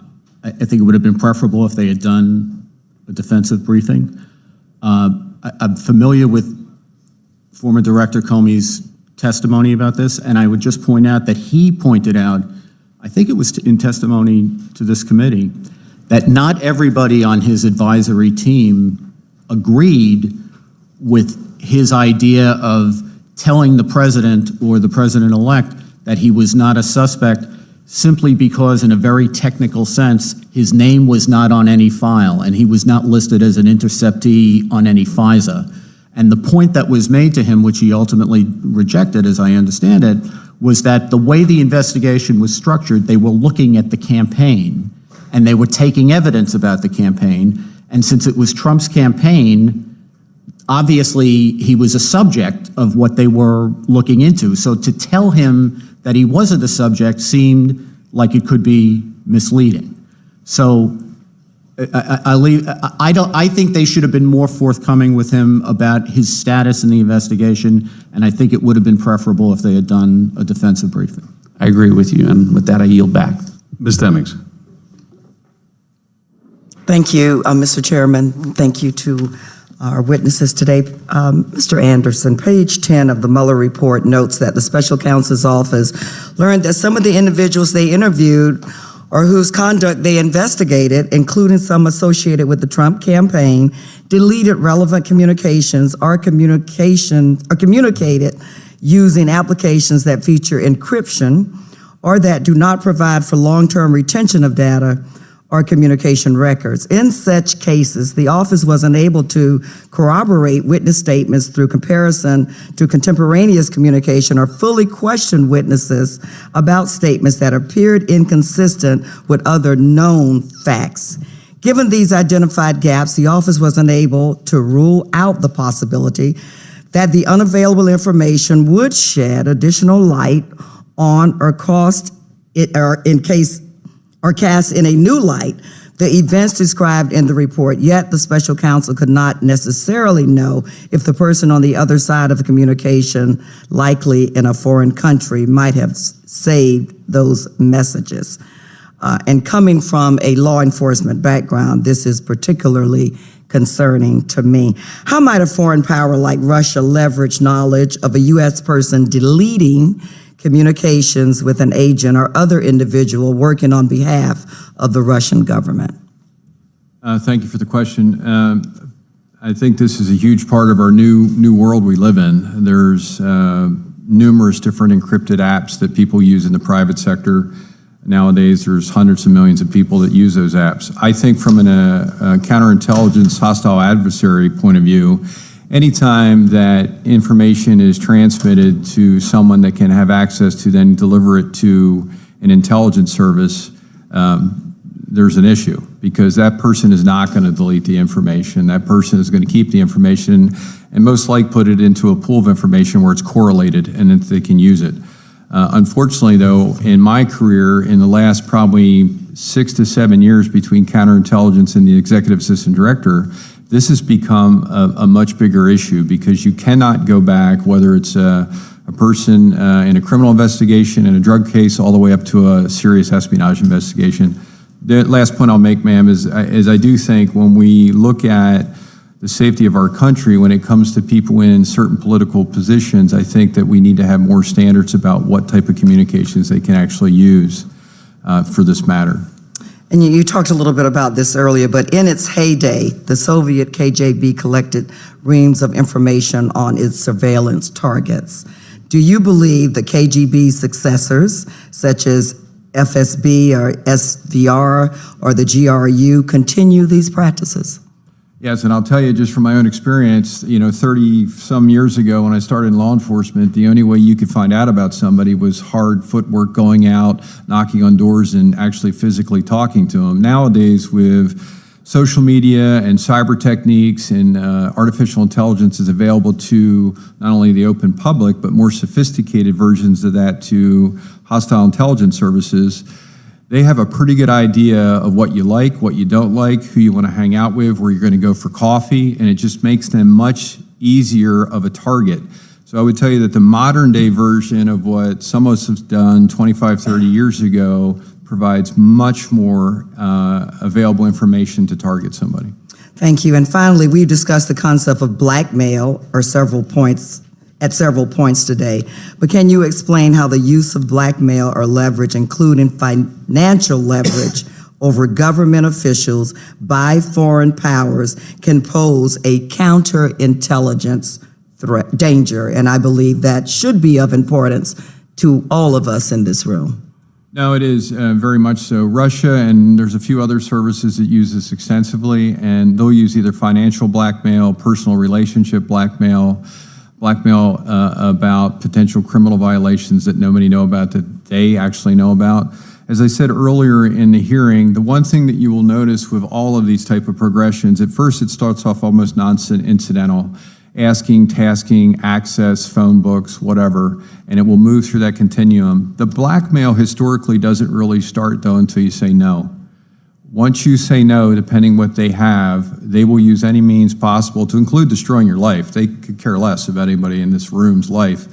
[SPEAKER 5] think it would have been preferable if they had done a defensive briefing. I'm familiar with former Director Comey's testimony about this, and I would just point out that he pointed out, I think it was in testimony to this committee, that not everybody on his advisory team agreed with his idea of telling the president or the president-elect that he was not a suspect simply because, in a very technical sense, his name was not on any file and he was not listed as an interceptee on any FISA. And the point that was made to him, which he ultimately rejected, as I understand it, was that the way the investigation was structured, they were looking at the campaign and they were taking evidence about the campaign. And since it was Trump's campaign, obviously he was a subject of what they were looking into. So to tell him that he wasn't a subject seemed like it could be misleading. So I think they should have been more forthcoming with him about his status in the investigation, and I think it would have been preferable if they had done a defensive briefing.
[SPEAKER 10] I agree with you, and with that I yield back.
[SPEAKER 1] Ms. Demings.
[SPEAKER 21] Thank you, Mr. Chairman. Thank you to our witnesses today. Mr. Anderson, page 10 of the Mueller report notes that the special counsel's office learned that some of the individuals they interviewed or whose conduct they investigated, including some associated with the Trump campaign, deleted relevant communications or communicated using applications that feature encryption or that do not provide for long-term retention of data or communication records. In such cases, the office was unable to corroborate witness statements through comparison to contemporaneous communication or fully question witnesses about statements that appeared inconsistent with other known facts. Given these identified gaps, the office was unable to rule out the possibility that the unavailable information would shed additional light on or cast in a new light the events described in the report, yet the special counsel could not necessarily know if the person on the other side of the communication, likely in a foreign country, might have saved those messages. And coming from a law enforcement background, this is particularly concerning to me. How might a foreign power like Russia leverage knowledge of a U.S. person deleting communications with an agent or other individual working on behalf of the Russian government?
[SPEAKER 4] Thank you for the question. I think this is a huge part of our new world we live in. There's numerous different encrypted apps that people use in the private sector. Nowadays, there's hundreds of millions of people that use those apps. I think from a counterintelligence hostile adversary point of view, anytime that information is transmitted to someone that can have access to then deliver it to an intelligence service, there's an issue. because that person is not going to delete the information. That person is going to keep the information and most likely put it into a pool of information where it's correlated and that they can use it. Unfortunately, though, in my career, in the last probably 6 to 7 years between counterintelligence and the executive assistant director, this has become a much bigger issue because you cannot go back, whether it's a person in a criminal investigation, in a drug case, all the way up to a serious espionage investigation. The last point I'll make, ma'am, is I do think when we look at the safety of our country, when it comes to people in certain political positions, I think that we need to have more standards about what type of communications they can actually use for this matter.
[SPEAKER 21] And you talked a little bit about this earlier, but in its heyday, the Soviet KGB collected reams of information on its surveillance targets. Do you believe the KGB's successors, such as FSB or SVR or the GRU, continue these practices?
[SPEAKER 4] Yes, and I'll tell you just from my own experience, 30-some years ago when I started in law enforcement, the only way you could find out about somebody was hard footwork, going out, knocking on doors, and actually physically talking to them. Nowadays, with social media and cyber techniques and artificial intelligence is available to not only the open public, but more sophisticated versions of that to hostile intelligence services. They have a pretty good idea of what you like, what you don't like, who you want to hang out with, where you're going to go for coffee, and it just makes them much easier of a target. So I would tell you that the modern day version of what some of us have done 25, 30 years ago provides much more available information to target somebody.
[SPEAKER 21] Thank you. And finally, we've discussed the concept of blackmail at several points today. But can you explain how the use of blackmail or leverage, including financial leverage over government officials by foreign powers, can pose a counterintelligence threat, danger? And I believe that should be of importance to all of us in this room.
[SPEAKER 4] No, it is very much so. Russia, and there's a few other services that use this extensively, and they'll use either financial blackmail, personal relationship blackmail about potential criminal violations that nobody know about, that they actually know about. As I said earlier in the hearing, the one thing that you will notice with all of these type of progressions, at first it starts off almost non-incidental, asking, tasking, access, phone books, whatever, and it will move through that continuum. The blackmail historically doesn't really start, though, until you say no. Once you say no, depending what they have, they will use any means possible to include destroying your life. They could care less about anybody in this room's life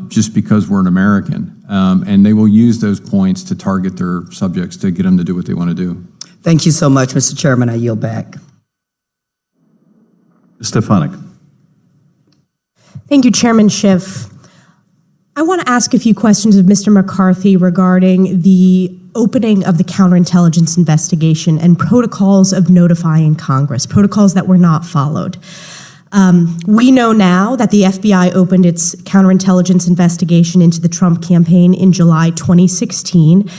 [SPEAKER 4] just because we're an American. And they will use those points to target their subjects to get them to do what they want to do.
[SPEAKER 21] Thank you so much, Mr. Chairman. I yield back.
[SPEAKER 1] Stefanik.
[SPEAKER 6] Thank you, Chairman Schiff. I want to ask a few questions of Mr. McCarthy regarding the opening of the counterintelligence investigation and protocols of notifying Congress, protocols that were not followed. We know now that the FBI opened its counterintelligence investigation into the Trump campaign in July 2016,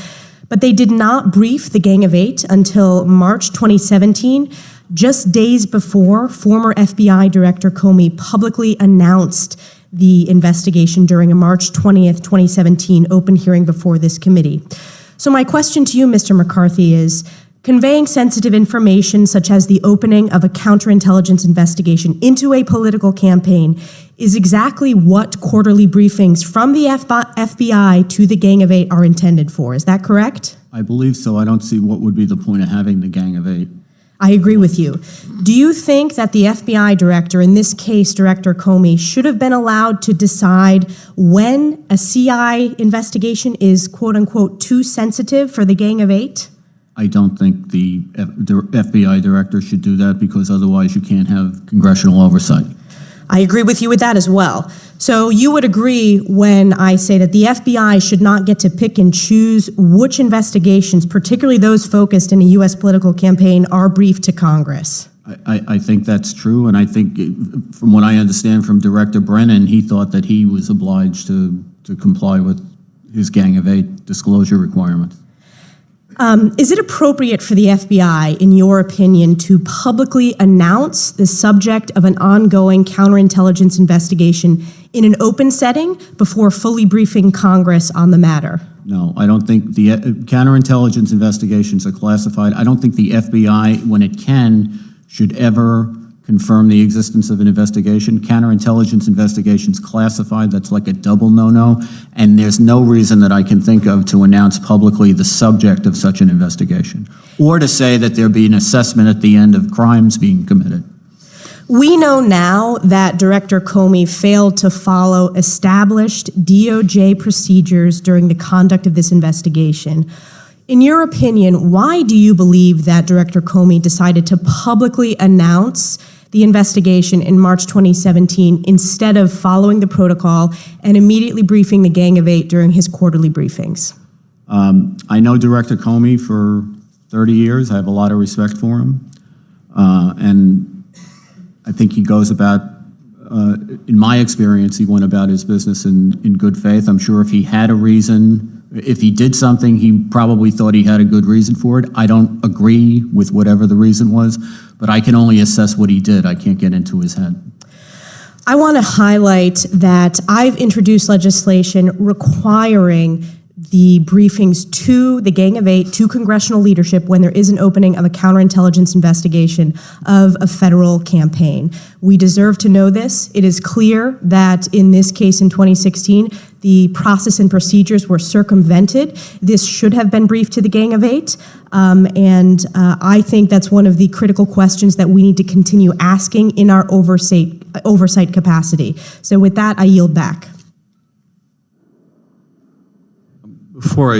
[SPEAKER 6] but they did not brief the Gang of Eight until March 2017, just days before former FBI Director Comey publicly announced the investigation during a March 20th, 2017 open hearing before this committee. So my question to you, Mr. McCarthy, is conveying sensitive information such as the opening of a counterintelligence investigation into a political campaign is exactly what quarterly briefings from the FBI to the Gang of Eight are intended for. Is that correct?
[SPEAKER 5] I believe so. I don't see what would be the point of having the Gang of Eight.
[SPEAKER 6] I agree with you. Do you think that the FBI director, in this case, Director Comey, should have been allowed to decide when a CI investigation is, quote unquote, too sensitive for the Gang of Eight?
[SPEAKER 5] I don't think the FBI director should do that because otherwise you can't have congressional oversight.
[SPEAKER 6] I agree with you with that as well. So you would agree when I say that the FBI should not get to pick and choose which investigations, particularly those focused in a U.S. political campaign, are briefed to Congress?
[SPEAKER 5] I think that's true, and I think, from what I understand from Director Brennan, he thought that he was obliged to comply with his Gang of Eight disclosure requirements.
[SPEAKER 6] Is it appropriate for the FBI, in your opinion, to publicly announce the subject of an ongoing counterintelligence investigation in an open setting before fully briefing Congress on the matter?
[SPEAKER 5] No, I don't think the counterintelligence investigations are classified. I don't think the FBI, when it can, should ever confirm the existence of an investigation. Counterintelligence investigations classified, that's like a double no-no, and there's no reason that I can think of to announce publicly the subject of such an investigation, or to say that there be an assessment at the end of crimes being committed.
[SPEAKER 6] We know now that Director Comey failed to follow established DOJ procedures during the conduct of this investigation. In your opinion, why do you believe that Director Comey decided to publicly announce the investigation in March 2017 instead of following the protocol and immediately briefing the Gang of Eight during his quarterly briefings?
[SPEAKER 5] I know Director Comey for 30 years. I have a lot of respect for him. And I think he goes about, in my experience, he went about his business in good faith. I'm sure if he had a reason, if he did something, he probably thought he had a good reason for it. I don't agree with whatever the reason was, but I can only assess what he did. I can't get into his head.
[SPEAKER 6] I want to highlight that I've introduced legislation requiring the briefings to the Gang of Eight, to congressional leadership when there is an opening of a counterintelligence investigation of a federal campaign. We deserve to know this. It is clear that in this case in 2016, the process and procedures were circumvented. This should have been briefed to the Gang of Eight, and I think that's one of the critical questions that we need to continue asking in our oversight capacity. So with that, I yield back.
[SPEAKER 1] Before I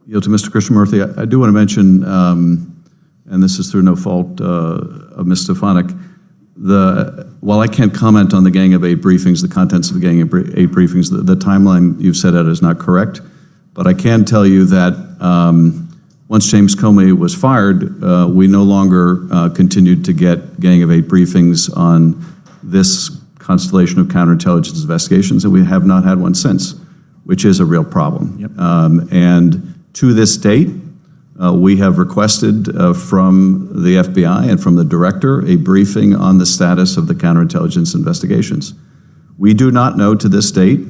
[SPEAKER 1] yield to Mr. Krishnamurthy, I do want to mention, and this is through no fault of Ms. Stefanik, while I can't comment on the Gang of Eight briefings, the contents of the Gang of Eight briefings, the timeline you've set out is not correct, but I can tell you that once James Comey was fired, we no longer continued to get Gang of Eight briefings on this constellation of counterintelligence investigations, and we have not had one since, which is a real problem.
[SPEAKER 5] Yep.
[SPEAKER 1] And to this date, we have requested from the FBI and from the director a briefing on the status of the counterintelligence investigations. We do not know to this date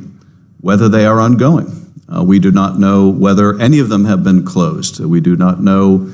[SPEAKER 1] whether they are ongoing. We do not know whether any of them have been closed. We do not know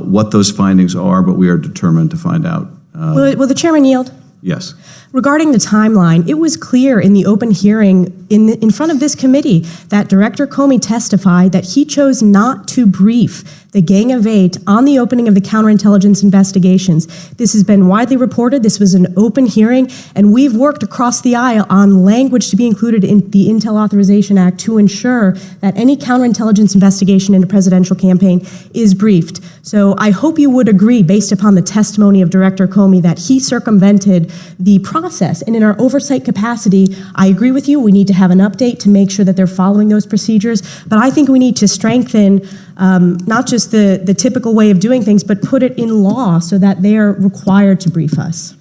[SPEAKER 1] what those findings are, but we are determined to find out.
[SPEAKER 6] Will the chairman yield?
[SPEAKER 1] Yes.
[SPEAKER 6] Regarding the timeline, it was clear in the open hearing in front of this committee that Director Comey testified that he chose not to brief the Gang of Eight on the opening of the counterintelligence investigations. This has been widely reported. This was an open hearing, and we've worked across the aisle on language to be included in the Intel Authorization Act to ensure that any counterintelligence investigation in a presidential campaign is briefed. So I hope you would agree, based upon the testimony of Director Comey, that he circumvented the process. And in our oversight capacity, I agree with you, we need to have an update to make sure that they're following those procedures. But I think we need to strengthen not just the typical way of doing things, but put it in law so that they are required to brief us.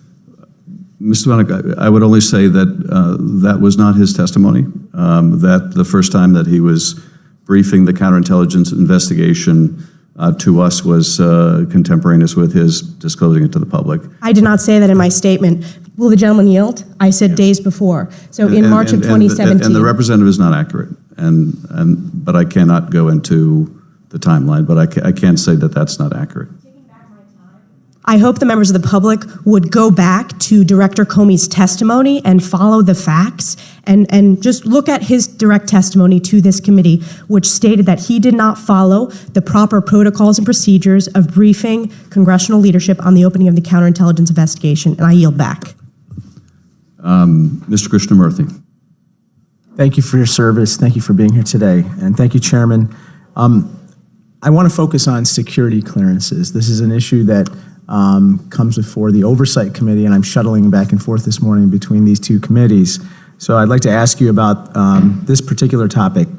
[SPEAKER 1] Mr. Stefanik, I would only say that that was not his testimony, that the first time that he was briefing the counterintelligence investigation to us was contemporaneous with his disclosing it to the public.
[SPEAKER 6] I did not say that in my statement. Will the gentleman yield? I said days before. So in March of 2017.
[SPEAKER 1] And the representative is not accurate, but I cannot go into the timeline, but I can say that that's not accurate.
[SPEAKER 6] I hope the members of the public would go back to Director Comey's testimony and follow the facts and just look at his direct testimony to this committee, which stated that he did not follow the proper protocols and procedures of briefing congressional leadership on the opening of the counterintelligence investigation, and I yield back.
[SPEAKER 1] Mr. Krishnamurthy.
[SPEAKER 7] Thank you for your service. Thank you for being here today. And thank you, Chairman. I want to focus on security clearances. This is an issue that comes before the Oversight Committee, and I'm shuttling back and forth this morning between these two committees. So I'd like to ask you about this particular topic.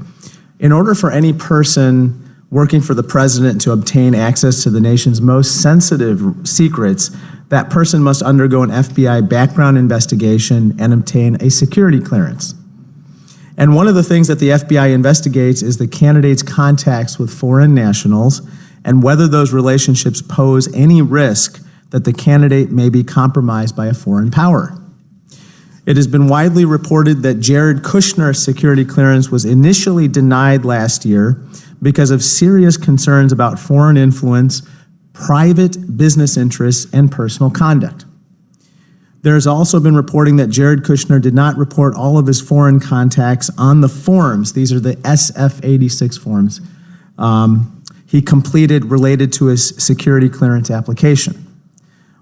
[SPEAKER 7] In order for any person working for the president to obtain access to the nation's most sensitive secrets, that person must undergo an FBI background investigation and obtain a security clearance. And one of the things that the FBI investigates is the candidate's contacts with foreign nationals and whether those relationships pose any risk that the candidate may be compromised by a foreign power. It has been widely reported that Jared Kushner's security clearance was initially denied last year because of serious concerns about foreign influence, private business interests, and personal conduct. There has also been reporting that Jared Kushner did not report all of his foreign contacts on the forms. These are the SF-86 forms he completed related to his security clearance application.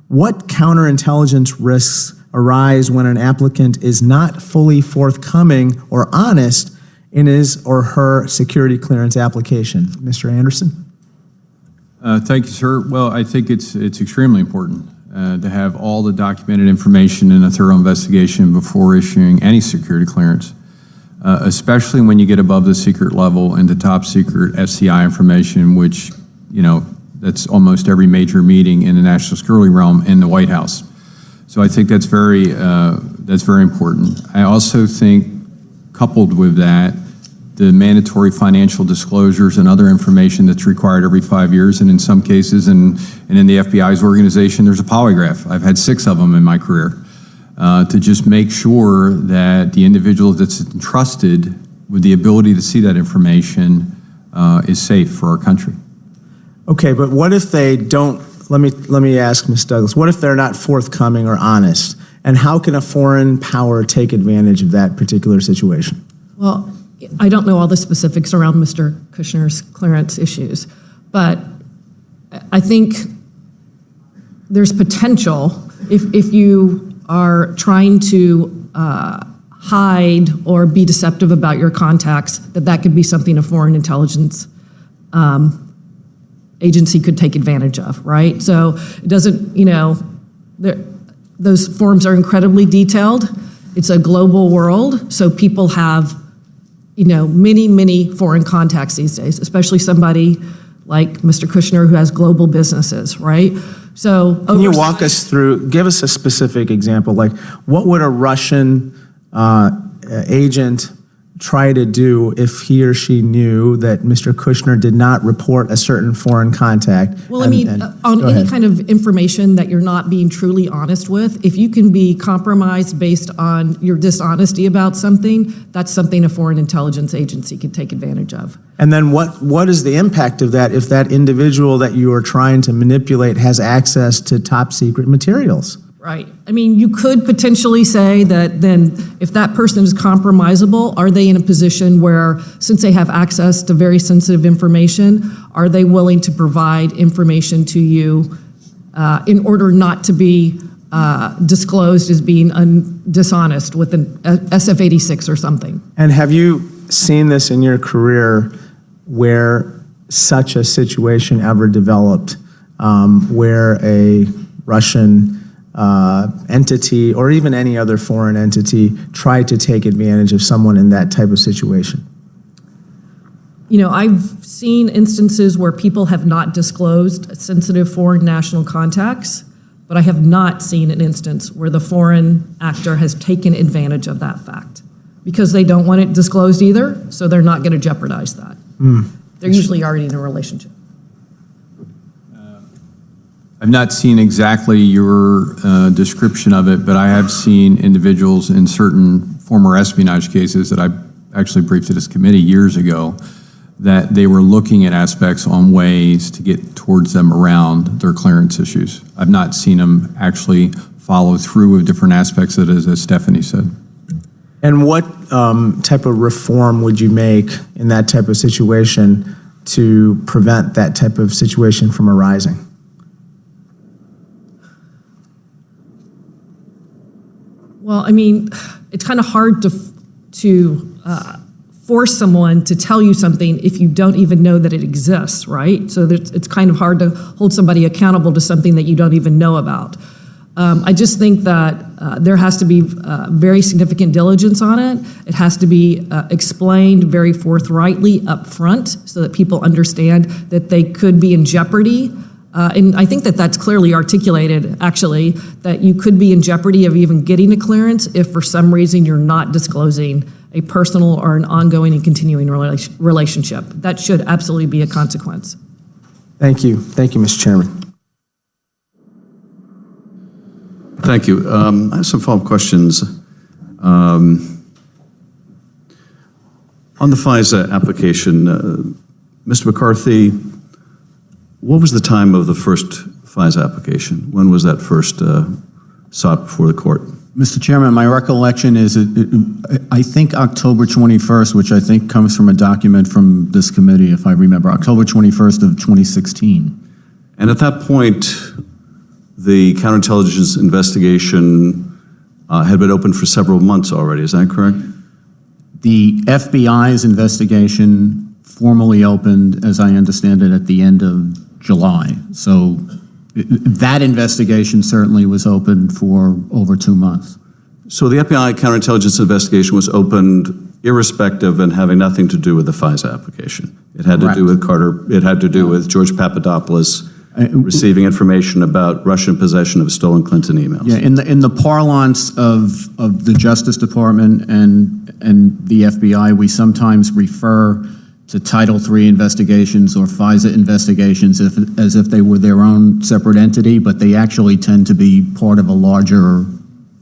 [SPEAKER 7] What counterintelligence risks arise when an applicant is not fully forthcoming or honest in his or her security clearance application? Mr. Anderson?
[SPEAKER 4] Thank you, sir. Well, I think it's extremely important to have all the documented information in a thorough investigation before issuing any security clearance, especially when you get above the secret level into top secret SCI information, which, that's almost every major meeting in the national security realm in the White House. So I think that's very important. I also think, coupled with that, the mandatory financial disclosures and other information that's required every 5 years, and in some cases, and in the FBI's organization, there's a polygraph. I've had 6 of them in my career, to just make sure that the individual that's entrusted with the ability to see that information is safe for our country.
[SPEAKER 7] Okay, but what if they don't, let me ask Ms. Douglas, what if they're not forthcoming or honest? And how can a foreign power take advantage of that particular situation?
[SPEAKER 3] Well, I don't know all the specifics around Mr. Kushner's clearance issues, but I think there's potential if you are trying to hide or be deceptive about your contacts, that could be something a foreign intelligence agency could take advantage of, right? So it doesn't, those forms are incredibly detailed. It's a global world, so people have many foreign contacts these days, especially somebody like Mr. Kushner who has global businesses, right? So
[SPEAKER 7] can you walk us through, give us a specific example, like what would a Russian agent try to do if he or she knew that Mr. Kushner did not report a certain foreign contact?
[SPEAKER 3] Well, on any kind of information that you're not being truly honest with, if you can be compromised based on your dishonesty about something, that's something a foreign intelligence agency can take advantage of.
[SPEAKER 7] And then what is the impact of that if that individual that you are trying to manipulate has access to top secret materials?
[SPEAKER 3] Right. You could potentially say that then if that person is compromisable, are they in a position where, since they have access to very sensitive information, are they willing to provide information to you in order not to be disclosed as being dishonest with an SF-86 or something?
[SPEAKER 7] And have you seen this in your career where such a situation ever developed, where a Russian entity or even any other foreign entity tried to take advantage of someone in that type of situation?
[SPEAKER 3] I've seen instances where people have not disclosed sensitive foreign national contacts, but I have not seen an instance where the foreign actor has taken advantage of that fact because they don't want it disclosed either, so they're not going to jeopardize that. They're usually already in a relationship.
[SPEAKER 4] I've not seen exactly your description of it, but I have seen individuals in certain former espionage cases that I actually briefed to this committee years ago that they were looking at aspects on ways to get towards them around their clearance issues. I've not seen them actually follow through with different aspects of it, as Stephanie said.
[SPEAKER 7] And what type of reform would you make in that type of situation to prevent that type of situation from arising?
[SPEAKER 3] Well, it's kind of hard to force someone to tell you something if you don't even know that it exists, right? So it's kind of hard to hold somebody accountable to something that you don't even know about. I just think that there has to be very significant diligence on it. It has to be explained very forthrightly up front so that people understand that they could be in jeopardy. And I think that that's clearly articulated, actually, that you could be in jeopardy of even getting a clearance if for some reason you're not disclosing a personal or an ongoing and continuing relationship. That should absolutely be a consequence.
[SPEAKER 7] Thank you. Thank you, Mr. Chairman.
[SPEAKER 1] Thank you. I have some follow-up questions. On the FISA application, Mr. McCarthy, what was the time of the first FISA application? When was that first sought before the court?
[SPEAKER 5] Mr. Chairman, my recollection is, I think October 21st, which I think comes from a document from this committee, if I remember, October 21st of 2016.
[SPEAKER 1] And at that point, the counterintelligence investigation had been open for several months already, is that correct?
[SPEAKER 5] The FBI's investigation formally opened, as I understand it, at the end of July. So that investigation certainly was open for over 2 months.
[SPEAKER 1] So the FBI counterintelligence investigation was opened irrespective and having nothing to do with the FISA application. It had to do with Carter, it had to do with George Papadopoulos receiving information about Russian possession of stolen Clinton emails.
[SPEAKER 5] Yeah, in the parlance of the Justice Department and the FBI, we sometimes refer to Title III investigations or FISA investigations as if they were their own separate entity, but they actually tend to be part of a larger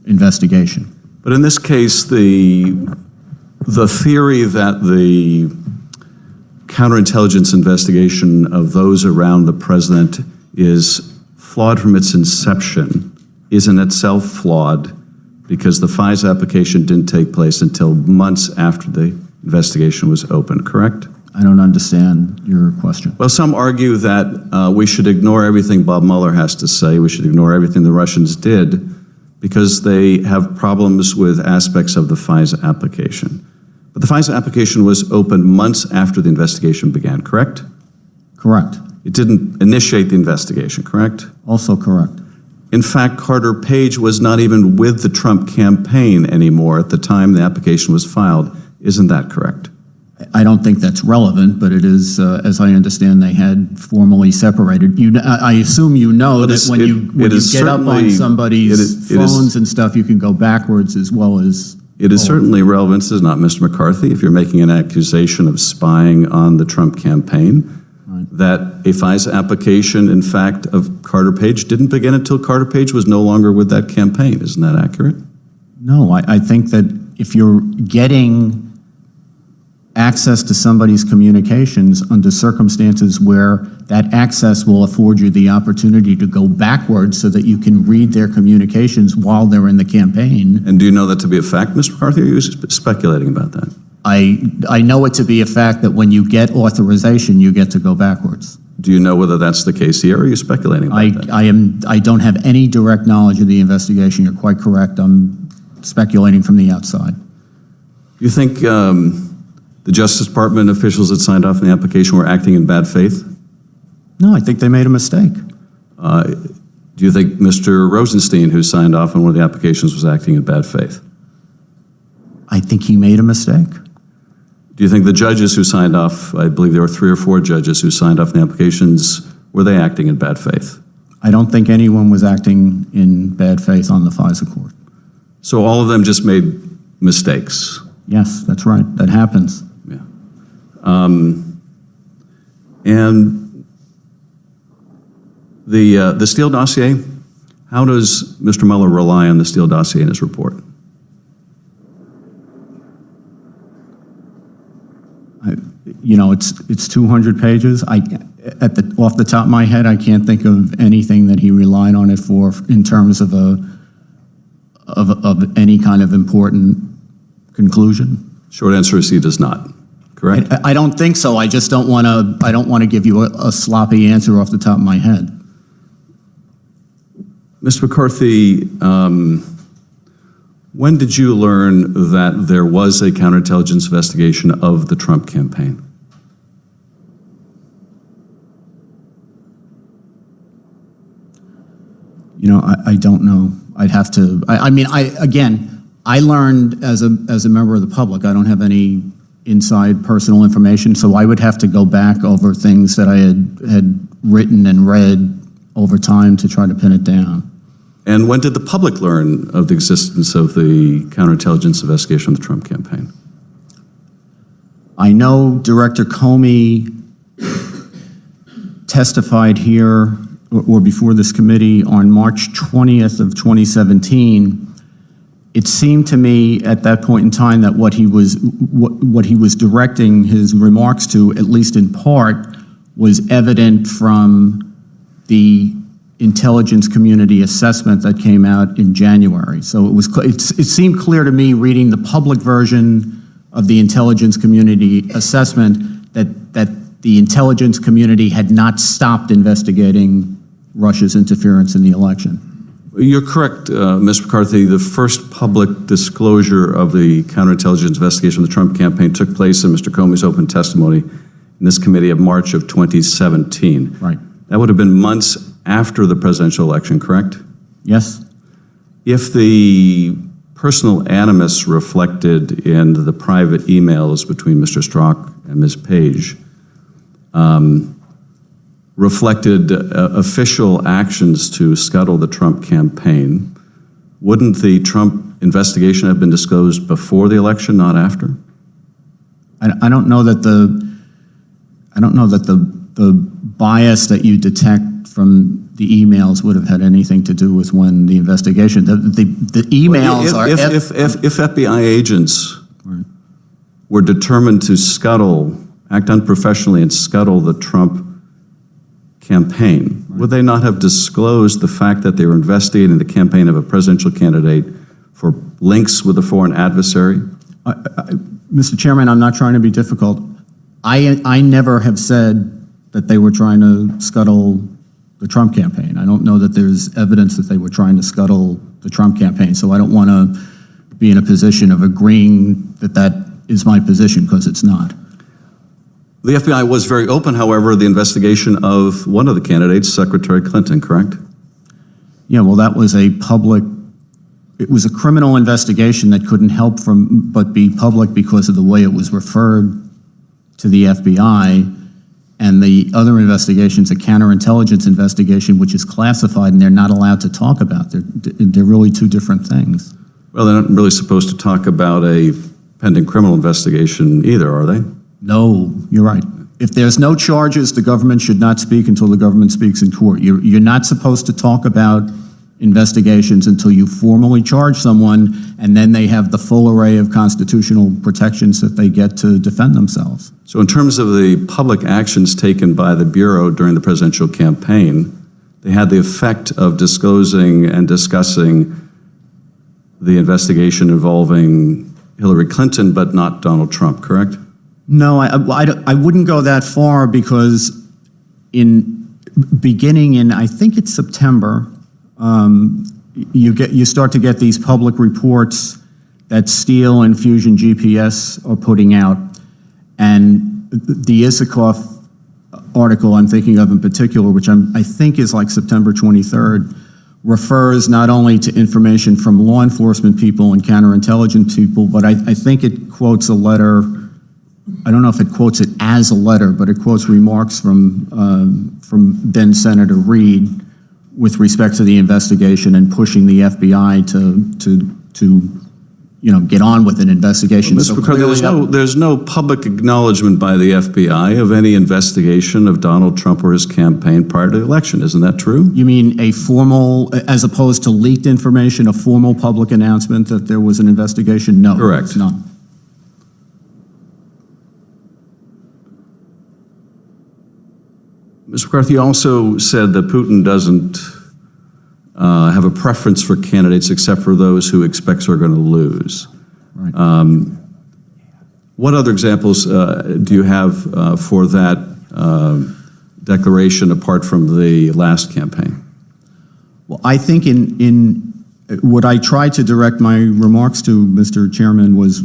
[SPEAKER 5] investigation.
[SPEAKER 1] But in this case, the theory that the counterintelligence investigation of those around the president is flawed from its inception is in itself flawed because the FISA application didn't take place until months after the investigation was open, correct?
[SPEAKER 5] I don't understand your question.
[SPEAKER 1] Well, some argue that we should ignore everything Bob Mueller has to say. We should ignore everything the Russians did because they have problems with aspects of the FISA application. But the FISA application was open months after the investigation began, correct?
[SPEAKER 5] Correct.
[SPEAKER 1] It didn't initiate the investigation, correct?
[SPEAKER 5] Also correct.
[SPEAKER 1] In fact, Carter Page was not even with the Trump campaign anymore at the time the application was filed. Isn't that correct?
[SPEAKER 5] I don't think that's relevant, but it is, as I understand, they had formally separated. I assume you know that when you get up on somebody's phones and stuff, you can go backwards as well as...
[SPEAKER 1] It is certainly relevant, this is not Mr. McCarthy, if you're making an accusation of spying on the Trump campaign, that a FISA application, in fact, of Carter Page didn't begin until Carter Page was no longer with that campaign. Isn't that accurate?
[SPEAKER 5] No, I think that if you're getting access to somebody's communications under circumstances where that access will afford you the opportunity to go backwards so that you can read their communications while they're in the campaign.
[SPEAKER 1] And do you know that to be a fact, Mr. McCarthy, or are you speculating about that?
[SPEAKER 5] I know it to be a fact that when you get authorization, you get to go backwards.
[SPEAKER 1] Do you know whether that's the case here, or are you speculating about that?
[SPEAKER 5] I don't have any direct knowledge of the investigation. You're quite correct. I'm speculating from the outside.
[SPEAKER 1] Do you think the Justice Department officials that signed off on the application were acting in bad faith?
[SPEAKER 5] No, I think they made a mistake.
[SPEAKER 1] Do you think Mr. Rosenstein, who signed off on one of the applications, was acting in bad faith?
[SPEAKER 5] I think he made a mistake.
[SPEAKER 1] Do you think the judges who signed off, I believe there were 3 or 4 judges who signed off on the applications, were they acting in bad faith?
[SPEAKER 5] I don't think anyone was acting in bad faith on the FISA court.
[SPEAKER 1] So all of them just made mistakes?
[SPEAKER 5] Yes, that's right. That happens.
[SPEAKER 1] Yeah. And the Steele dossier, how does Mr. Mueller rely on the Steele dossier in his report?
[SPEAKER 5] It's 200 pages. Off the top of my head, I can't think of anything that he relied on it for in terms of any kind of important conclusion.
[SPEAKER 1] Short answer is he does not. Correct?
[SPEAKER 5] I don't think so. I just don't want to. I don't want to give you a sloppy answer off the top of my head.
[SPEAKER 1] Mr. McCarthy, when did you learn that there was a counterintelligence investigation of the Trump campaign?
[SPEAKER 5] I don't know. I'd have to. I learned as a member of the public. I don't have any inside personal information, so I would have to go back over things that I had written and read over time to try to pin it down.
[SPEAKER 1] And when did the public learn of the existence of the counterintelligence investigation of the Trump campaign?
[SPEAKER 5] I know Director Comey testified here or before this committee on March 20th of 2017. It seemed to me at that point in time that what he was directing his remarks to, at least in part, was evident from the intelligence community assessment that came out in January. So it seemed clear to me, reading the public version of the intelligence community assessment, that the intelligence community had not stopped investigating Russia's interference in the election.
[SPEAKER 1] You're correct, Mr. McCarthy. The first public disclosure of the counterintelligence investigation of the Trump campaign took place in Mr. Comey's open testimony in this committee of March of 2017.
[SPEAKER 5] Right.
[SPEAKER 1] That would have been months after the presidential election, correct?
[SPEAKER 5] Yes.
[SPEAKER 1] If the personal animus reflected in the private emails between Mr. Strzok and Ms. Page reflected official actions to scuttle the Trump campaign, wouldn't the Trump investigation have been disclosed before the election, not after?
[SPEAKER 5] I don't know that the bias that you detect from the emails would have had anything to do with when the investigation. The emails are.
[SPEAKER 1] If FBI agents were determined to act unprofessionally and scuttle the Trump campaign, would they not have disclosed the fact that they were investigating the campaign of a presidential candidate for links with a foreign adversary?
[SPEAKER 5] Mr. Chairman, I'm not trying to be difficult. I never have said that they were trying to scuttle the Trump campaign. I don't know that there's evidence that they were trying to scuttle the Trump campaign, so I don't want to be in a position of agreeing that that is my position, because it's not.
[SPEAKER 1] The FBI was very open, however, the investigation of one of the candidates, Secretary Clinton, correct?
[SPEAKER 5] Yeah, well, that was it was a criminal investigation that couldn't help but be public because of the way it was referred to the FBI. And the other investigation's a counterintelligence investigation, which is classified, and they're not allowed to talk about. They're really two different things.
[SPEAKER 1] Well, they're not really supposed to talk about a pending criminal investigation either, are they?
[SPEAKER 5] No, you're right. If there's no charges, the government should not speak until the government speaks in court. You're not supposed to talk about investigations until you formally charge someone, and then they have the full array of constitutional protections that they get to defend themselves.
[SPEAKER 1] So in terms of the public actions taken by the Bureau during the presidential campaign, they had the effect of disclosing and discussing the investigation involving Hillary Clinton, but not Donald Trump, correct?
[SPEAKER 5] No, I wouldn't go that far, because beginning in, I think it's September, you start to get these public reports that Steele and Fusion GPS are putting out, and the Isikoff article I'm thinking of in particular, which I think is like September 23rd, refers not only to information from law enforcement people and counterintelligence people, but I think it quotes a letter. I don't know if it quotes it as a letter, but it quotes remarks from then Senator Reid with respect to the investigation and pushing the FBI to get on with an investigation.
[SPEAKER 1] Mr. McCarthy, there's no public acknowledgement by the FBI of any investigation of Donald Trump or his campaign prior to the election. Isn't that true?
[SPEAKER 5] You mean a formal, as opposed to leaked information, a formal public announcement that there was an investigation? No.
[SPEAKER 1] Correct.
[SPEAKER 5] No.
[SPEAKER 1] Mr. McCarthy also said that Putin doesn't have a preference for candidates except for those who expects are going to lose.
[SPEAKER 5] Right.
[SPEAKER 1] What other examples do you have for that declaration apart from the last campaign?
[SPEAKER 5] Well, I think in what I tried to direct my remarks to, Mr. Chairman, was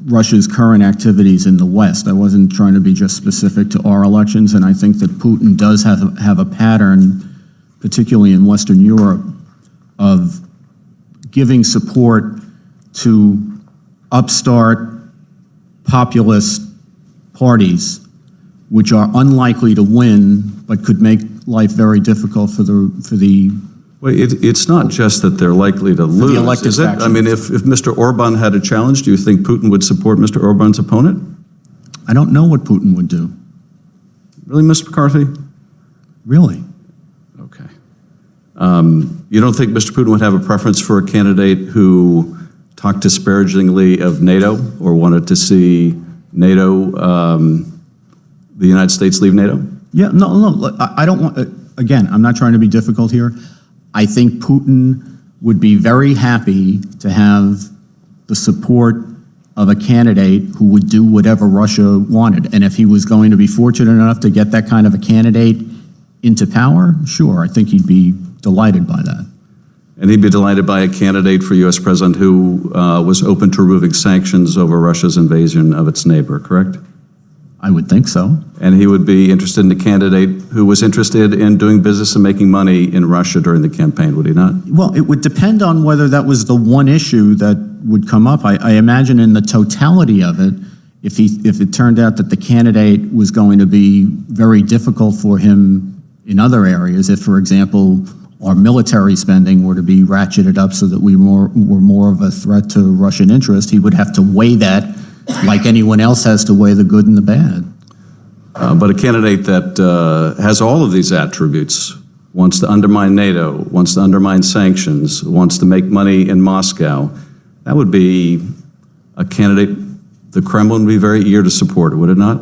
[SPEAKER 5] Russia's current activities in the West. I wasn't trying to be just specific to our elections, and I think that Putin does have a pattern, particularly in Western Europe, of giving support to upstart populist parties which are unlikely to win but could make life very difficult for the
[SPEAKER 1] Well, it's not just that they're likely to lose, is it? I mean, if Mr. Orban had a challenge, do you think Putin would support Mr. Orban's opponent?
[SPEAKER 5] I don't know what Putin would do.
[SPEAKER 1] Really, Mr. McCarthy?
[SPEAKER 5] Really.
[SPEAKER 1] Okay. You don't think Mr. Putin would have a preference for a candidate who talked disparagingly of NATO or wanted to see NATO, the United States leave NATO?
[SPEAKER 5] Yeah, no, I don't want, again, I'm not trying to be difficult here. I think Putin would be very happy to have the support of a candidate who would do whatever Russia wanted. And if he was going to be fortunate enough to get that kind of a candidate into power, sure, I think he'd be delighted by that.
[SPEAKER 1] And he'd be delighted by a candidate for U.S. president who was open to removing sanctions over Russia's invasion of its neighbor, correct?
[SPEAKER 5] I would think so.
[SPEAKER 1] And he would be interested in a candidate who was interested in doing business and making money in Russia during the campaign, would he not?
[SPEAKER 5] Well, it would depend on whether that was the one issue that would come up. I imagine in the totality of it, if it turned out that the candidate was going to be very difficult for him in other areas, if, for example, our military spending were to be ratcheted up so that we were more of a threat to Russian interest, he would have to weigh that like anyone else has to weigh the good and the bad.
[SPEAKER 1] But a candidate that has all of these attributes, wants to undermine NATO, wants to undermine sanctions, wants to make money in Moscow, that would be a candidate the Kremlin would be very eager to support, would it not?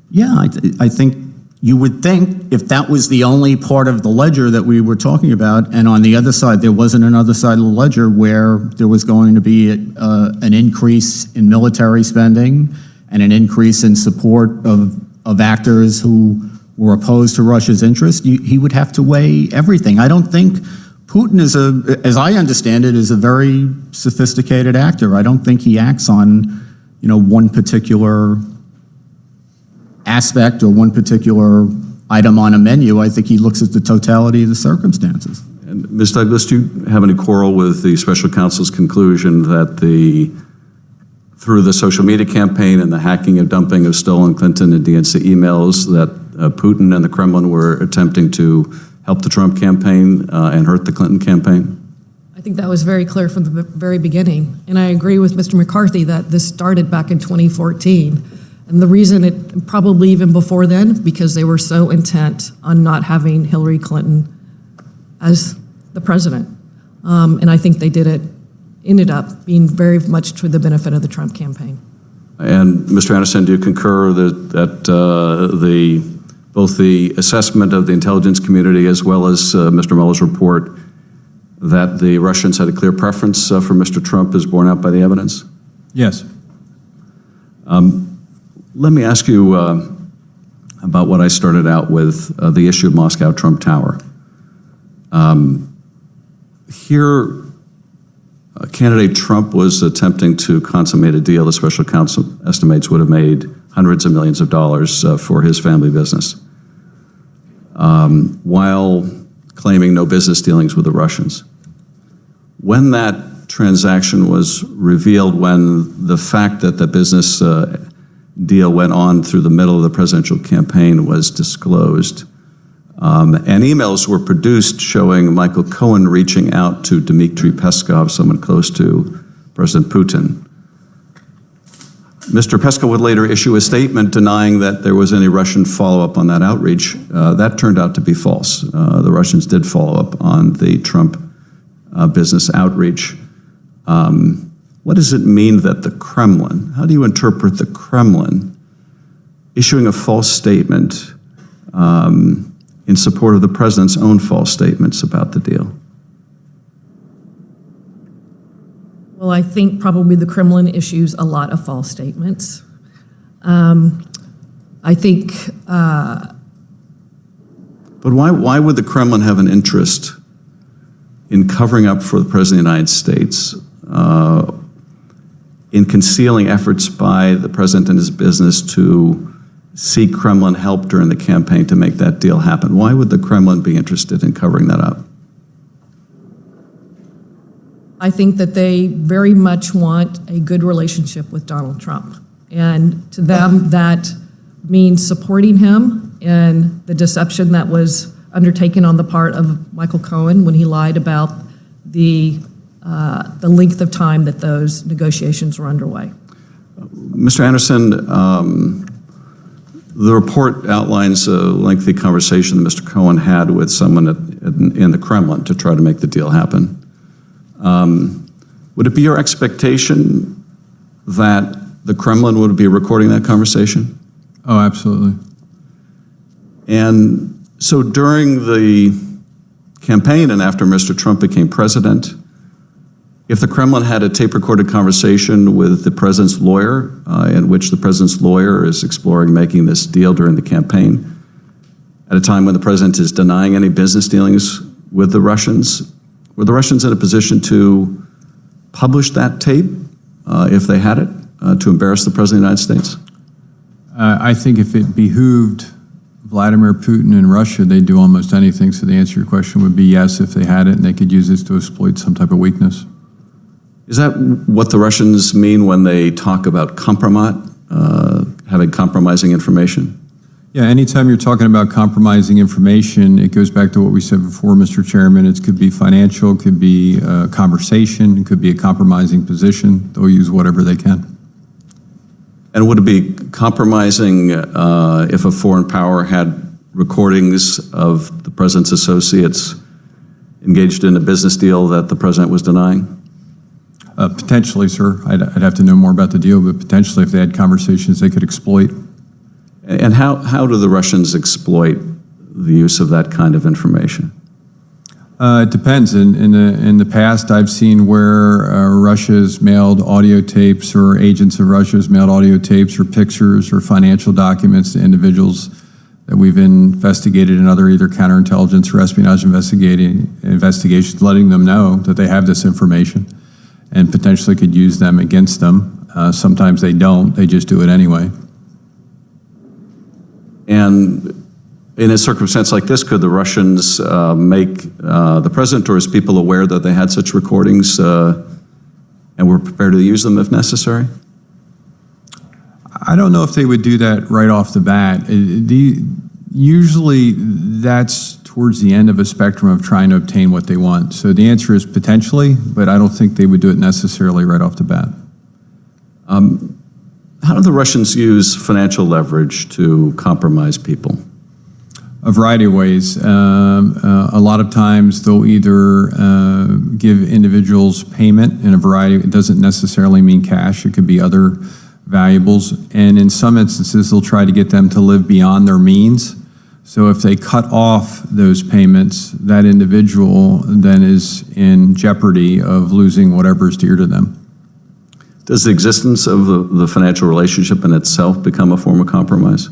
[SPEAKER 5] Yeah, I think you would think if that was the only part of the ledger that we were talking about, and on the other side, there wasn't another side of the ledger where there was going to be an increase in military spending and an increase in support of actors who were opposed to Russia's interest, he would have to weigh everything. I don't think Putin is as I understand it, is a very sophisticated actor. I don't think he acts on, one particular aspect or one particular item on a menu. I think he looks at the totality of the circumstances.
[SPEAKER 1] And Ms. Douglas, do you have any quarrel with the special counsel's conclusion that through the social media campaign and the hacking and dumping of stolen Clinton and DNC emails that Putin and the Kremlin were attempting to help the Trump campaign and hurt the Clinton campaign?
[SPEAKER 3] I think that was very clear from the very beginning. And I agree with Mr. McCarthy that this started back in 2014. And the reason it probably even before then, because they were so intent on not having Hillary Clinton as the president. And I think they ended up being very much to the benefit of the Trump campaign.
[SPEAKER 1] And Mr. Anderson, do you concur that both the assessment of the intelligence community as well as Mr. Mueller's report that the Russians had a clear preference for Mr. Trump is borne out by the evidence?
[SPEAKER 4] Yes.
[SPEAKER 1] Let me ask you about what I started out with, the issue of Moscow Trump Tower. Here, candidate Trump was attempting to consummate a deal the special counsel estimates would have made hundreds of millions of dollars for his family business, while claiming no business dealings with the Russians. When that transaction was revealed, when the fact that the business deal went on through the middle of the presidential campaign was disclosed, and emails were produced showing Michael Cohen reaching out to Dmitry Peskov, someone close to President Putin. Mr. Peskov would later issue a statement denying that there was any Russian follow-up on that outreach. That turned out to be false. The Russians did follow up on the Trump business outreach. What does it mean that the Kremlin, how do you interpret the Kremlin issuing a false statement in support of the president's own false statements about the deal?
[SPEAKER 3] Well, I think probably the Kremlin issues a lot of false statements. I think...
[SPEAKER 1] But why would the Kremlin have an interest in covering up for the President of the United States, in concealing efforts by the President and his business to seek Kremlin help during the campaign to make that deal happen? Why would the Kremlin be interested in covering that up?
[SPEAKER 3] I think that they very much want a good relationship with Donald Trump. And to them, that means supporting him in the deception that was undertaken on the part of Michael Cohen when he lied about the length of time that those negotiations were underway.
[SPEAKER 1] Mr. Anderson, The report outlines a lengthy conversation that Mr. Cohen had with someone in the Kremlin to try to make the deal happen. Would it be your expectation that the Kremlin would be recording that conversation?
[SPEAKER 4] Oh, absolutely.
[SPEAKER 1] And so during the campaign and after Mr. Trump became president, if the Kremlin had a tape-recorded conversation with the president's lawyer, in which the president's lawyer is exploring making this deal during the campaign, at a time when the president is denying any business dealings with the Russians, were the Russians in a position to publish that tape, if they had it, to embarrass the president of the United States?
[SPEAKER 4] I think if it behooved Vladimir Putin and Russia, they'd do almost anything. So the answer to your question would be yes, if they had it, and they could use this to exploit some type of weakness.
[SPEAKER 1] Is that what the Russians mean when they talk about compromat, having compromising information?
[SPEAKER 4] Yeah, anytime you're talking about compromising information, it goes back to what we said before, Mr. Chairman. It could be financial, it could be a conversation, it could be a compromising position. They'll use whatever they can.
[SPEAKER 1] And would it be compromising if a foreign power had recordings of the president's associates engaged in a business deal that the president was denying?
[SPEAKER 4] Potentially, sir. I'd have to know more about the deal, but potentially if they had conversations they could exploit.
[SPEAKER 1] And how do the Russians exploit the use of that kind of information?
[SPEAKER 4] It depends. In the past, I've seen where Russia's mailed audio tapes, or agents of Russia's mailed audio tapes or pictures or financial documents to individuals that we've investigated in other either counterintelligence or espionage investigations, letting them know that they have this information and potentially could use them against them. Sometimes they don't, they just do it anyway. And in a circumstance like this, could the Russians make the president or his people aware that they had such recordings and were prepared to use them if necessary? I don't know if they would do that right off the bat. Usually that's towards the end of a spectrum of trying to obtain what they want. So the answer is potentially, but I don't think they would do it necessarily right off the bat.
[SPEAKER 1] How do the Russians use financial leverage to compromise people?
[SPEAKER 4] A variety of ways. A lot of times they'll either give individuals payment in a variety. It doesn't necessarily mean cash. It could be other valuables. And in some instances, they'll try to get them to live beyond their means. So if they cut off those payments, that individual then is in jeopardy of losing whatever is dear to them.
[SPEAKER 1] Does the existence of the financial relationship in itself become a form of compromise?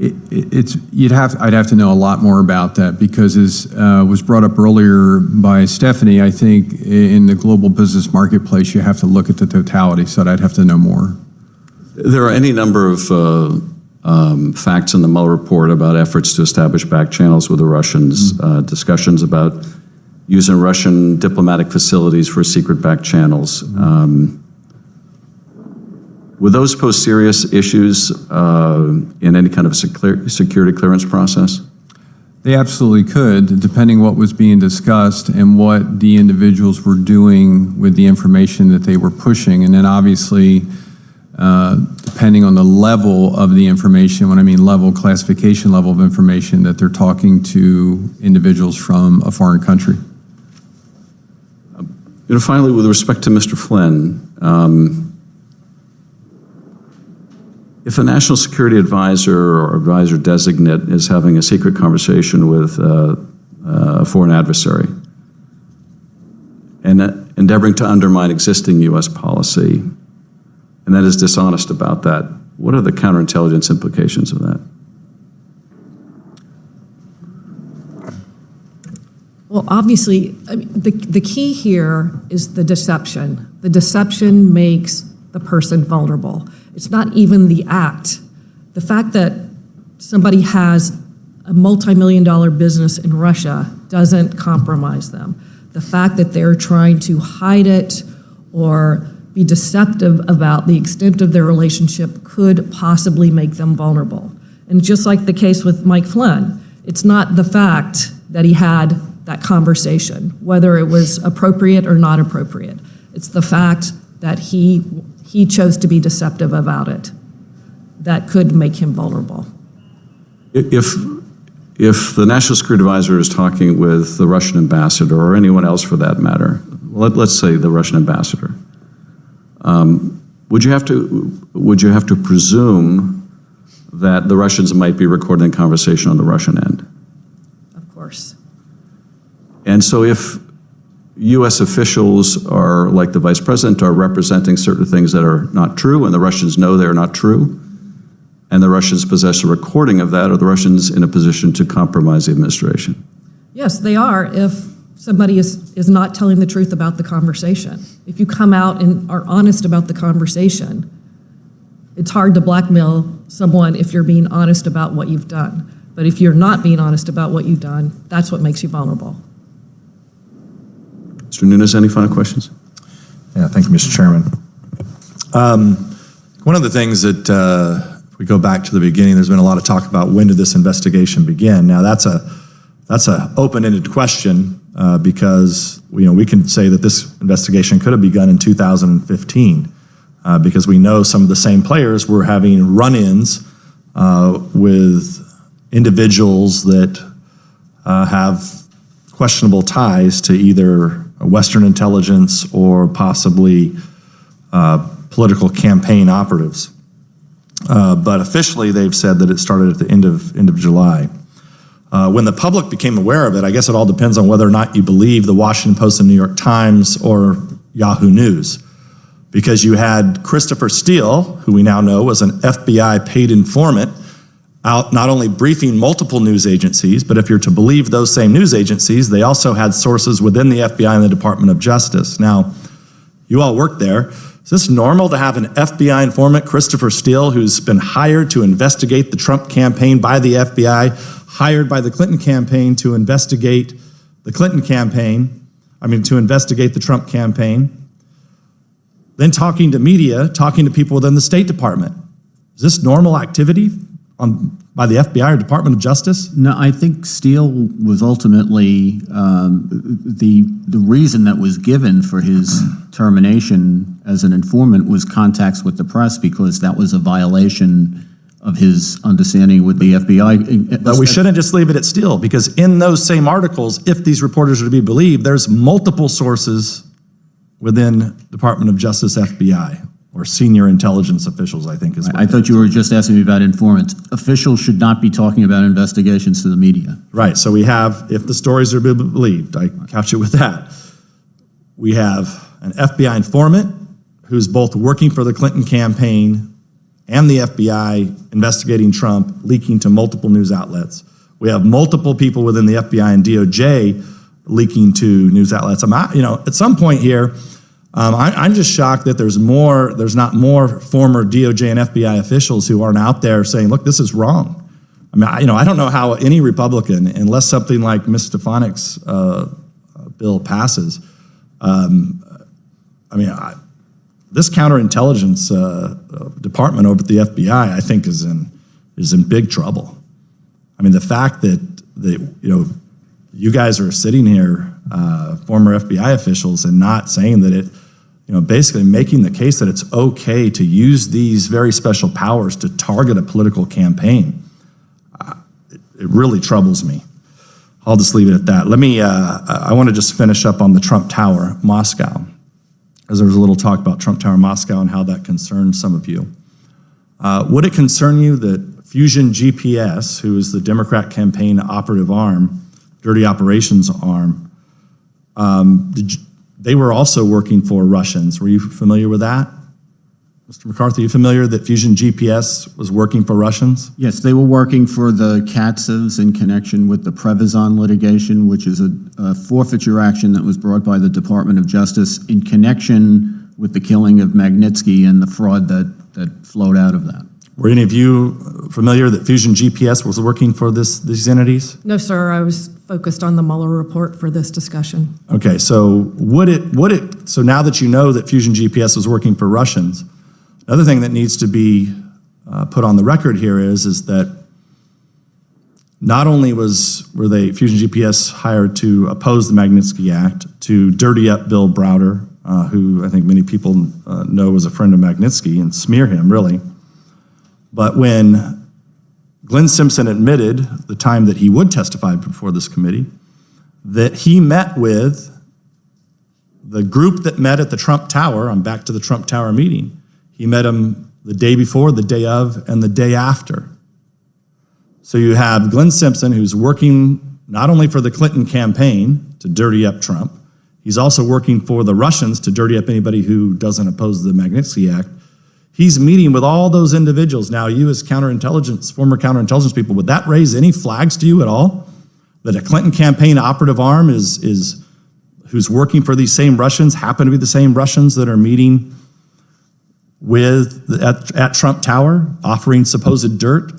[SPEAKER 4] I'd have to know a lot more about that, because as was brought up earlier by Stephanie, I think in the global business marketplace, you have to look at the totality, so I'd have to know more.
[SPEAKER 1] There are any number of facts in the Mueller report about efforts to establish back channels with the Russians, discussions about using Russian diplomatic facilities for secret back channels. Would those pose serious issues in any kind of security clearance process?
[SPEAKER 4] They absolutely could, depending what was being discussed and what the individuals were doing with the information that they were pushing. And then obviously, depending on the level of the information, when I mean level, classification level of information, that they're talking to individuals from a foreign country.
[SPEAKER 1] Finally, with respect to Mr. Flynn, if a national security advisor or advisor designate is having a secret conversation with a foreign adversary and endeavoring to undermine existing U.S. policy, and then is dishonest about that, what are the counterintelligence implications of that?
[SPEAKER 3] Well, obviously, the key here is the deception. The deception makes the person vulnerable. It's not even the act. The fact that somebody has a multi-million-dollar business in Russia doesn't compromise them. The fact that they're trying to hide it or be deceptive about the extent of their relationship could possibly make them vulnerable. And just like the case with Mike Flynn, it's not the fact that he had that conversation, whether it was appropriate or not appropriate. It's the fact that he chose to be deceptive about it. that could make him vulnerable.
[SPEAKER 1] If the National Security Advisor is talking with the Russian ambassador, or anyone else for that matter, let's say the Russian ambassador, would you have to presume that the Russians might be recording the conversation on the Russian end?
[SPEAKER 3] Of course.
[SPEAKER 1] And so if U.S. officials are, like the Vice President, are representing certain things that are not true, and the Russians know they're not true, and the Russians possess a recording of that, are the Russians in a position to compromise the administration?
[SPEAKER 3] Yes, they are if somebody is not telling the truth about the conversation. If you come out and are honest about the conversation, it's hard to blackmail someone if you're being honest about what you've done. But if you're not being honest about what you've done, that's what makes you vulnerable.
[SPEAKER 1] Mr. Nunes, any final questions?
[SPEAKER 2] Yeah, thank you, Mr. Chairman. One of the things that, if we go back to the beginning, there's been a lot of talk about when did this investigation begin. Now, that's a open-ended question because we can say that this investigation could have begun in 2015 because we know some of the same players were having run-ins with individuals that have questionable ties to either Western intelligence or possibly political campaign operatives. But officially, they've said that it started at the end of July. When the public became aware of it, I guess it all depends on whether or not you believe the Washington Post and New York Times or Yahoo News. Because you had Christopher Steele, who we now know was an FBI paid informant, out not only briefing multiple news agencies, but if you're to believe those same news agencies, they also had sources within the FBI and the Department of Justice. Now, you all work there. Is this normal to have an FBI informant, Christopher Steele, who's been hired to investigate the Trump campaign by the FBI, hired by the Clinton campaign to investigate the to investigate the Trump campaign, then talking to media, talking to people within the State Department? Is this normal activity by the FBI or Department of Justice?
[SPEAKER 5] No, I think Steele was ultimately the reason that was given for his termination as an informant was contacts with the press, because that was a violation of his understanding with the FBI.
[SPEAKER 2] But we shouldn't just leave it at Steele, because in those same articles, if these reporters are to be believed, there's multiple sources within Department of Justice, FBI, or senior intelligence officials, I think is what
[SPEAKER 5] I thought you were just asking me about informants. Officials should not be talking about investigations to the media.
[SPEAKER 2] Right, so we have, if the stories are to be believed, I couch it with that, we have an FBI informant who's both working for the Clinton campaign and the FBI investigating Trump, leaking to multiple news outlets. We have multiple people within the FBI and DOJ leaking to news outlets. At some point here, I'm just shocked that there's not more former DOJ and FBI officials who aren't out there saying, look, this is wrong. I don't know how any Republican, unless something like Ms. Stefanik's bill passes, this counterintelligence department over at the FBI, I think, is in big trouble. The fact that you guys are sitting here, former FBI officials, and not saying that it, basically making the case that it's okay to use these very special powers to target a political campaign, it really troubles me. I'll just leave it at that. I want to just finish up on the Trump Tower, Moscow, as there was a little talk about Trump Tower, Moscow, and how that concerns some of you. Would it concern you that Fusion GPS, who is the Democrat campaign operative arm, dirty operations arm, they were also working for Russians? Were you familiar with that? Mr. McCarthy, are you familiar that Fusion GPS was working for Russians?
[SPEAKER 5] Yes, they were working for the Katzevs in connection with the Prevezon litigation, which is a forfeiture action that was brought by the Department of Justice in connection with the killing of Magnitsky and the fraud that flowed out of that.
[SPEAKER 2] Were any of you familiar that Fusion GPS was working for these entities?
[SPEAKER 3] No, sir. I was focused on the Mueller report for this discussion.
[SPEAKER 2] Okay, so so now that you know that Fusion GPS was working for Russians, another thing that needs to be put on the record here is that not only were Fusion GPS hired to oppose the Magnitsky Act, to dirty up Bill Browder, who I think many people know was a friend of Magnitsky, and smear him, really. But when Glenn Simpson admitted the time that he would testify before this committee, that he met with the group that met at the Trump Tower, I'm back to the Trump Tower meeting, he met them the day before, the day of, and the day after. So you have Glenn Simpson, who's working not only for the Clinton campaign to dirty up Trump, he's also working for the Russians to dirty up anybody who doesn't oppose the Magnitsky Act. He's meeting with all those individuals. Now, you as counterintelligence, former counterintelligence people, would that raise any flags to you at all? That a Clinton campaign operative arm is who's working for these same Russians, happen to be the same Russians that are meeting with at Trump Tower, offering supposed dirt?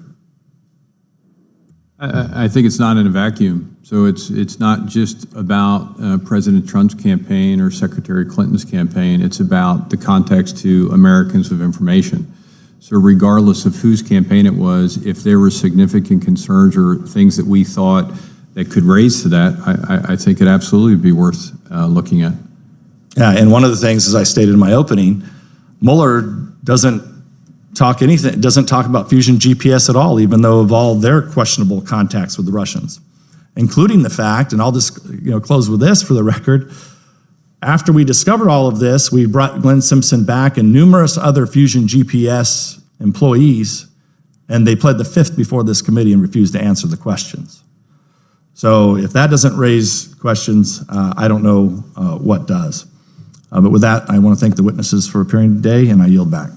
[SPEAKER 4] I think it's not in a vacuum. So it's not just about President Trump's campaign or Secretary Clinton's campaign. It's about the context to Americans of information. So regardless of whose campaign it was, if there were significant concerns or things that we thought that could raise to that, I think it absolutely would be worth looking at.
[SPEAKER 2] Yeah, and one of the things, as I stated in my opening, Mueller doesn't talk about fusion GPS at all, even though of all their questionable contacts with the Russians, including the fact, and I'll just close with this for the record, after we discovered all of this, we brought Glenn Simpson back and numerous other fusion GPS employees, and they pled the fifth before this committee and refused to answer the questions. So if that doesn't raise questions, I don't know what does. But with that, I want to thank the witnesses for appearing today, and I yield back.